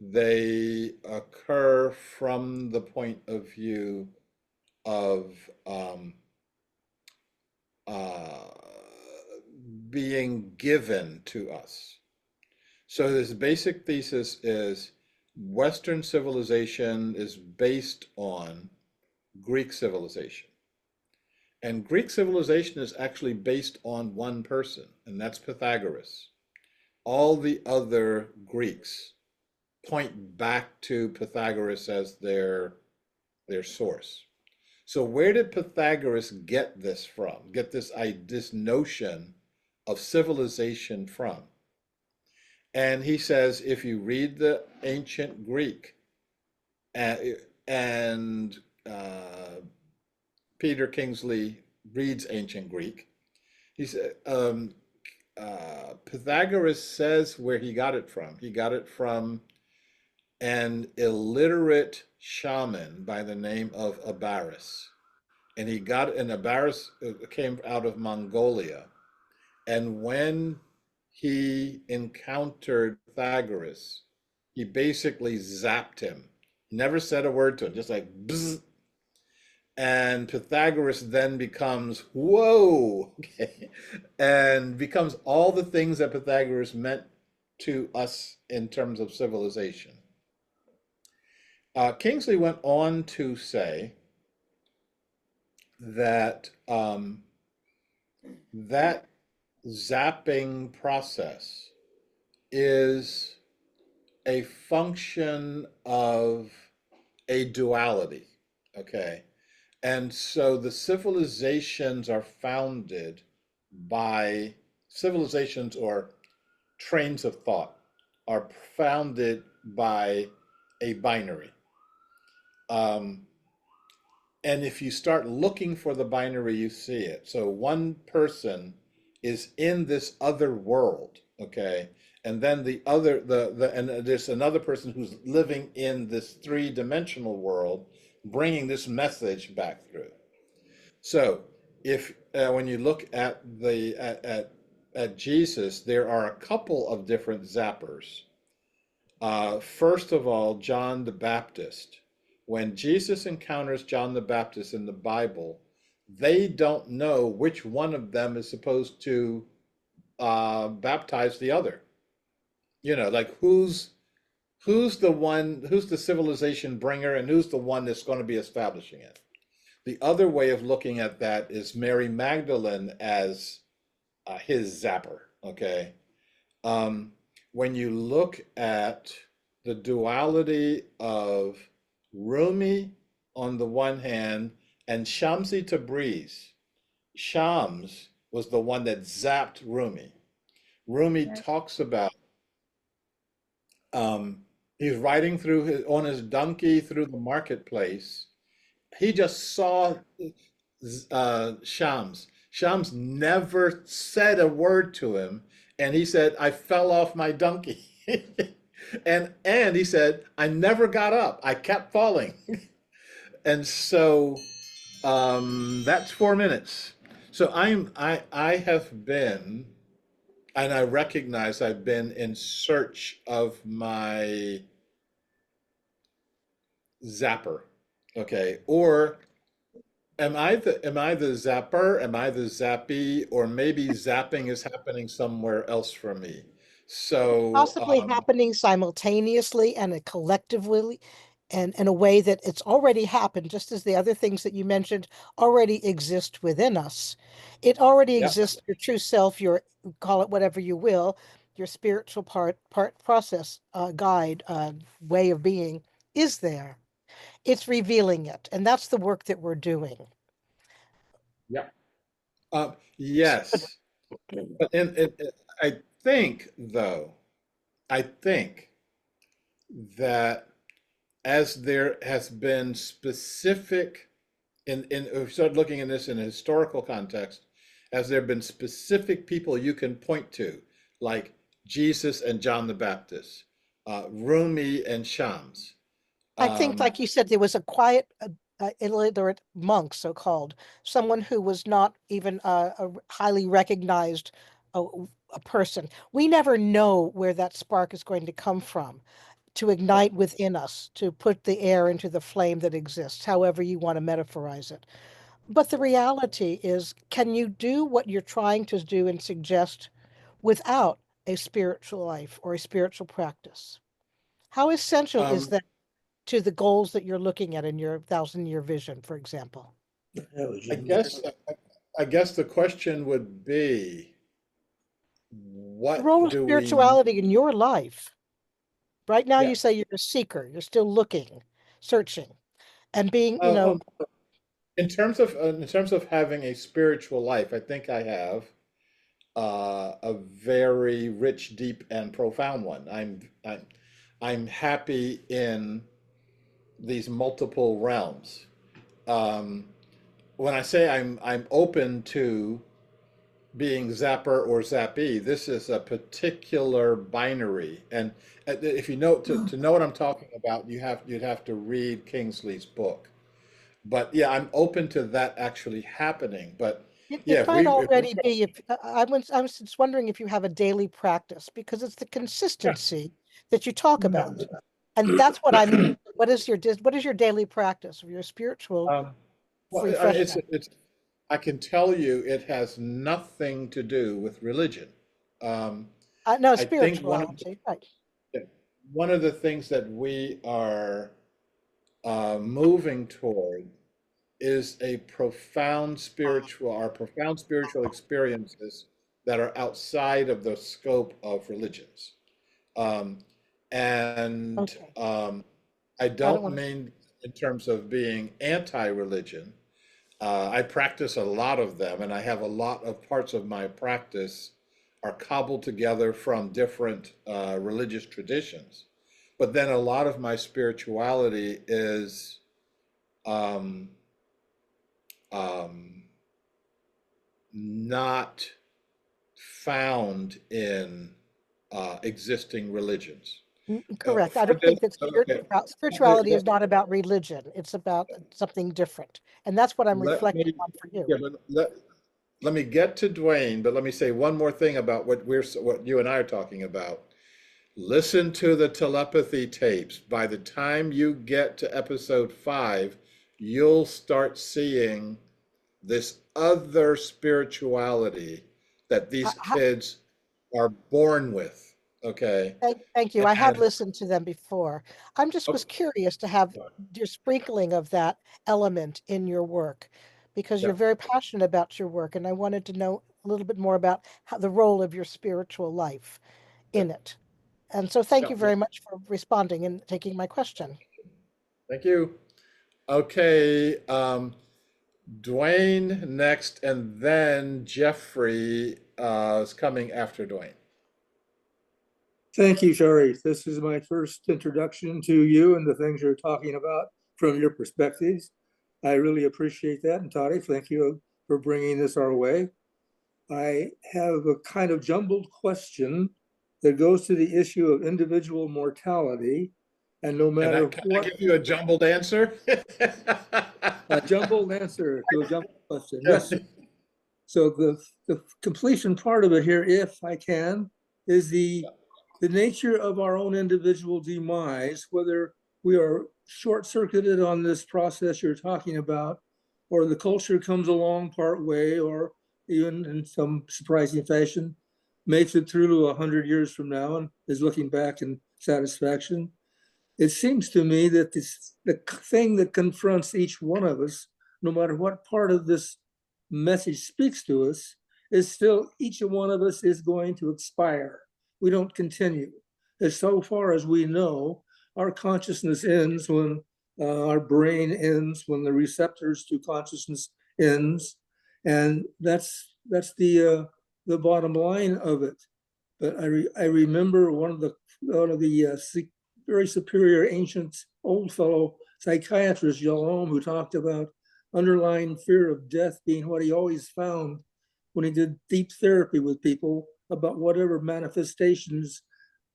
D: They occur from the point of view of uh, being given to us. So his basic thesis is Western civilization is based on Greek civilization. And Greek civilization is actually based on one person, and that's Pythagoras. All the other Greeks point back to Pythagoras as their source. So where did Pythagoras get this from? Get this notion of civilization from? And he says if you read the ancient Greek and Peter Kingsley reads ancient Greek, he said Pythagoras says where he got it from. He got it from an illiterate shaman by the name of Abaris. And Abaris came out of Mongolia. And when he encountered Pythagoras, he basically zapped him. He never said a word to him, just like bzz. And Pythagoras then becomes, whoa, okay, and becomes all the things that Pythagoras meant to us in terms of civilization. Kingsley went on to say that that zapping process is a function of a duality, okay? And so the civilizations are founded by civilizations or trains of thought are founded by a binary. And if you start looking for the binary, you see it. So one person is in this other world, okay? And then there's another person who's living in this three-dimensional world, bringing this message back through. So if when you look at at Jesus, there are a couple of different zappers. First of all, John the Baptist. When Jesus encounters John the Baptist in the Bible, they don't know which one of them is supposed to baptize the other. You know, like who's the civilization bringer and who's the one that's going to be establishing it. The other way of looking at that is Mary Magdalene as his zapper, okay? When you look at the duality of Rumi on the one hand and Shamsi Tabriz, Shams was the one that zapped Rumi. Rumi talks about he's riding on his donkey through the marketplace. He just saw Shams. Shams never said a word to him, and he said, "I fell off my donkey," and he said, "I never got up. I kept falling," and so that's 4 minutes. So I have been, and I recognize I've been in search of my zapper, okay, or am I the zapper? Am I the zappy? Or maybe zapping is happening somewhere else for me. So
I: Possibly happening simultaneously and collectively, and in a way that it's already happened, just as the other things that you mentioned already exist within us. It already
D: yeah,
I: exists, your true self, your call it whatever you will, your spiritual part process, guide, way of being is there. It's revealing it. And that's the work that we're doing.
D: Yeah. Yes. But I think, though, I think that as there has been specific, if we start looking at this in a historical context, as there have been specific people you can point to, like Jesus and John the Baptist, Rumi and Shams.
I: I think, like you said, there was a quiet, illiterate monk, so-called, someone who was not even a highly recognized a person. We never know where that spark is going to come from to ignite within us, to put the air into the flame that exists, however you want to metaphorize it. But the reality is, can you do what you're trying to do and suggest without a spiritual life or a spiritual practice? How essential is
D: Um,
I: that to the goals that you're looking at in your 1,000-year vision, for example?
D: I guess I guess the question would be,
I: The
D: what
I: role of
D: do we?
I: spirituality in your life. Right now,
D: Yeah.
I: you say you're a seeker, you're still looking, searching, and being,
D: In terms of having a spiritual life, I think I have a very rich, deep, and profound one. I'm happy in these multiple realms. Um, when I say I'm open to being zapper or zappy, this is a particular binary. And if you know to know what I'm talking about, you'd have to read Kingsley's book. But yeah, I'm open to that actually happening. But yeah,
I: it might already be. If I was just wondering if you have a daily practice, because it's the
D: yeah.
I: consistency that you talk about, and that's what I mean. What is your daily practice of your spiritual
D: Well, I mean,
I: refreshment?
D: it's I can tell you it has nothing to do with religion. Um,
I: No,
D: I think
I: spirituality, right?
D: one of the things that we are moving toward is our profound spiritual experiences that are outside of the scope of religions. Um, and
I: Okay.
D: I
I: I don't
D: don't
I: want to.
D: mean in terms of being anti-religion. I practice a lot of them, and I have a lot of parts of my practice are cobbled together from different religious traditions. But then a lot of my spirituality is um, um, not found in existing religions.
I: Correct. I
D: For
I: don't
D: this,
I: think that
D: okay,
I: spirituality is not about religion. It's about something different. And that's what I'm
D: let
I: reflecting
D: me,
I: on for you.
D: yeah, but let me get to Dwayne, but let me say one more thing about what you and I are talking about. Listen to the telepathy tapes. By the time you get to episode 5, you'll start seeing this other spirituality that these
I: How,
D: kids are born with. Okay.
I: thank you. I have
D: And
I: listened to them before. I'm just was
D: oh,
I: curious to have your sprinkling of that element in your work because you're
D: yeah,
I: very passionate about your work. And I wanted to know a little bit more about how the role of your spiritual life
D: yeah,
I: in it. And so thank
D: yeah,
I: you
D: yeah.
I: very much for responding and taking my question.
D: Thank you. Okay. Dwayne next, and then Jeffrey is coming after Dwayne.
H: Thank you, Shari. This is my first introduction to you and the things you're talking about from your perspectives. I really appreciate that. And Toddy, thank you for bringing this our way. I have a kind of jumbled question that goes to the issue of individual mortality. And no matter
D: Can I
H: what,
D: give you a jumbled answer?
H: a jumbled answer to a jumbled question.
D: Yeah.
H: Yes, sir. So the completion part of it here, if I can, is the nature of our own individual demise, whether we are short-circuited on this process you're talking about, or the culture comes along part way, or even in some surprising fashion, makes it through to 100 years from now and is looking back in satisfaction. It seems to me that the thing that confronts each one of us, no matter what part of this message speaks to us, is still each one of us is going to expire. We don't continue. As so far as we know, our consciousness ends when our brain ends, when the receptors to consciousness ends, and that's the bottom line of it. But I remember one of the very superior ancient old fellow psychiatrist, Jalom, who talked about underlying fear of death being what he always found when he did deep therapy with people about whatever manifestations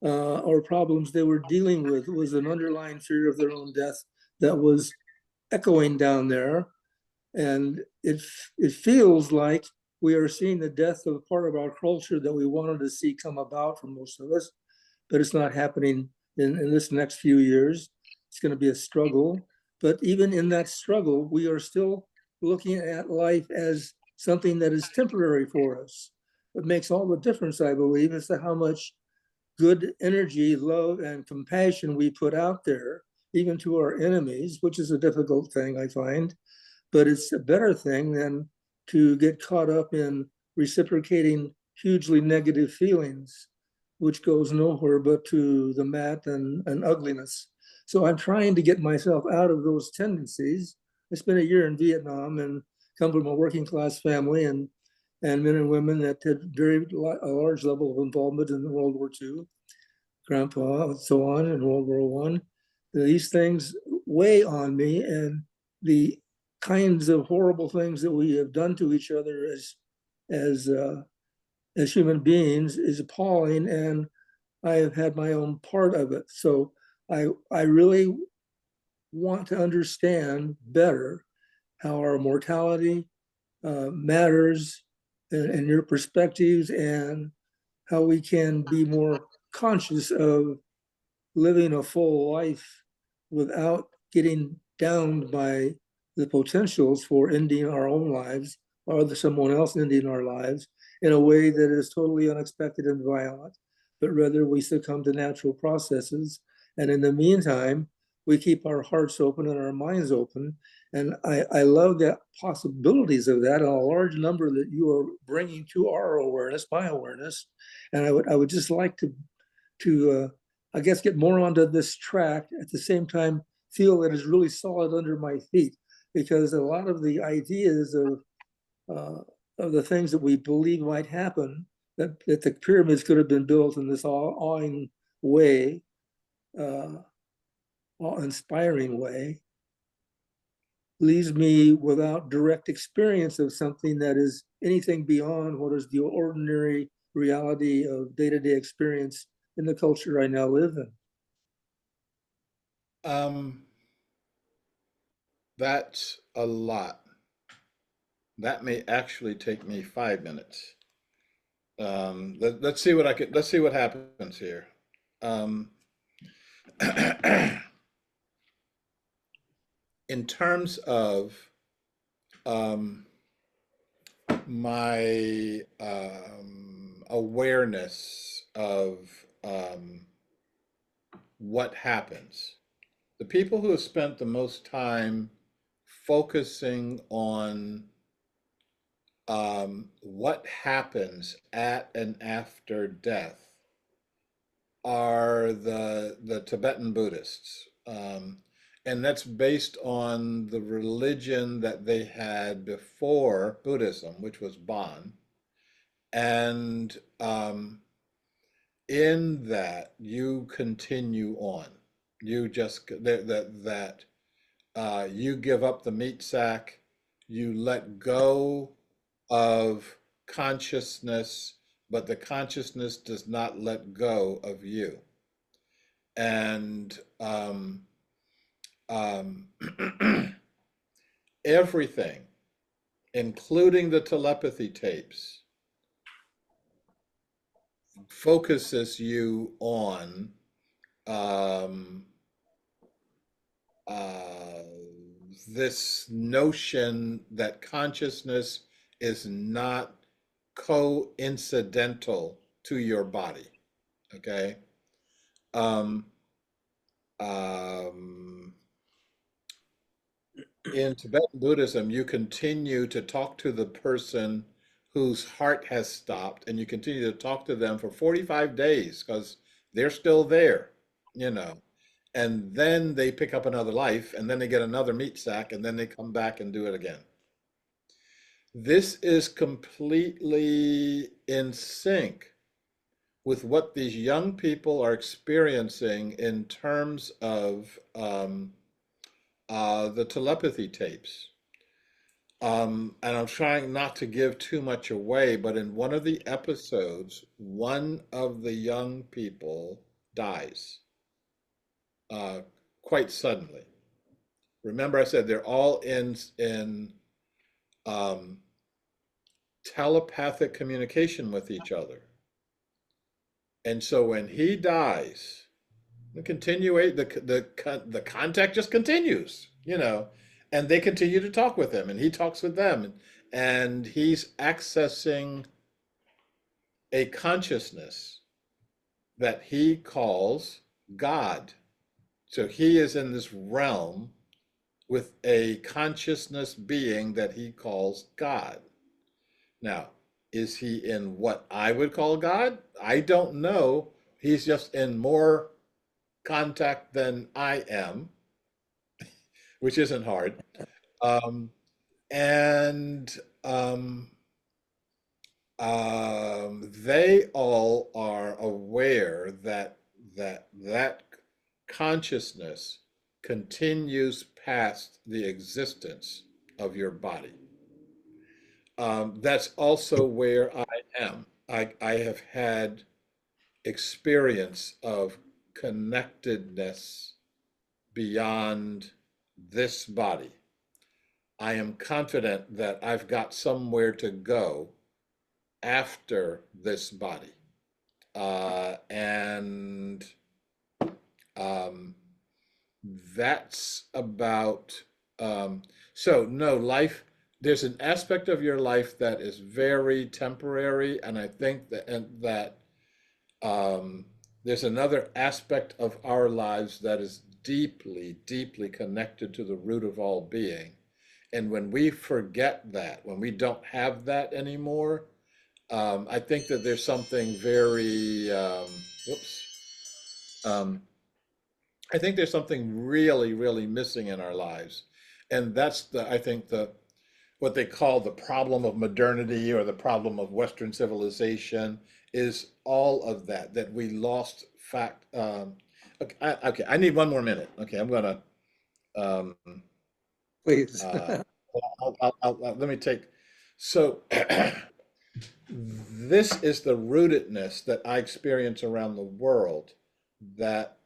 H: or problems they were dealing with. It was an underlying fear of their own death that was echoing down there. And it feels like we are seeing the death of part of our culture that we wanted to see come about for most of us, but it's not happening in this next few years. It's going to be a struggle. But even in that struggle, we are still looking at life as something that is temporary for us. What makes all the difference, I believe, is how much good energy, love, and compassion we put out there, even to our enemies, which is a difficult thing, I find. But it's a better thing than to get caught up in reciprocating hugely negative feelings, which goes nowhere but to the mat and ugliness. So I'm trying to get myself out of those tendencies. I spent a year in Vietnam and come from a working class family, and men and women that had a large level of involvement in World War II, grandpa, and so on, in World War One. These things weigh on me, and the kinds of horrible things that we have done to each other as human beings is appalling, and I have had my own part of it. So I really want to understand better how our mortality matters and your perspectives, and how we can be more conscious of living a full life without getting downed by the potentials for ending our own lives or someone else ending our lives in a way that is totally unexpected and violent, but rather we succumb to natural processes. And in the meantime, we keep our hearts open and our minds open. And I love the possibilities of that, and a large number that you are bringing to our awareness, my awareness. And I would just like to I guess, get more onto this track, at the same time feel that it's really solid under my feet, because a lot of the ideas of the things that we believe might happen, that the pyramids could have been built in this awing way, awe-inspiring way, leaves me without direct experience of something that is anything beyond what is the ordinary reality of day-to-day experience in the culture I now live in.
D: That's a lot. That may actually take me 5 minutes. Let's see let's see what happens here. In terms of my awareness of what happens, the people who have spent the most time focusing on what happens at and after death are the Tibetan Buddhists. And that's based on the religion that they had before Buddhism, which was Bon. And in that, you continue on. You just, you give up the meat sack, you let go of consciousness, but the consciousness does not let go of you. And everything, including the telepathy tapes, focuses you on this notion that consciousness is not coincidental to your body. Okay. Um, in Tibetan Buddhism, you continue to talk to the person whose heart has stopped, and you continue to talk to them for 45 days because they're still there, you know. and then they pick up another life, and then they get another meat sack, and then they come back and do it again. This is completely in sync with what these young people are experiencing in terms of the telepathy tapes. And I'm trying not to give too much away, but in one of the episodes, one of the young people dies uh, quite suddenly. Remember, I said they're all in um, telepathic communication with each other. And so when he dies, the contact just continues, and they continue to talk with him, and he talks with them, and he's accessing a consciousness that he calls God. So he is in this realm with a consciousness being that he calls God. Now, is he in what I would call God? I don't know. He's just in more contact than I am, which isn't hard. Um, and they all are aware that consciousness continues past the existence of your body. That's also where I am. I have had experience of connectedness beyond this body. I am confident that I've got somewhere to go after this body. And that's about, so no, life, there's an aspect of your life that is very temporary, and I think that there's another aspect of our lives that is deeply, deeply connected to the root of all being. And when we forget that, when we don't have that anymore, I think that there's something very, I think there's something really, really missing in our lives. And that's I think what they call the problem of modernity or the problem of Western civilization is all of that we lost fact. Okay, I need one more minute. Okay, I'm gonna, um,
A: Please.
D: let me take, so this is the rootedness that I experience around the world that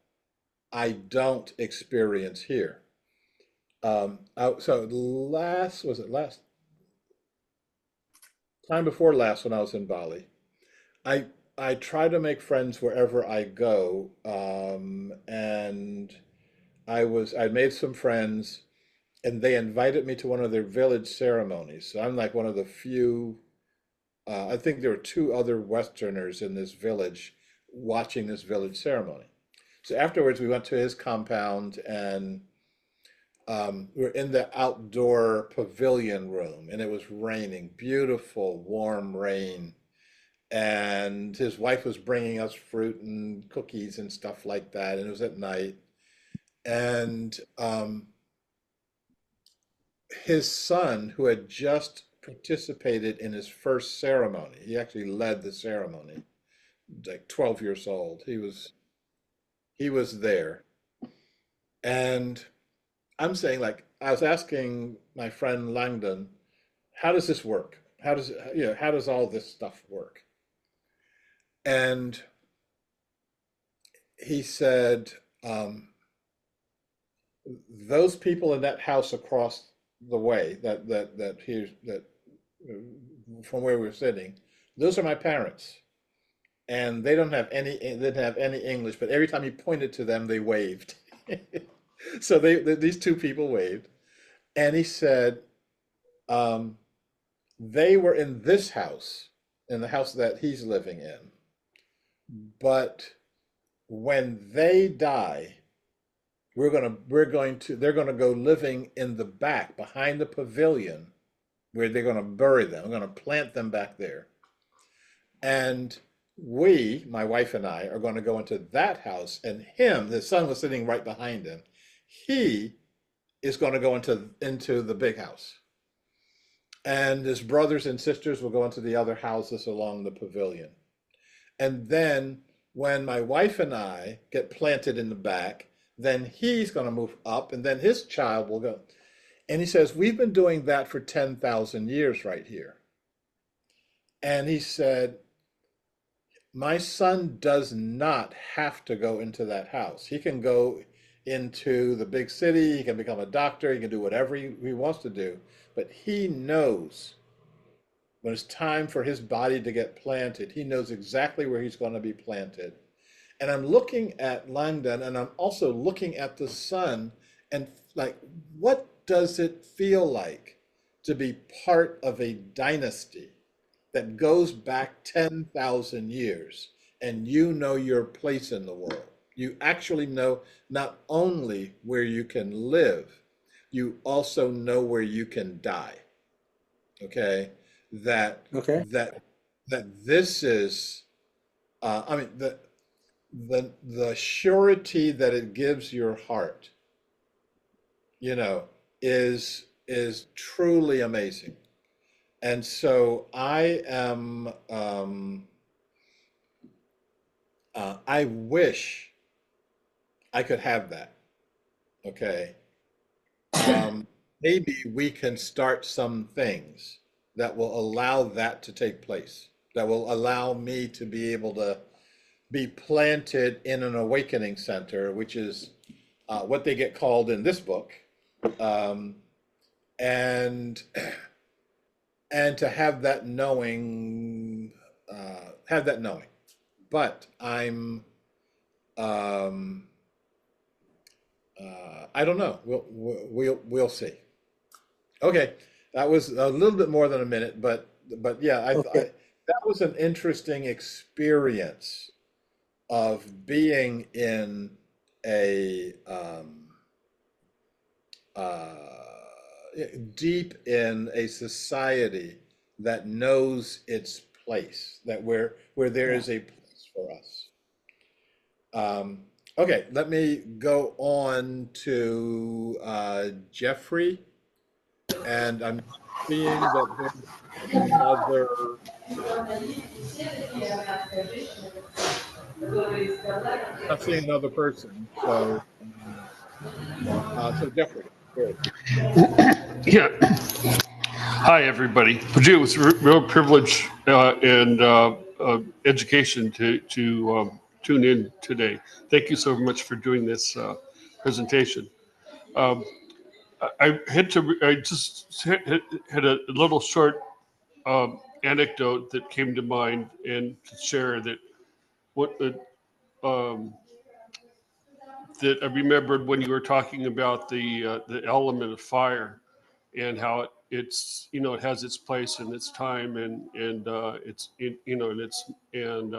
D: I don't experience here. So last time before last when I was in Bali, I I try to make friends wherever I go, and I made some friends, and they invited me to one of their village ceremonies. So I'm like one of the few. I think there were two other Westerners in this village watching this village ceremony. So afterwards, we went to his compound, and we were in the outdoor pavilion room, and it was raining, beautiful, warm rain. And his wife was bringing us fruit and cookies and stuff like that. And it was at night. And his son, who had just participated in his first ceremony, he actually led the ceremony, like 12 years old. He was there. And I'm saying, like, I was asking my friend Langdon, how does this work? How does all this stuff work? And he said, those people in that house across the way that from where we're sitting, those are my parents. And they didn't have any English, but every time he pointed to them, they waved. So these two people waved. And he said, they were in this house, in the house that he's living in. But when they die, they're gonna go living in the back behind the pavilion where they're gonna bury them. We're gonna plant them back there. And we, my wife and I, are going to go into that house, and him, the son was sitting right behind him. He is going to go into the big house. And his brothers and sisters will go into the other houses along the pavilion. And then when my wife and I get planted in the back, then he's going to move up, and then his child will go. And he says, we've been doing that for 10,000 years right here. And he said, my son does not have to go into that house. He can go into the big city, he can become a doctor, he can do whatever he wants to do, but he knows when it's time for his body to get planted, he knows exactly where he's going to be planted. And I'm looking at Langdon, and I'm also looking at the son, and like, what does it feel like to be part of a dynasty that goes back 10,000 years, and you know your place in the world? You actually know not only where you can live, you also know where you can die. Okay? That this is, I mean, the surety that it gives your heart, you know, is truly amazing. And so I am, I wish I could have that. Okay. Maybe we can start some things that will allow that to take place, that will allow me to be able to be planted in an awakening center, which is what they get called in this book. And to have that knowing, But I'm, I don't know. We'll see. Okay, that was a little bit more than a minute, but yeah, that was an interesting experience of being in a deep in a society that knows its place, that where there is a place for us. Okay, let me go on to Jeffrey, and I'm seeing that there's another. I'm seeing another person, so Jeffrey, good.
J: Yeah. Hi, everybody. It was a real privilege and education to tune in today. Thank you so much for doing this presentation. I just had a little short anecdote that came to mind and to share that um, that I remembered when you were talking about the element of fire and how it's you know it has its place and its time and it's you know and it's and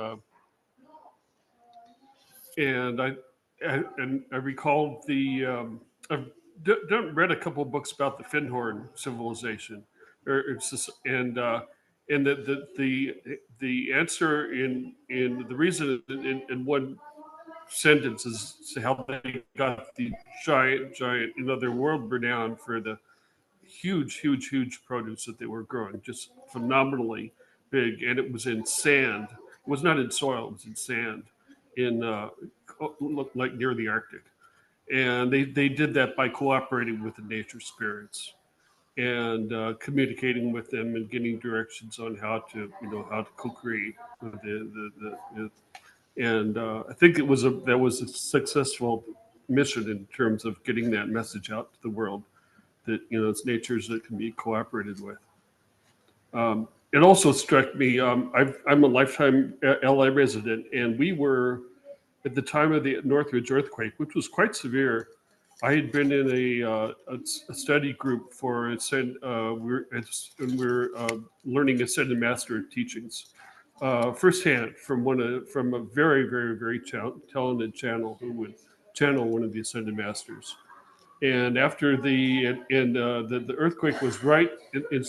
J: I recalled I've read a couple of books about the Findhorn civilization, and the answer in the reason in one sentence is how they got the giant you know they're world renowned for the huge produce that they were growing, just phenomenally big, and it was in sand. It was not in soil; it was in sand, in like near the Arctic. And they did that by cooperating with the nature spirits and communicating with them and getting directions on how to co-create with and I think that was a successful mission in terms of getting that message out to the world that it's natures that can be cooperated with. It also struck me. I'm a lifetime LA resident, and we were at the time of the Northridge earthquake, which was quite severe. I had been in a study group for we're learning Ascended Master teachings firsthand from from a very talented channel who would channel one of the Ascended Masters. And after the earthquake was right in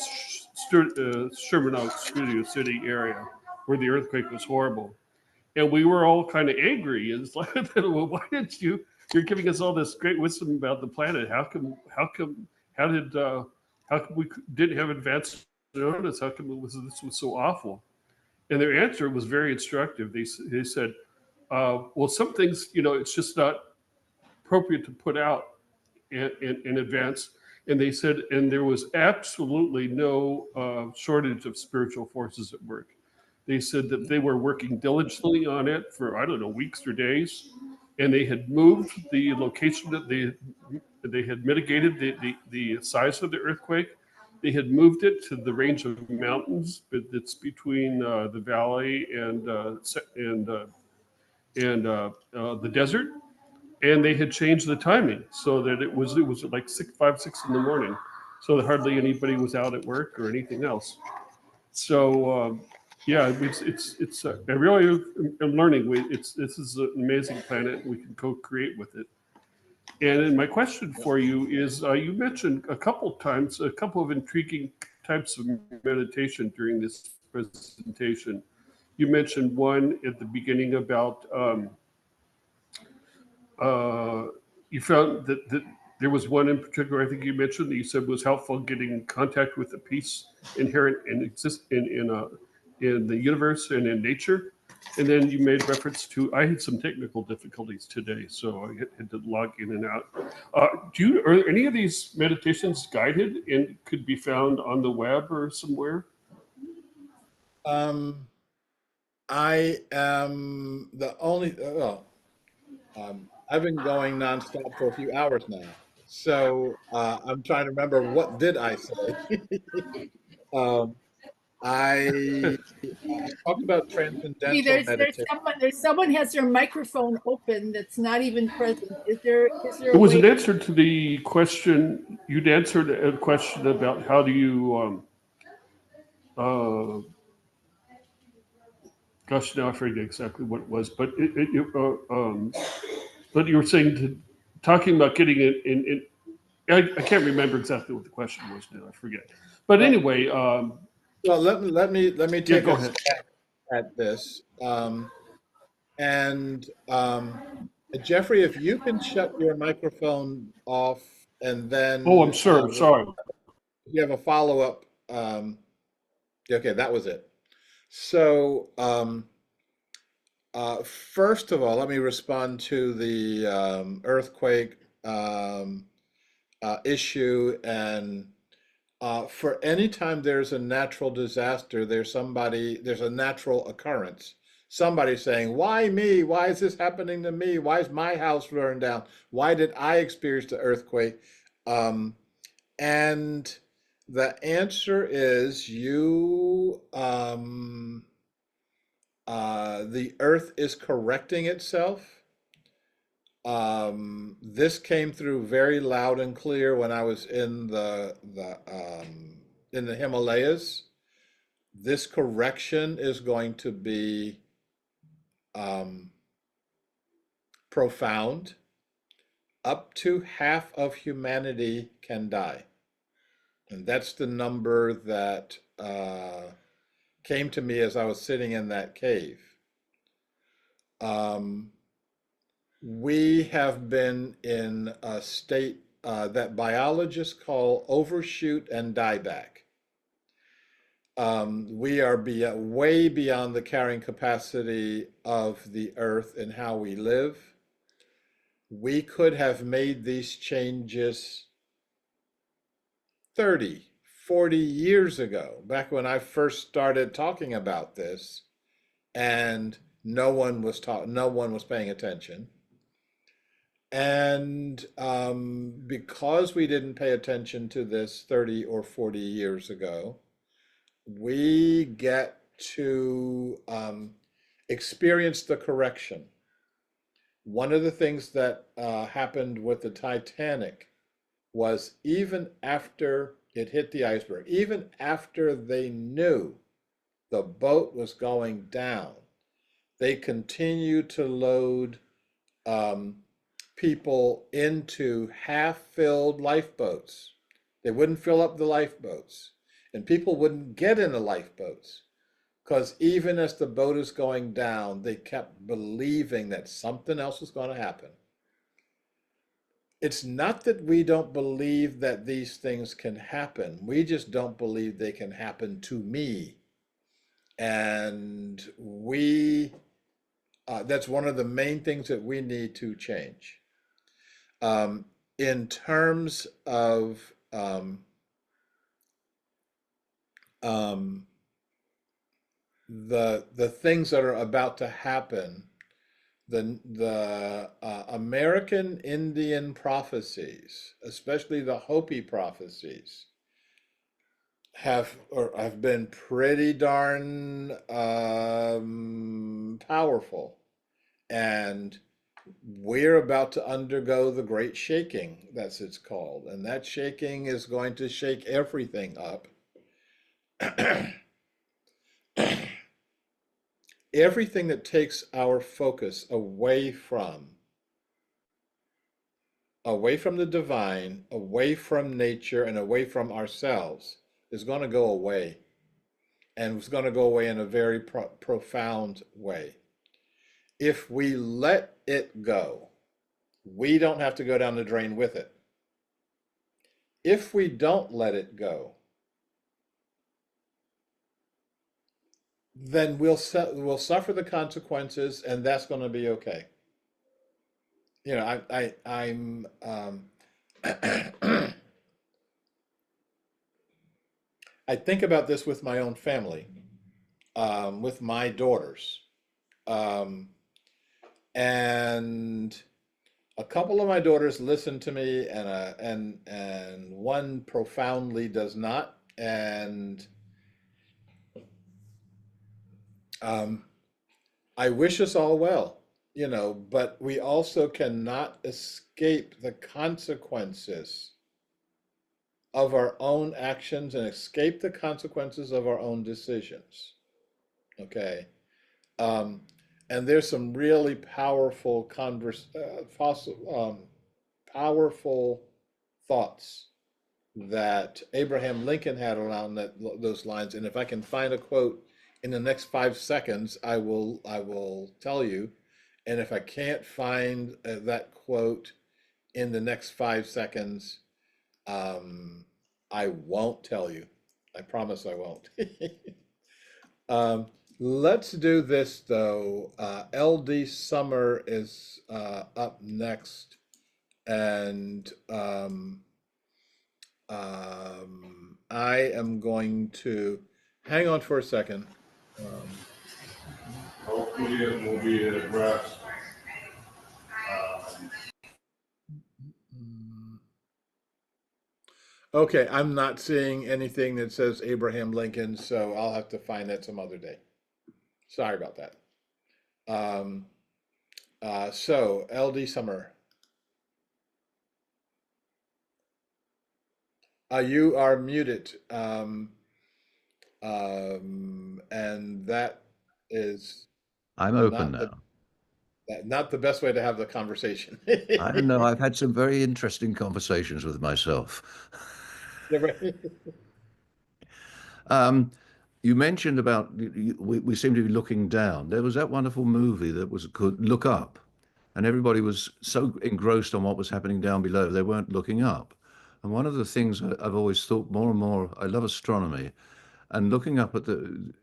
J: Sherman Oaks, Studio City area, where the earthquake was horrible. And we were all kind of angry. It's like, well, why didn't you? You're giving us all this great wisdom about the planet. How come we didn't have advanced notice? How come this was so awful? And their answer was very instructive. They said, well, some things, it's just not appropriate to put out in advance. And they said, and there was absolutely no shortage of spiritual forces at work. They said that they were working diligently on it for, I don't know, weeks or days. And they had moved the location that they had mitigated the size of the earthquake. They had moved it to the range of mountains that's between the valley and the desert, and they had changed the timing so that it was like 6 in the morning, so that hardly anybody was out at work or anything else. So yeah, it's I really am learning. This is an amazing planet. We can co-create with it. And then my question for you is, you mentioned a couple times a couple of intriguing types of meditation during this presentation. You mentioned one at the beginning about you found that there was one in particular, I think you mentioned, that you said was helpful getting in contact with the peace inherent in the universe and in nature. And then you made reference to, I had some technical difficulties today, so I had to log in and out. Are any of these meditations guided and could be found on the web or somewhere?
D: I am the only, I've been going nonstop for a few hours now. So I'm trying to remember, what did I say? um, I talked about
B: See,
D: transcendental meditation.
B: there's someone has their microphone open that's not even present. Is there
J: It
B: a
J: was
B: way?
J: an answer to the question, you'd answered a question about how do you, gosh, now I forget exactly what it was, but but you were saying talking about getting it in I can't remember exactly what the question was now, I forget. But
D: Well,
J: anyway,
D: well, let me
J: yeah,
D: take
J: go
D: a
J: ahead.
D: stab at this. And Jeffrey, if you can shut your microphone off, and
J: Oh, I'm
D: then
J: sorry.
D: you have a follow-up. Okay, that was it. So first of all, let me respond to the earthquake issue. And for any time there's a natural disaster, there's a natural occurrence. Somebody saying, why me? Why is this happening to me? Why is my house burned down? Why did I experience the earthquake? And the answer is the earth is correcting itself. This came through very loud and clear when I was in the Himalayas. This correction is going to be profound. Up to half of humanity can die, and that's the number that came to me as I was sitting in that cave. We have been in a state that biologists call overshoot and dieback. We are way beyond the carrying capacity of the earth and how we live. We could have made these changes 30, 40 years ago, back when I first started talking about this, and no one was paying attention. And because we didn't pay attention to this 30 or 40 years ago, we get to experience the correction. One of the things that happened with the Titanic was, even after it hit the iceberg, even after they knew the boat was going down, they continued to load people into half-filled lifeboats. They wouldn't fill up the lifeboats, and people wouldn't get in the lifeboats Because even as the boat is going down, they kept believing that something else was going to happen. It's not that we don't believe that these things can happen. We just don't believe they can happen to me. And that's one of the main things that we need to change. In terms of the things that are about to happen, the American Indian prophecies, especially the Hopi prophecies, have been pretty darn powerful, and we're about to undergo the great shaking, that's it's called, and that shaking is going to shake everything up. Everything that takes our focus away from the divine, away from nature, and away from ourselves is going to go away. And it's going to go away in a very profound way. If we let it go, we don't have to go down the drain with it. If we don't let it go, then we'll suffer the consequences, and that's going to be okay. You know, I'm I think about this with my own family, with my daughters, and a couple of my daughters listen to me, and one profoundly does not, and I wish us all well, you know, but we also cannot escape the consequences of our own actions and escape the consequences of our own decisions. Okay. And there's some really powerful powerful thoughts that Abraham Lincoln had around those lines. And if I can find a quote in the next 5 seconds, I will tell you. And if I can't find that quote in the next 5 seconds, I won't tell you. I promise I won't. Let's do this though. LD Summer is up next, and I am going to hang on for a second.
J: Hopefully it will be addressed.
D: Okay, I'm not seeing anything that says Abraham Lincoln, so I'll have to find that some other day. Sorry about that. So LD Summer. You are muted. And that is
K: I'm open
D: not
K: now.
D: not the best way to have the conversation.
K: I don't know. I've had some very interesting conversations with myself. You mentioned about we seem to be looking down. There was that wonderful movie that was called Look Up, and everybody was so engrossed on what was happening down below, they weren't looking up. And one of the things I've always thought more and more, I love astronomy, and looking up at the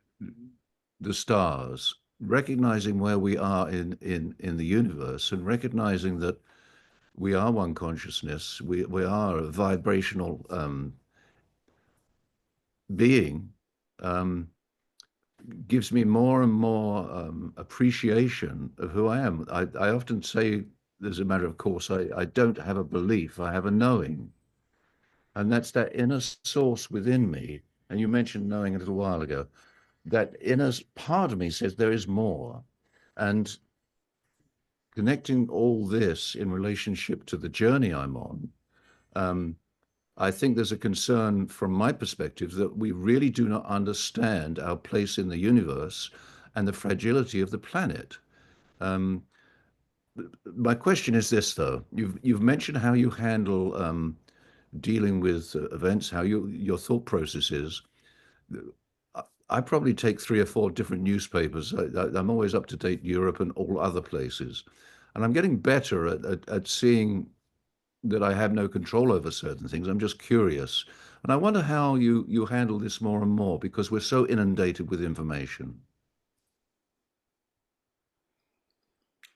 K: stars, recognizing where we are in the universe, and recognizing that we are one consciousness, we are a vibrational being, gives me more and more appreciation of who I am. I often say, as a matter of course, I don't have a belief, I have a knowing. And that's that inner source within me. And you mentioned knowing a little while ago. That inner part of me says there is more. And connecting all this in relationship to the journey I'm on, I think there's a concern from my perspective that we really do not understand our place in the universe and the fragility of the planet. My question is this, though. You've mentioned how you handle dealing with events, how your thought process is. I probably take 3 or 4 different newspapers. I'm always up to date Europe and all other places. And I'm getting better at seeing that I have no control over certain things. I'm just curious. And I wonder how you handle this more and more because we're so inundated with information.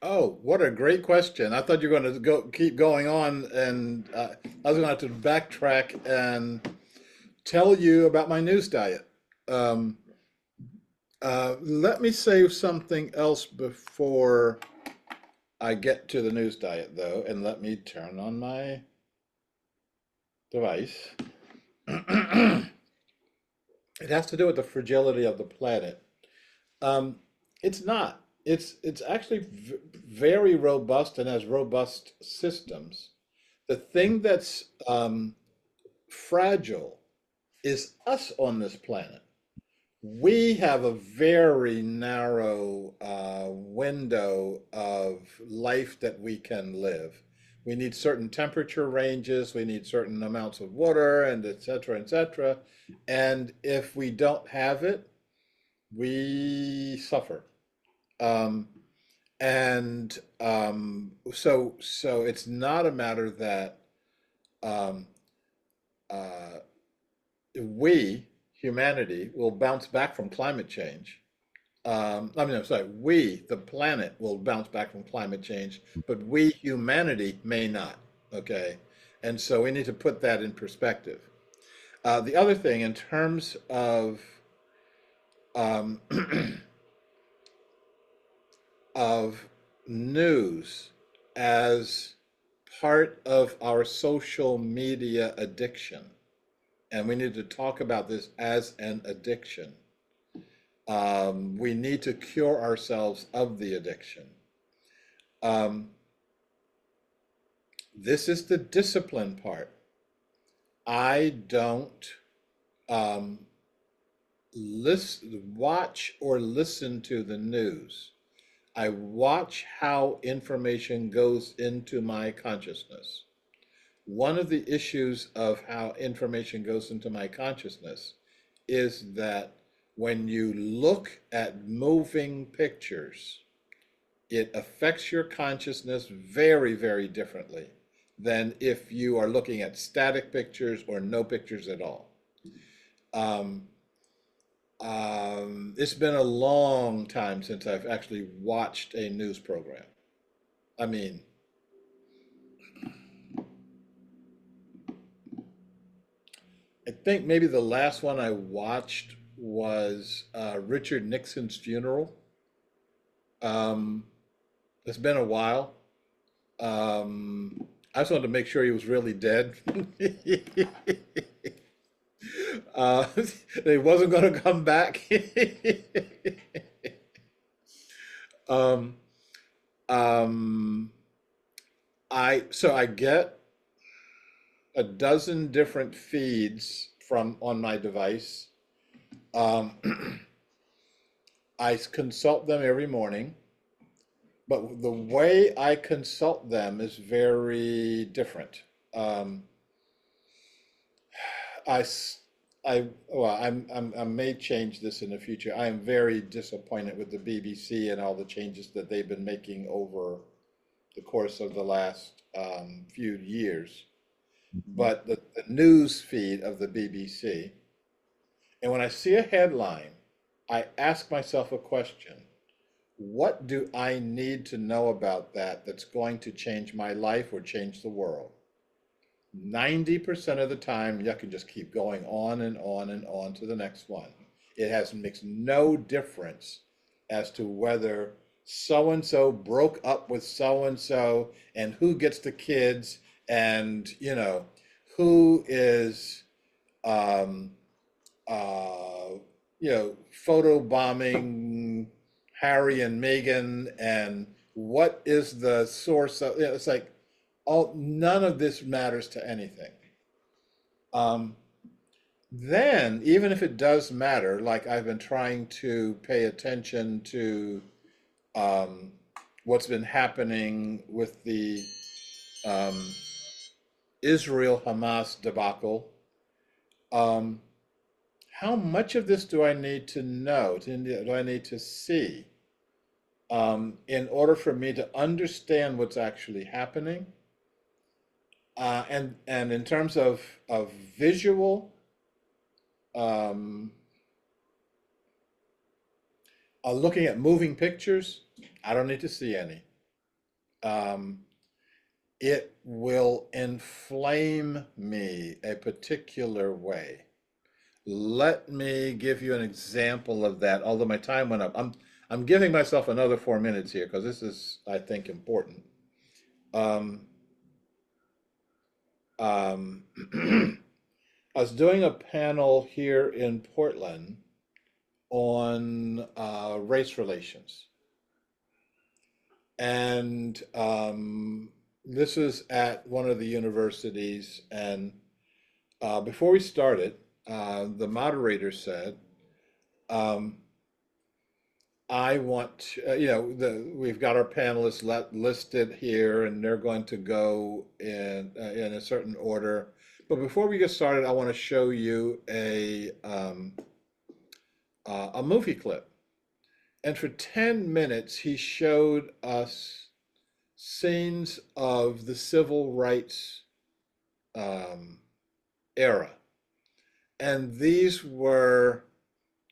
D: Oh, what a great question. I thought you were going to keep going on, and I was going to have to backtrack and tell you about my news diet. Um, Let me say something else before I get to the news diet, though, and let me turn on my device. It has to do with the fragility of the planet. It's not. It's actually very robust and has robust systems. The thing that's fragile is us on this planet. We have a very narrow window of life that we can live. We need certain temperature ranges, we need certain amounts of water, and et cetera, et cetera. And if we don't have it, we suffer. Um, so it's not a matter that um, uh, we, humanity, will bounce back from climate change. I'm sorry, we, the planet, will bounce back from climate change, but we, humanity, may not. Okay. And so we need to put that in perspective. The other thing, in terms of um, of news as part of our social media addiction, and we need to talk about this as an addiction. We need to cure ourselves of the addiction. Um, this is the discipline part. I don't watch or listen to the news. I watch how information goes into my consciousness. One of the issues of how information goes into my consciousness is that when you look at moving pictures, it affects your consciousness very, very differently than if you are looking at static pictures or no pictures at all. It's been a long time since I've actually watched a news program. I mean, I think maybe the last one I watched was Richard Nixon's funeral. It's been a while. I just wanted to make sure he was really dead. He wasn't going to come back. um, um, I get a dozen different feeds from on my device. I consult them every morning, but the way I consult them is very different. Um, I, I may change this in the future. I am very disappointed with the BBC and all the changes that they've been making over the course of the last few years. But the news feed of the BBC, and when I see a headline, I ask myself a question. What do I need to know about that that's going to change my life or change the world? 90% of the time, you can just keep going on and on and on to the next one. Makes no difference as to whether so-and-so broke up with so-and-so and who gets the kids and, who is, um, photo bombing Harry and Meghan and what is the source of, it's like, none of this matters to anything. Then, even if it does matter, like I've been trying to pay attention to what's been happening with the Israel-Hamas debacle, how much of this do I need to know? Do I need to see in order for me to understand what's actually happening? And in terms of visual, um, looking at moving pictures, I don't need to see any. Um, it will inflame me a particular way. Let me give you an example of that, although my time went up. I'm giving myself another 4 minutes here because this is, I think, important. Um, um, I was doing a panel here in Portland on race relations. And this is at one of the universities. And before we started, the moderator said, I want to, we've got our panelists listed here, and they're going to go in a certain order. But before we get started, I want to show you a movie clip. And for 10 minutes, he showed us scenes of the civil rights era. And these were,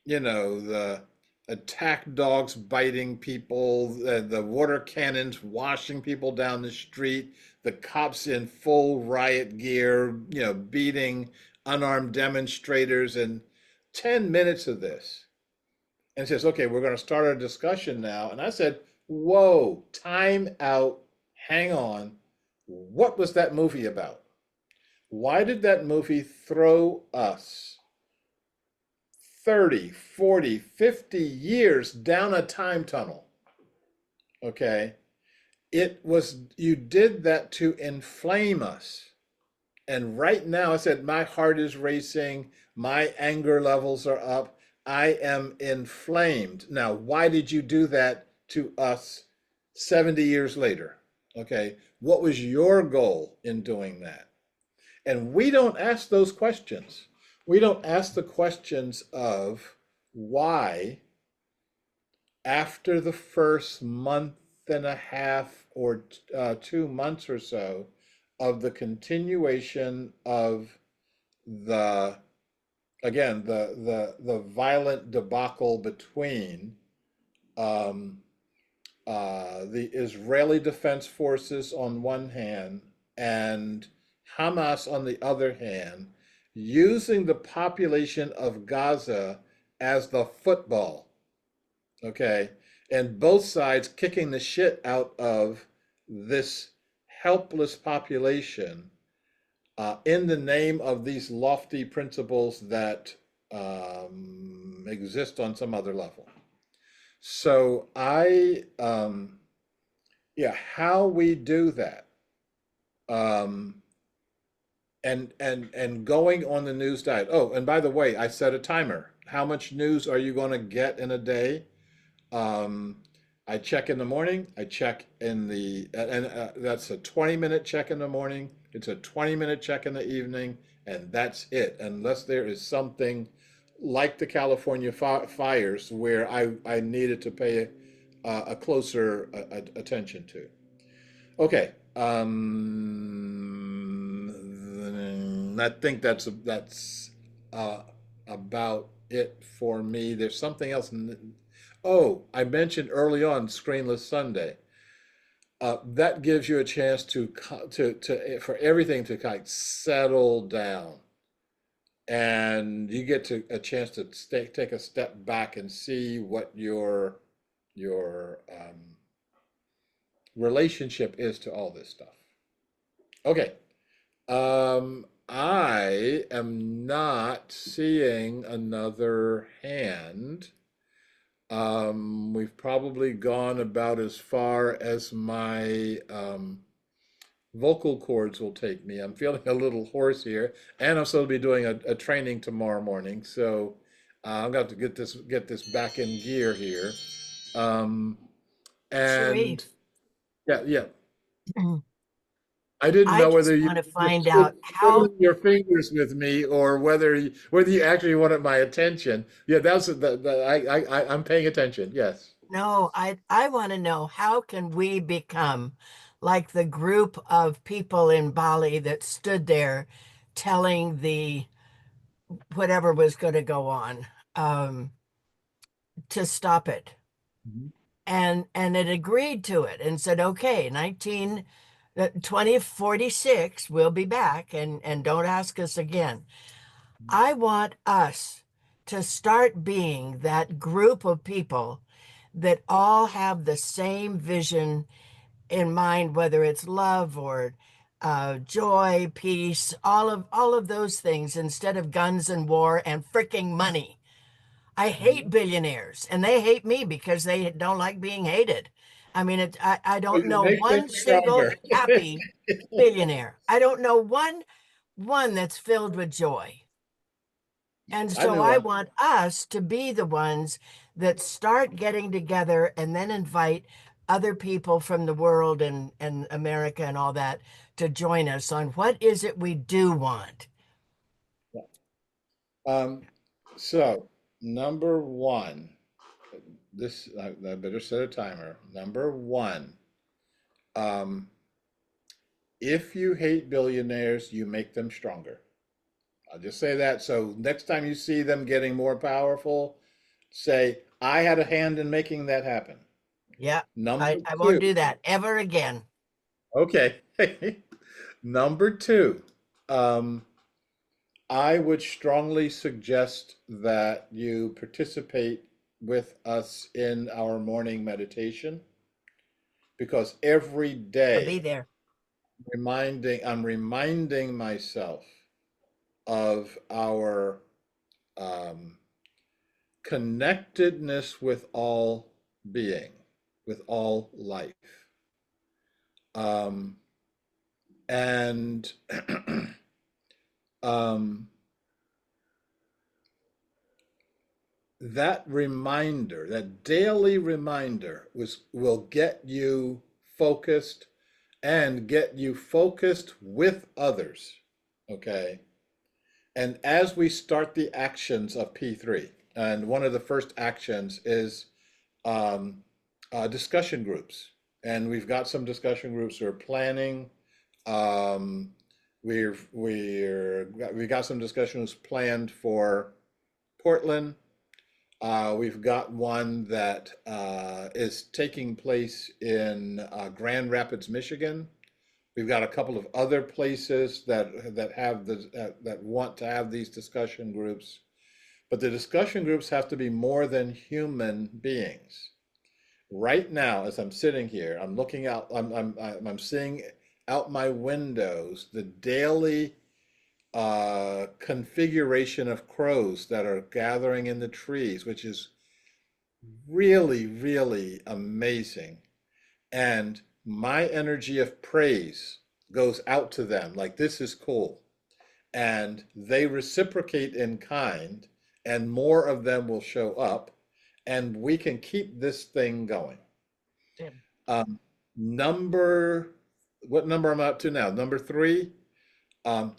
D: the attack dogs biting people, the water cannons washing people down the street, the cops in full riot gear, beating unarmed demonstrators, and 10 minutes of this. And says, okay, we're going to start our discussion now. And I said, whoa, time out, hang on. What was that movie about? Why did that movie throw us 30, 40, 50 years down a time tunnel? Okay. You did that to inflame us. And right now, I said, my heart is racing, my anger levels are up, I am inflamed. Now, why did you do that to us 70 years later? Okay. What was your goal in doing that? And we don't ask those questions. We don't ask the questions of why, after the first month and a half or 2 months or so of the continuation of the violent debacle between the Israeli Defense Forces on one hand and Hamas on the other hand, using the population of Gaza as the football, okay? And both sides kicking the shit out of this helpless population in the name of these lofty principles that exist on some other level. So how we do that, and going on the news diet. Oh, and by the way, I set a timer. How much news are you going to get in a day? I check in the morning. I check in that's a 20-minute check in the morning. It's a 20-minute check in the evening, and that's it. Unless there is something like the California fires where I needed to pay a closer attention to. Okay. I think that's about it for me. There's something else. Oh, I mentioned early on Screenless Sunday. That gives you a chance for everything to kind of settle down, and you get a chance to take a step back and see what your relationship is to all this stuff. Okay. I am not seeing another hand. We've probably gone about as far as my vocal cords will take me. I'm feeling a little hoarse here, and I'm supposed to be doing a training tomorrow morning, so I'm going to have to get this back in gear here. And
E: Sharif.
D: yeah. I didn't
E: I
D: know
E: just
D: whether you
E: want to
D: were
E: find out how,
D: twiddling your fingers with me or whether you actually wanted my attention. Yeah, that's I'm paying attention. Yes.
E: no, I want to know how can we become like the group of people in Bali that stood there telling the whatever was going to go on to stop it.
D: Mhm.
E: And it agreed to it and said, okay, 2046, we'll be back and don't ask us again. I want us to start being that group of people that all have the same vision in mind, whether it's love or joy, peace, all of those things, instead of guns and war and freaking money. I hate billionaires, and they hate me because they don't like being hated. I mean, I
D: So
E: don't
D: you
E: know
D: make
E: one
D: things
E: single
D: stronger.
E: happy billionaire. I don't know one that's filled with joy. And
D: I
E: so
D: knew
E: I
D: one.
E: want us to be the ones that start getting together and then invite other people from the world and America and all that to join us on what is it we do want.
D: Um, so number one, I better set a timer. Number one, um, if you hate billionaires, you make them stronger. I'll just say that. So next time you see them getting more powerful, say, I had a hand in making that happen.
E: Yeah,
D: Number
E: I won't
D: two,
E: do that ever again.
D: okay. Number two, um, I would strongly suggest that you participate with us in our morning meditation because every
E: I'll be
D: day
E: there.
D: I'm reminding myself of our um, connectedness with all being, with all life. Um, and um, that reminder, that daily reminder will get you focused and get you focused with others. Okay. And as we start the actions of P3, and one of the first actions is um, discussion groups. And we've got some discussion groups we're planning. Um, we've got some discussions planned for Portland. We've got one that is taking place in Grand Rapids, Michigan. We've got a couple of other places that want to have these discussion groups, but the discussion groups have to be more than human beings. Right now, as I'm sitting here, I'm looking out. I'm seeing out my windows the daily configuration of crows that are gathering in the trees, which is really, really amazing. And my energy of praise goes out to them like, this is cool. And they reciprocate in kind, and more of them will show up, and we can keep this thing going.
E: Tim.
D: Um, what number am I up to now? Number three. Um,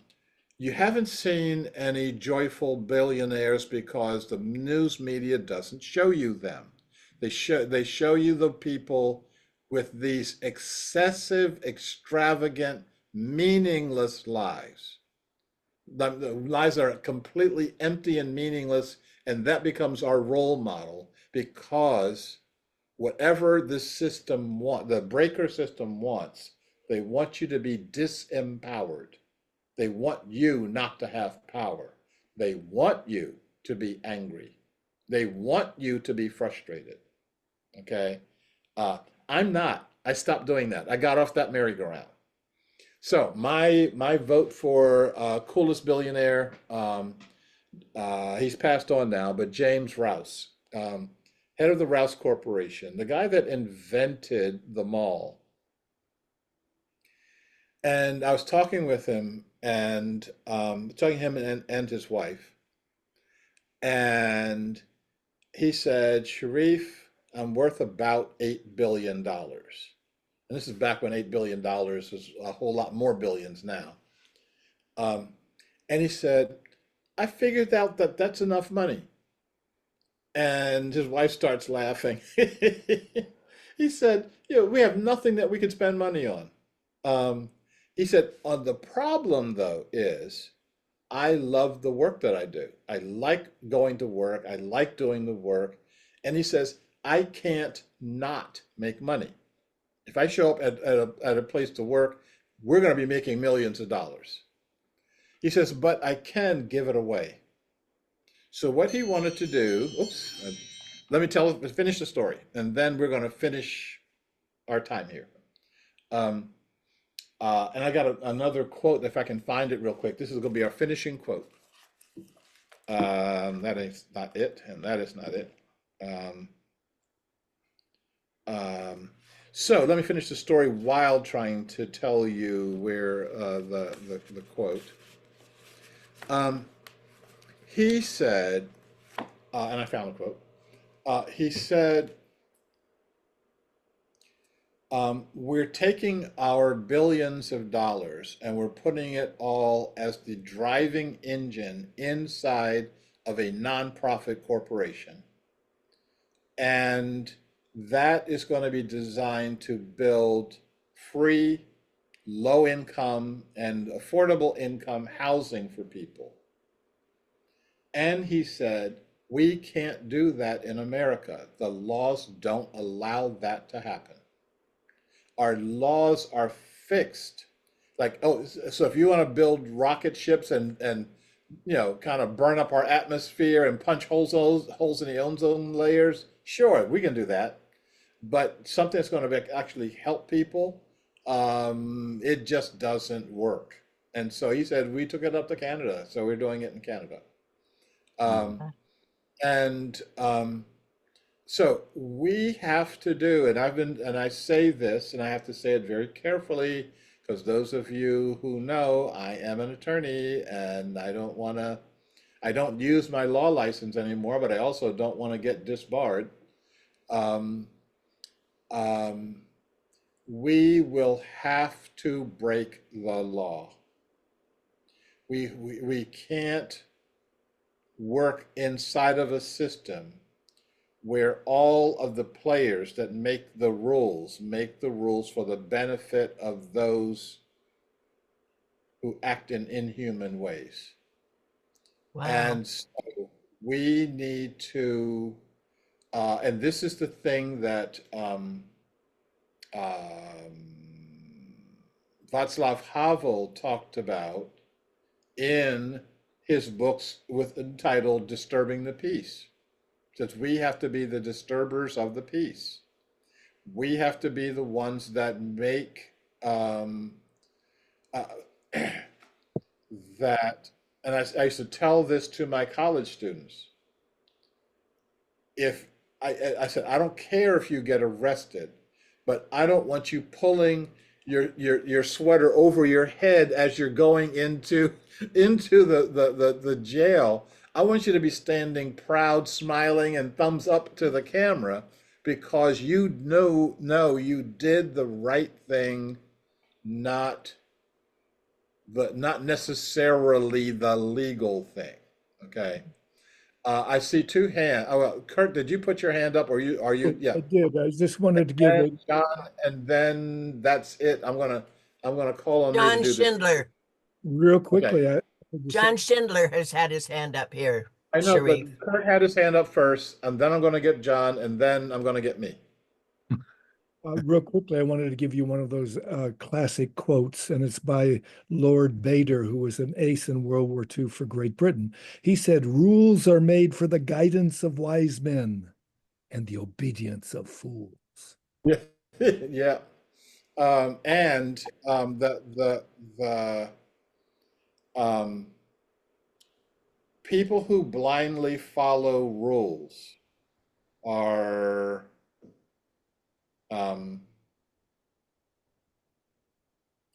D: you haven't seen any joyful billionaires because the news media doesn't show you them. They show you the people with these excessive, extravagant, meaningless lives. The lives are completely empty and meaningless, and that becomes our role model because whatever this system the breaker system wants, they want you to be disempowered. They want you not to have power. They want you to be angry. They want you to be frustrated. Okay? Uh, I'm not. I stopped doing that. I got off that merry-go-round. So my vote for coolest billionaire, he's passed on now, but James Rouse, head of the Rouse Corporation, the guy that invented the mall. And I was talking with him and talking to him and his wife. And he said, Sharif, I'm worth about $8 billion. And And this is back when $8 billion was a whole lot more billions now. And he said, I figured out that that's enough money. And his wife starts laughing. He said, we have nothing that we could spend money on. He said, the problem though is I love the work that I do. I like going to work. I like doing the work. And he says, I can't not make money. If I show up at a place to work, we're going to be making millions of dollars. He says, but I can give it away. So what he wanted to do, let me finish the story, and then we're going to finish our time here. And I got another quote, if I can find it real quick. This is going to be our finishing quote. That is not it, and that is not it. So let me finish the story while trying to tell you where the quote. He said, and I found the quote. He said, we're taking our billions of dollars and we're putting it all as the driving engine inside of a nonprofit corporation. And that is going to be designed to build free, low income and affordable income housing for people. And he said, we can't do that in America. The laws don't allow that to happen. Our laws are fixed. Like, so if you want to build rocket ships and kind of burn up our atmosphere and punch holes in the ozone layers, sure, we can do that. But something that's going to actually help people, it just doesn't work. And so he said, we took it up to Canada. So we're doing it in Canada. So we have to do, and I say this, and I have to say it very carefully, because those of you who know, I am an attorney, and I don't use my law license anymore, but I also don't want to get disbarred. We will have to break the law. We can't work inside of a system where all of the players that make the rules for the benefit of those who act in inhuman ways.
E: Wow.
D: And so we need to, and this is the thing that Václav Havel talked about in his books entitled Disturbing the Peace. Says we have to be the disturbers of the peace. We have to be the ones that make that, and I used to tell this to my college students. If I said, I don't care if you get arrested, but I don't want you pulling your sweater over your head as you're going into the jail. I want you to be standing proud, smiling, and thumbs up to the camera, because you know you did the right thing, not necessarily the legal thing. Okay. I see two hands. Oh, well, Kurt, did you put your hand up, or are you? Yeah.
H: I did. I just wanted to give it.
D: John, and then that's it. I'm gonna call on you to
E: John
D: do this.
E: Schindler.
H: Real quickly,
D: Okay.
E: John Schindler has had his hand up here.
D: I know,
E: Sharif.
D: but Kurt had his hand up first, and then I'm going to get John, and then I'm going to get me.
H: Real quickly, I wanted to give you one of those classic quotes, and it's by Lord Bader, who was an ace in World War II for Great Britain. He said, rules are made for the guidance of wise men and the obedience of fools.
D: Yeah. Yeah. People who blindly follow rules are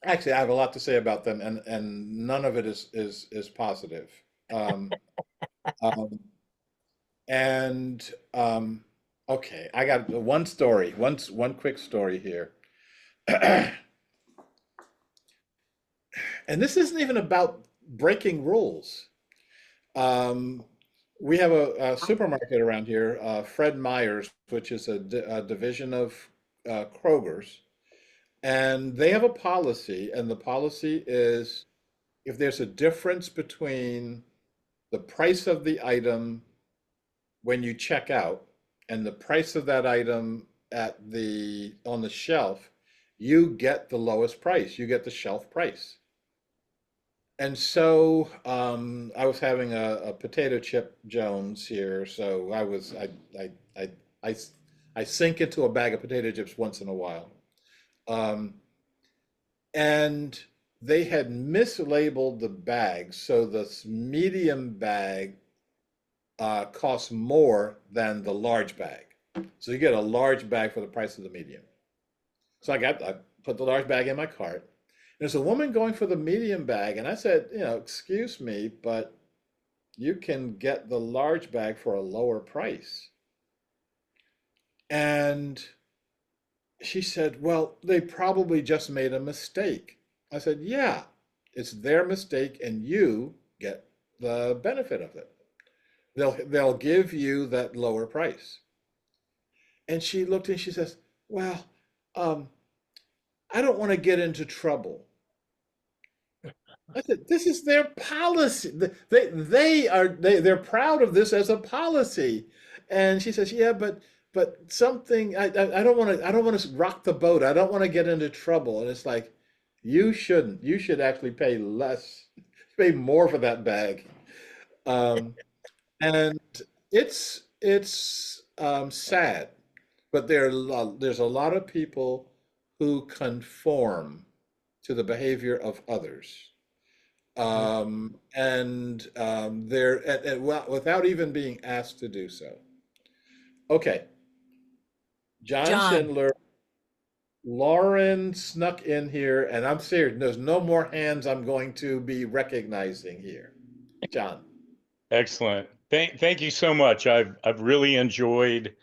D: actually, I have a lot to say about them, and none of it is positive. Okay, I got one story, one quick story here. And this isn't even about breaking rules. We have a supermarket around here, Fred Meyer's, which is a division of Kroger's. And they have a policy, and the policy is if there's a difference between the price of the item when you check out and the price of that item on the shelf, you get the lowest price. You get the shelf price. And so I was having a potato chip Jones here, so I I sink into a bag of potato chips once in a while. Um, and they had mislabeled the bag, so the medium bag costs more than the large bag. So you get a large bag for the price of the medium. So I put the large bag in my cart. There's a woman going for the medium bag, and I said, excuse me, but you can get the large bag for a lower price. And she said, well, they probably just made a mistake. I said, yeah, it's their mistake, and you get the benefit of it. They'll give you that lower price. And she looked and she says, well, I don't want to get into trouble. I said, this is their policy. They're proud of this as a policy. And she says, yeah, but something I don't want to rock the boat. I don't want to get into trouble. And it's like, you shouldn't. You should actually pay less, pay more for that bag. And it's sad, but there's a lot of people who conform to the behavior of others. Well, without even being asked to do so. Okay. John Schindler, Lauren snuck in here, and I'm serious. There's no more hands I'm going to be recognizing here. John.
L: Excellent. Thank you so much. I've really enjoyed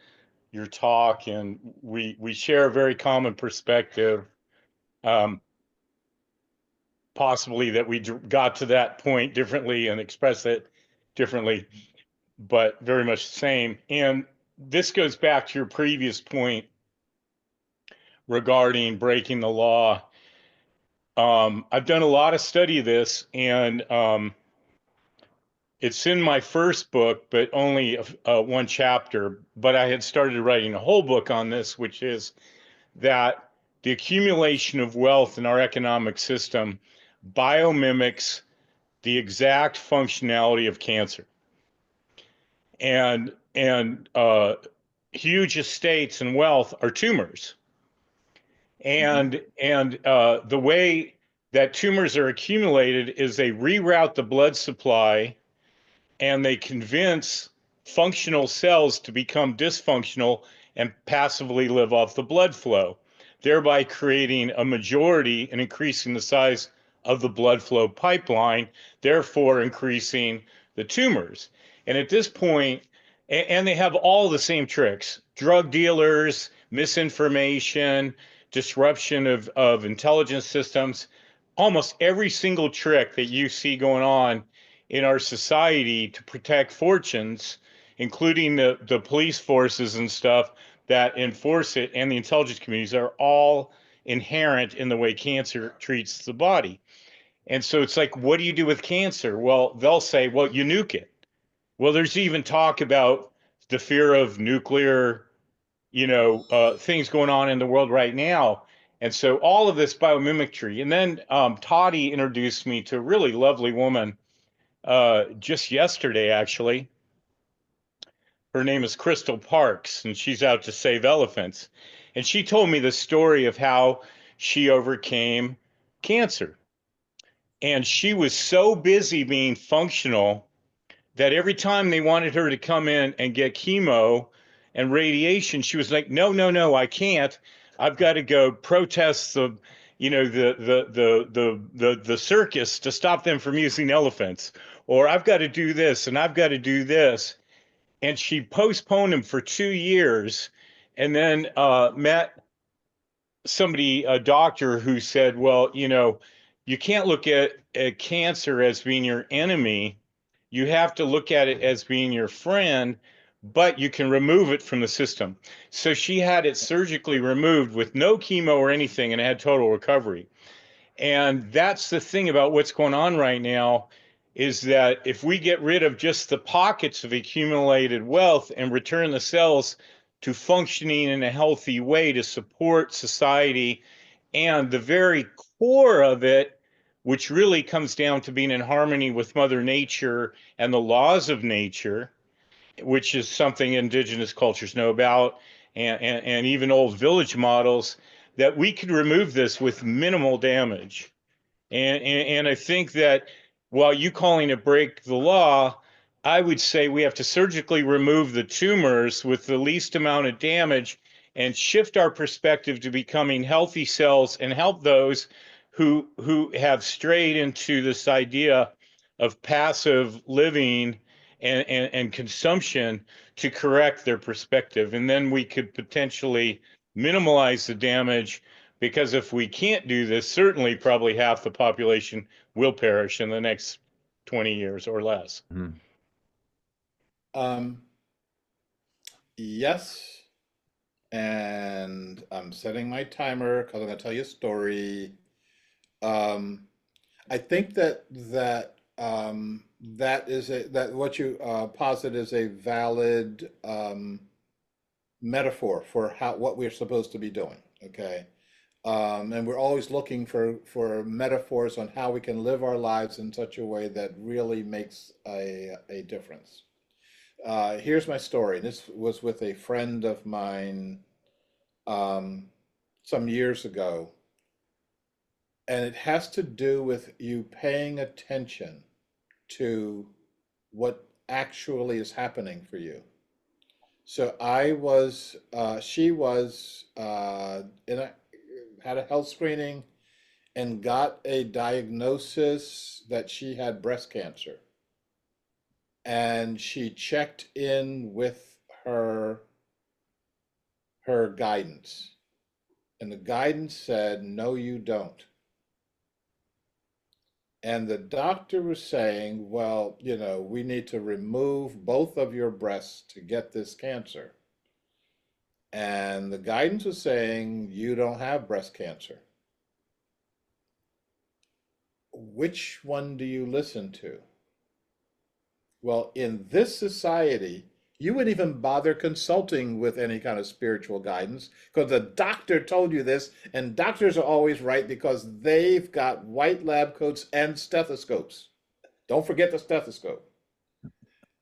L: your talk, and we share a very common perspective. Possibly that we got to that point differently and expressed it differently, but very much the same. And this goes back to your previous point regarding breaking the law. I've done a lot of study of this, and it's in my first book, but only one chapter. But I had started writing a whole book on this, which is that the accumulation of wealth in our economic system biomimics the exact functionality of cancer. And huge estates and wealth are tumors. And the way that tumors are accumulated is they reroute the blood supply, and they convince functional cells to become dysfunctional and passively live off the blood flow, thereby creating a majority and increasing the size of the blood flow pipeline, therefore increasing the tumors. And at this point, and they have all the same tricks: drug dealers, misinformation, disruption of intelligence systems, almost every single trick that you see going on in our society to protect fortunes, including the police forces and stuff that enforce it, and the intelligence communities, are all inherent in the way cancer treats the body. And so it's like, what do you do with cancer? Well, they'll say, well, you nuke it. Well, there's even talk about the fear of nuclear, things going on in the world right now. And so all of this biomimicry. And then Toddy introduced me to a really lovely woman just yesterday, actually. Her name is Crystal Parks, and she's out to save elephants. And she told me the story of how she overcame cancer. And she was so busy being functional that every time they wanted her to come in and get chemo and radiation, she was like, no, no, no, I can't. I've got to go protest the circus to stop them from using elephants, or I've got to do this and I've got to do this. And she postponed them for 2 years, and then met somebody, a doctor who said, well, you know, you can't look at cancer as being your enemy. You have to look at it as being your friend, but you can remove it from the system. So she had it surgically removed with no chemo or anything and had total recovery. And that's the thing about what's going on right now, is that if we get rid of just the pockets of accumulated wealth and return the cells to functioning in a healthy way to support society and the very core of it, which really comes down to being in harmony with Mother Nature and the laws of nature, which is something indigenous cultures know about, and even old village models, that we could remove this with minimal damage. And I think that while you calling it break the law, I would say we have to surgically remove the tumors with the least amount of damage and shift our perspective to becoming healthy cells and help those who have strayed into this idea of passive living and consumption to correct their perspective. And then we could potentially minimize the damage, because if we can't do this, certainly probably half the population will perish in the next 20 years or less.
D: Yes, and I'm setting my timer because I'm going to tell you a story. I think that what you posit is a valid metaphor for what we're supposed to be doing. Okay. And we're always looking for metaphors on how we can live our lives in such a way that really makes a difference. Here's my story. This was with a friend of mine some years ago, and it has to do with you paying attention to what actually is happening for you. So she was had a health screening and got a diagnosis that she had breast cancer. And she checked in with her guidance. And the guidance said, no, you don't. And the doctor was saying, well, you know, we need to remove both of your breasts to get this cancer. And the guidance was saying, you don't have breast cancer. Which one do you listen to? Well, in this society, you wouldn't even bother consulting with any kind of spiritual guidance because the doctor told you this, and doctors are always right because they've got white lab coats and stethoscopes. Don't forget the stethoscope.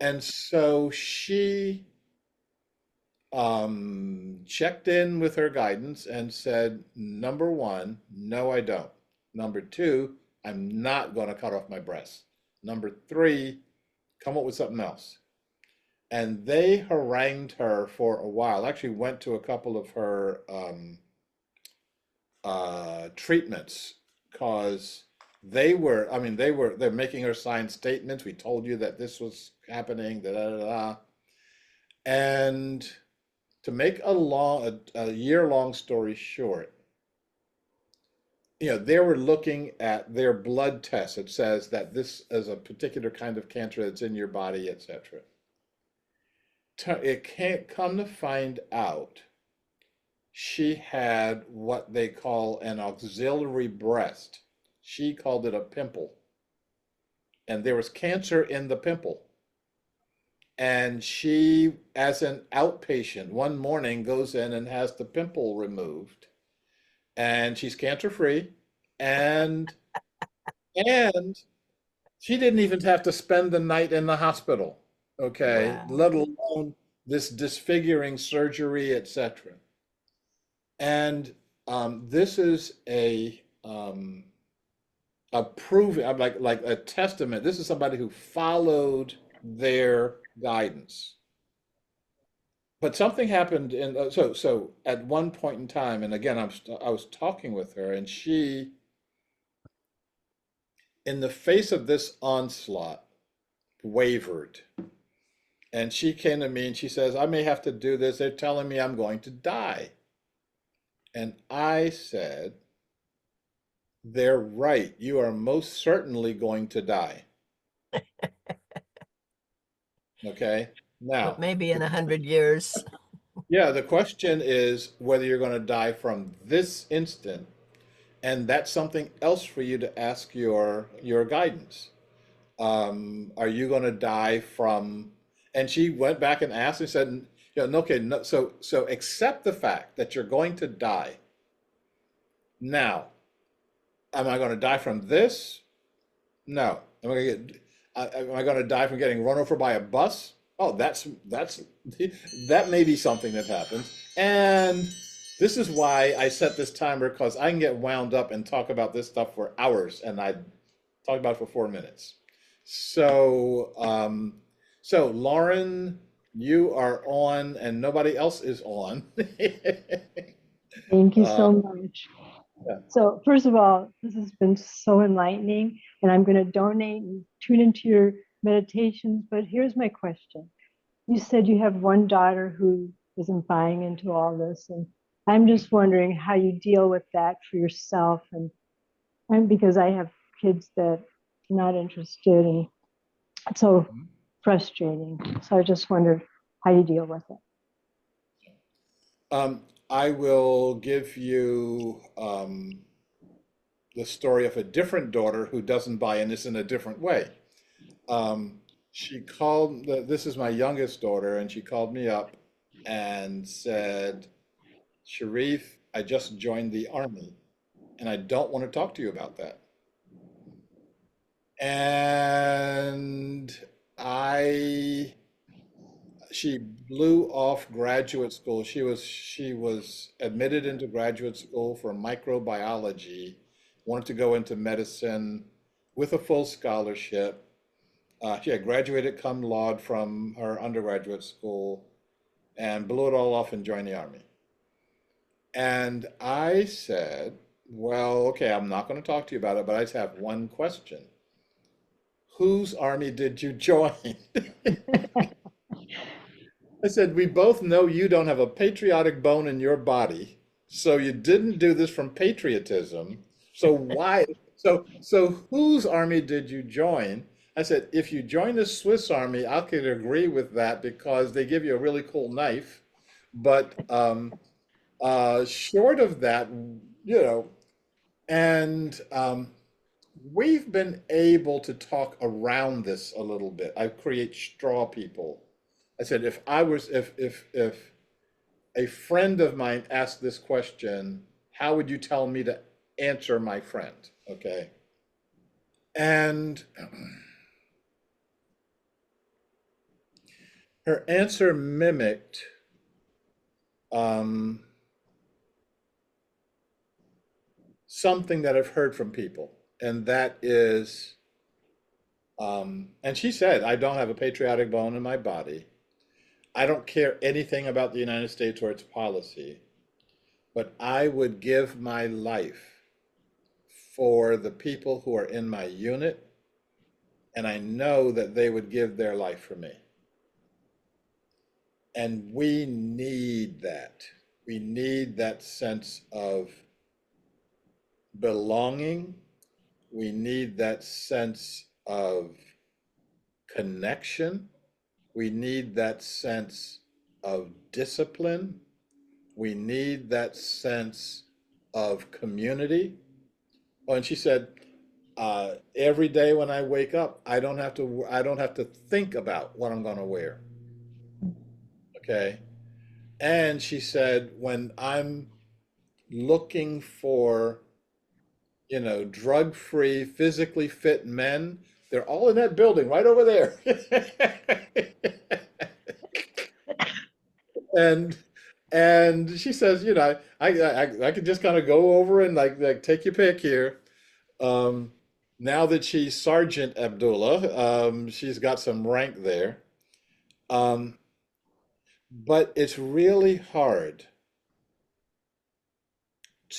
D: And so she checked in with her guidance and said, number one, no, I don't. Number two, I'm not going to cut off my breasts. Number three, come up with something else. And they harangued her for a while. Actually went to a couple of her treatments because they're making her sign statements. We told you that this was happening, da da da da. And to make a year-long story short, you know, they were looking at their blood tests. It says that this is a particular kind of cancer that's in your body, etc. It can't come to find out she had what they call an auxiliary breast. She called it a pimple. And there was cancer in the pimple. And she, as an outpatient, one morning goes in and has the pimple removed. And she's cancer-free. And she didn't even have to spend the night in the hospital, okay?
E: Wow.
D: Let alone this disfiguring surgery, etc. And this is a proving, like a testament. This is somebody who followed their guidance. But something happened so at one point in time, and again, I was talking with her, and she, in the face of this onslaught, wavered. And she came to me and she says, I may have to do this. They're telling me I'm going to die. And I said, they're right. You are most certainly going to die. Okay.
E: But
D: Now,
E: maybe in 100 years.
D: yeah, the question is whether you're going to die from this instant, and that's something else for you to ask your guidance. Are you going to die from? And she went back and asked and said, no, okay, no, so accept the fact that you're going to die. Now, am I going to die from this? No. Am I going to die from getting run over by a bus? Oh, that may be something that happens. And this is why I set this timer, because I can get wound up and talk about this stuff for hours, and I talk about it for 4 minutes. So Lauren, you are on, and nobody else is on.
M: Thank you so much.
D: Yeah.
M: So first of all, this has been so enlightening, and I'm going to donate and tune into your meditations. But here's my question. You said you have one daughter who isn't buying into all this, and I'm just wondering how you deal with that for yourself, and because I have kids that are not interested, and it's so frustrating. So I just wondered how you deal with it.
D: I will give you the story of a different daughter who doesn't buy in this in a different way. She called, this is my youngest daughter, and she called me up and said, Sharif, I just joined the army, and I don't want to talk to you about that. And she blew off graduate school. She was admitted into graduate school for microbiology, wanted to go into medicine with a full scholarship. She had graduated cum laude from her undergraduate school and blew it all off and joined the army. And I said, well, okay, I'm not going to talk to you about it, but I just have one question. Whose army did you join? I said, we both know you don't have a patriotic bone in your body, so you didn't do this from patriotism. So why? So whose army did you join? I said, if you join the Swiss army, I could agree with that because they give you a really cool knife. But short of that, and we've been able to talk around this a little bit. I create straw people. I said, if a friend of mine asked this question, how would you tell me to answer my friend? Okay. And her answer mimicked something that I've heard from people. And that is, and she said, I don't have a patriotic bone in my body. I don't care anything about the United States or its policy, but I would give my life for the people who are in my unit, and I know that they would give their life for me. And we need that. We need that sense of belonging. We need that sense of connection. We need that sense of discipline. We need that sense of community. Oh, and she said, every day when I wake up, I don't have to think about what I'm going to wear. Okay. And she said, when I'm looking for, drug-free, physically fit men, they're all in that building right over there. And she says, I could just kind of go over and like take your pick here. Now that she's Sergeant Abdullah, she's got some rank there. But it's really hard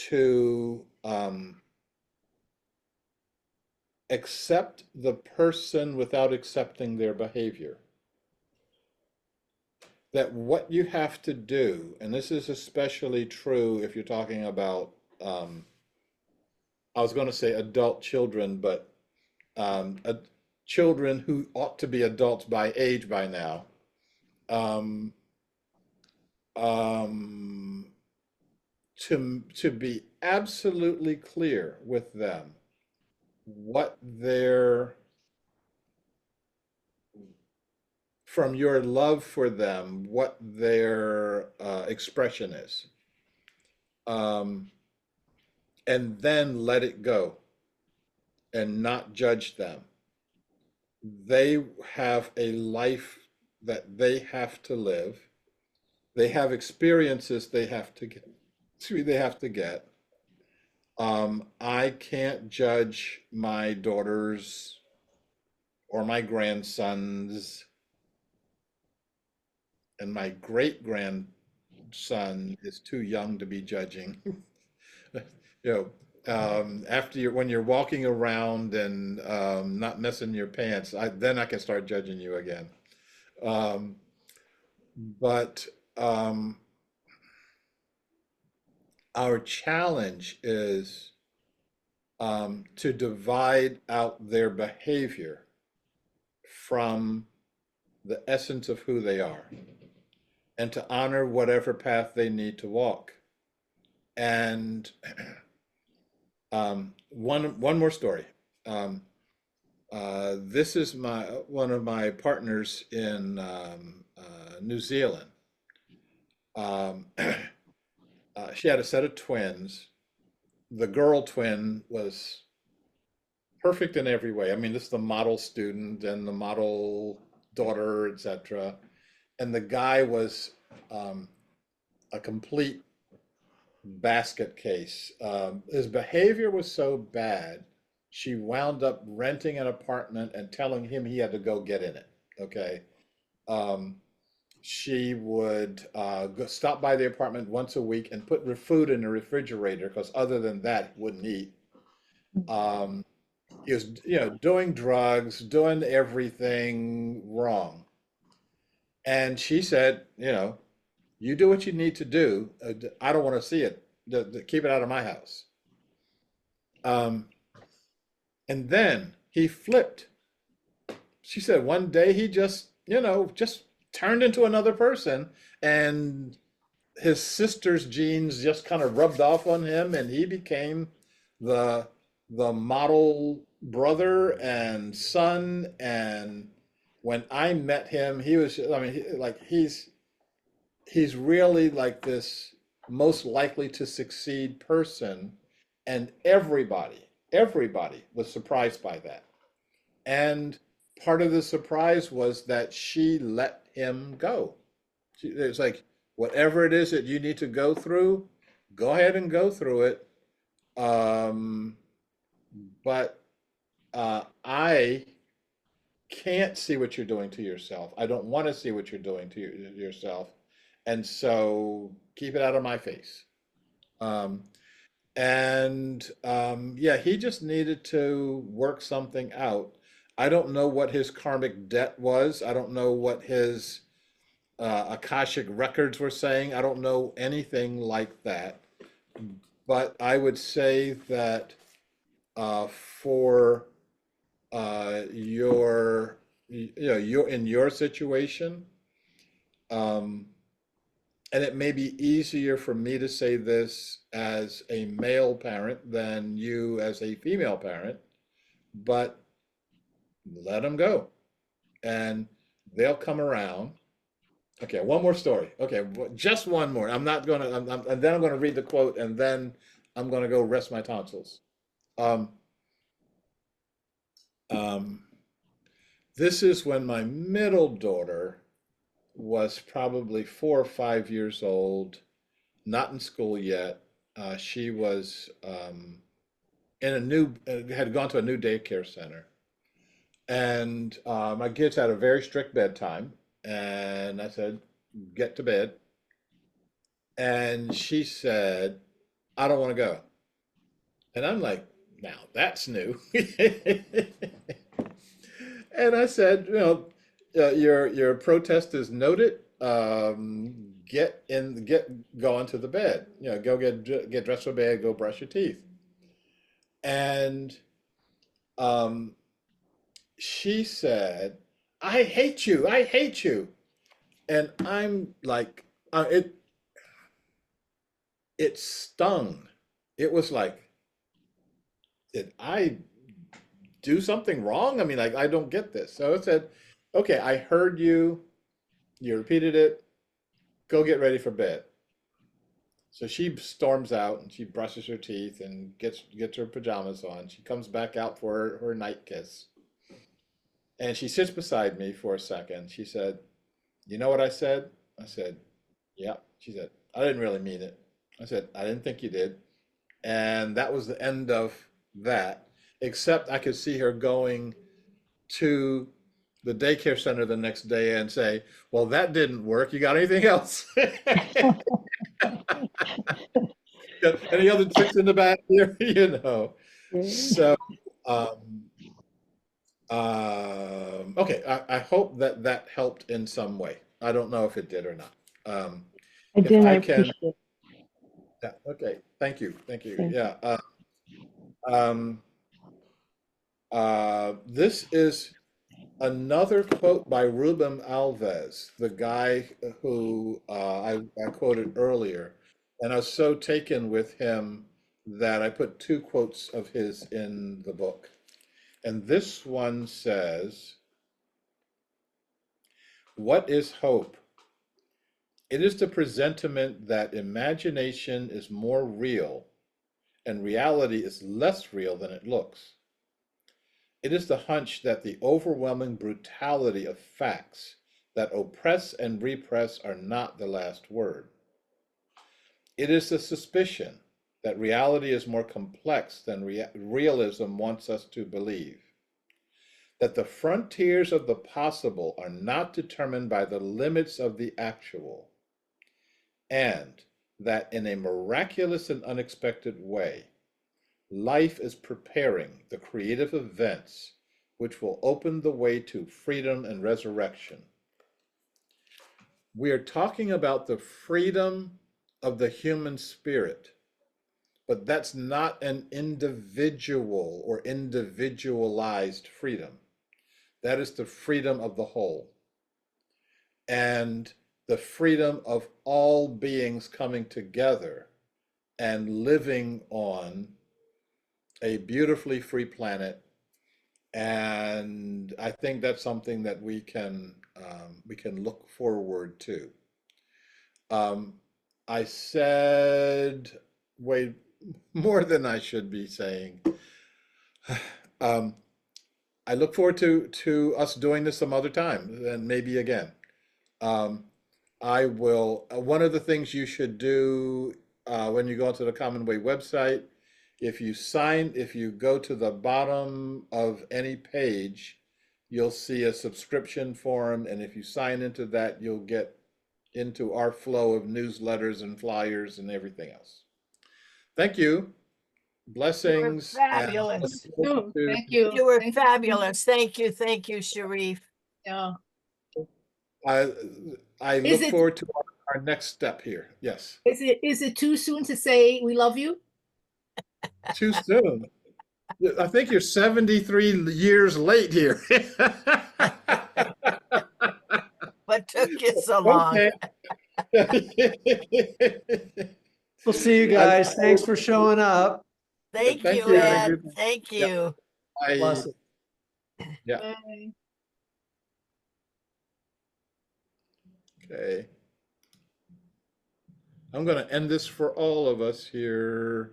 D: to accept the person without accepting their behavior. that what you have to do, and this is especially true if you're talking about, I was going to say adult children, but children who ought to be adults by age by now, um, um, to be absolutely clear with them what their, from your love for them, what their expression is, um, and then let it go and not judge them. They have a life that they have to live. They have experiences they have to get. They have to get. I can't judge my daughters or my grandsons, and my great grandson is too young to be judging. You after when you're walking around and not messing your pants, then I can start judging you again. Um, but our challenge is to divide out their behavior from the essence of who they are, and to honor whatever path they need to walk. And one more story. This is one of my partners in New Zealand. She had a set of twins. The girl twin was perfect in every way. I mean, this is the model student and the model daughter, etc. And the guy was a complete basket case. His behavior was so bad, she wound up renting an apartment and telling him he had to go get in it. Okay. She would stop by the apartment once a week and put food in the refrigerator, because other than that, he wouldn't eat. He was, doing drugs, doing everything wrong. And she said, you do what you need to do. I don't want to see it. Keep it out of my house. And then he flipped. She said one day he just turned into another person, and his sister's genes just kind of rubbed off on him, and he became the model brother and son. And when I met him, he was, he's really like this most likely to succeed person, and everybody was surprised by that. And part of the surprise was that she let him go. It's like, whatever it is that you need to go through, go ahead and go through it. But I can't see what you're doing to yourself. I don't want to see what you're doing to yourself. And so keep it out of my face. Yeah, he just needed to work something out. I don't know what his karmic debt was. I don't know what his Akashic records were saying. I don't know anything like that. But I would say that for your in your situation, and it may be easier for me to say this as a male parent than you as a female parent, but let them go and they'll come around. Okay, one more story. Okay, just one more. I'm not going to, and then I'm going to read the quote, and then I'm going to go rest my tonsils. This is when my middle daughter was probably 4 or 5 years old, not in school yet. She was had gone to a new daycare center. And my kids had a very strict bedtime. And I said, get to bed. And she said, I don't want to go. And I'm like, now that's new. And I said, your protest is noted. go into the bed. You know, go get dressed for bed, go brush your teeth. And she said, "I hate you. I hate you." And I'm like, it stung. It was like, did I do something wrong? I mean, like, I don't get this. So I said, okay, I heard you. You repeated it. Go get ready for bed. So she storms out and she brushes her teeth and gets her pajamas on. She comes back out for her night kiss. And she sits beside me for a second. She said, "You know what I said?" I said, "Yeah." She said, "I didn't really mean it." I said, "I didn't think you did." And that was the end of that, except I could see her going to the daycare center the next day and say, "Well, that didn't work. You got anything else?" Got any other tricks in the back here? You know. So, um, okay, I hope that that helped in some way. I don't know if it did or not.
M: I
D: If
M: did. I
D: I can,
M: appreciate it.
D: yeah, okay, thank you, thank you.
M: Thank you.
D: Yeah. Um, this is another quote by Ruben Alves, the guy who I quoted earlier, and I was so taken with him that I put two quotes of his in the book. And this one says, "What is hope? It is the presentiment that imagination is more real and reality is less real than it looks. It is the hunch that the overwhelming brutality of facts that oppress and repress are not the last word. It is the suspicion that reality is more complex than realism wants us to believe. That the frontiers of the possible are not determined by the limits of the actual. And that in a miraculous and unexpected way, life is preparing the creative events which will open the way to freedom and resurrection." We are talking about the freedom of the human spirit, but that's not an individual or individualized freedom. That is the freedom of the whole and the freedom of all beings coming together and living on a beautifully free planet. And I think that's something that we can look forward to. I said way more than I should be saying. I look forward to us doing this some other time and maybe again. Um, I will. One of the things you should do when you go onto the Commonway website, if you go to the bottom of any page, you'll see a subscription form, and if you sign into that, you'll get into our flow of newsletters and flyers and everything else. Thank you.
E: You were
D: Blessings. And
E: fabulous.
B: Thank you.
E: You were
B: Thank you.
E: fabulous. Thank you, Sharif.
B: Yeah.
D: I
B: Is
D: look
B: it
D: forward to our next step here. Yes.
B: is it too soon to say we love you?
D: Too soon. I think you're 73 years late here.
E: What took you so long?
D: Okay.
A: We'll see you guys. Thanks for showing up.
E: Thank
D: Thank
E: you,
D: you.
E: Ed. Thank
D: Yeah.
E: you.
A: Bless it.
D: Yeah.
B: Bye.
D: Okay. I'm going to end this for all of us here.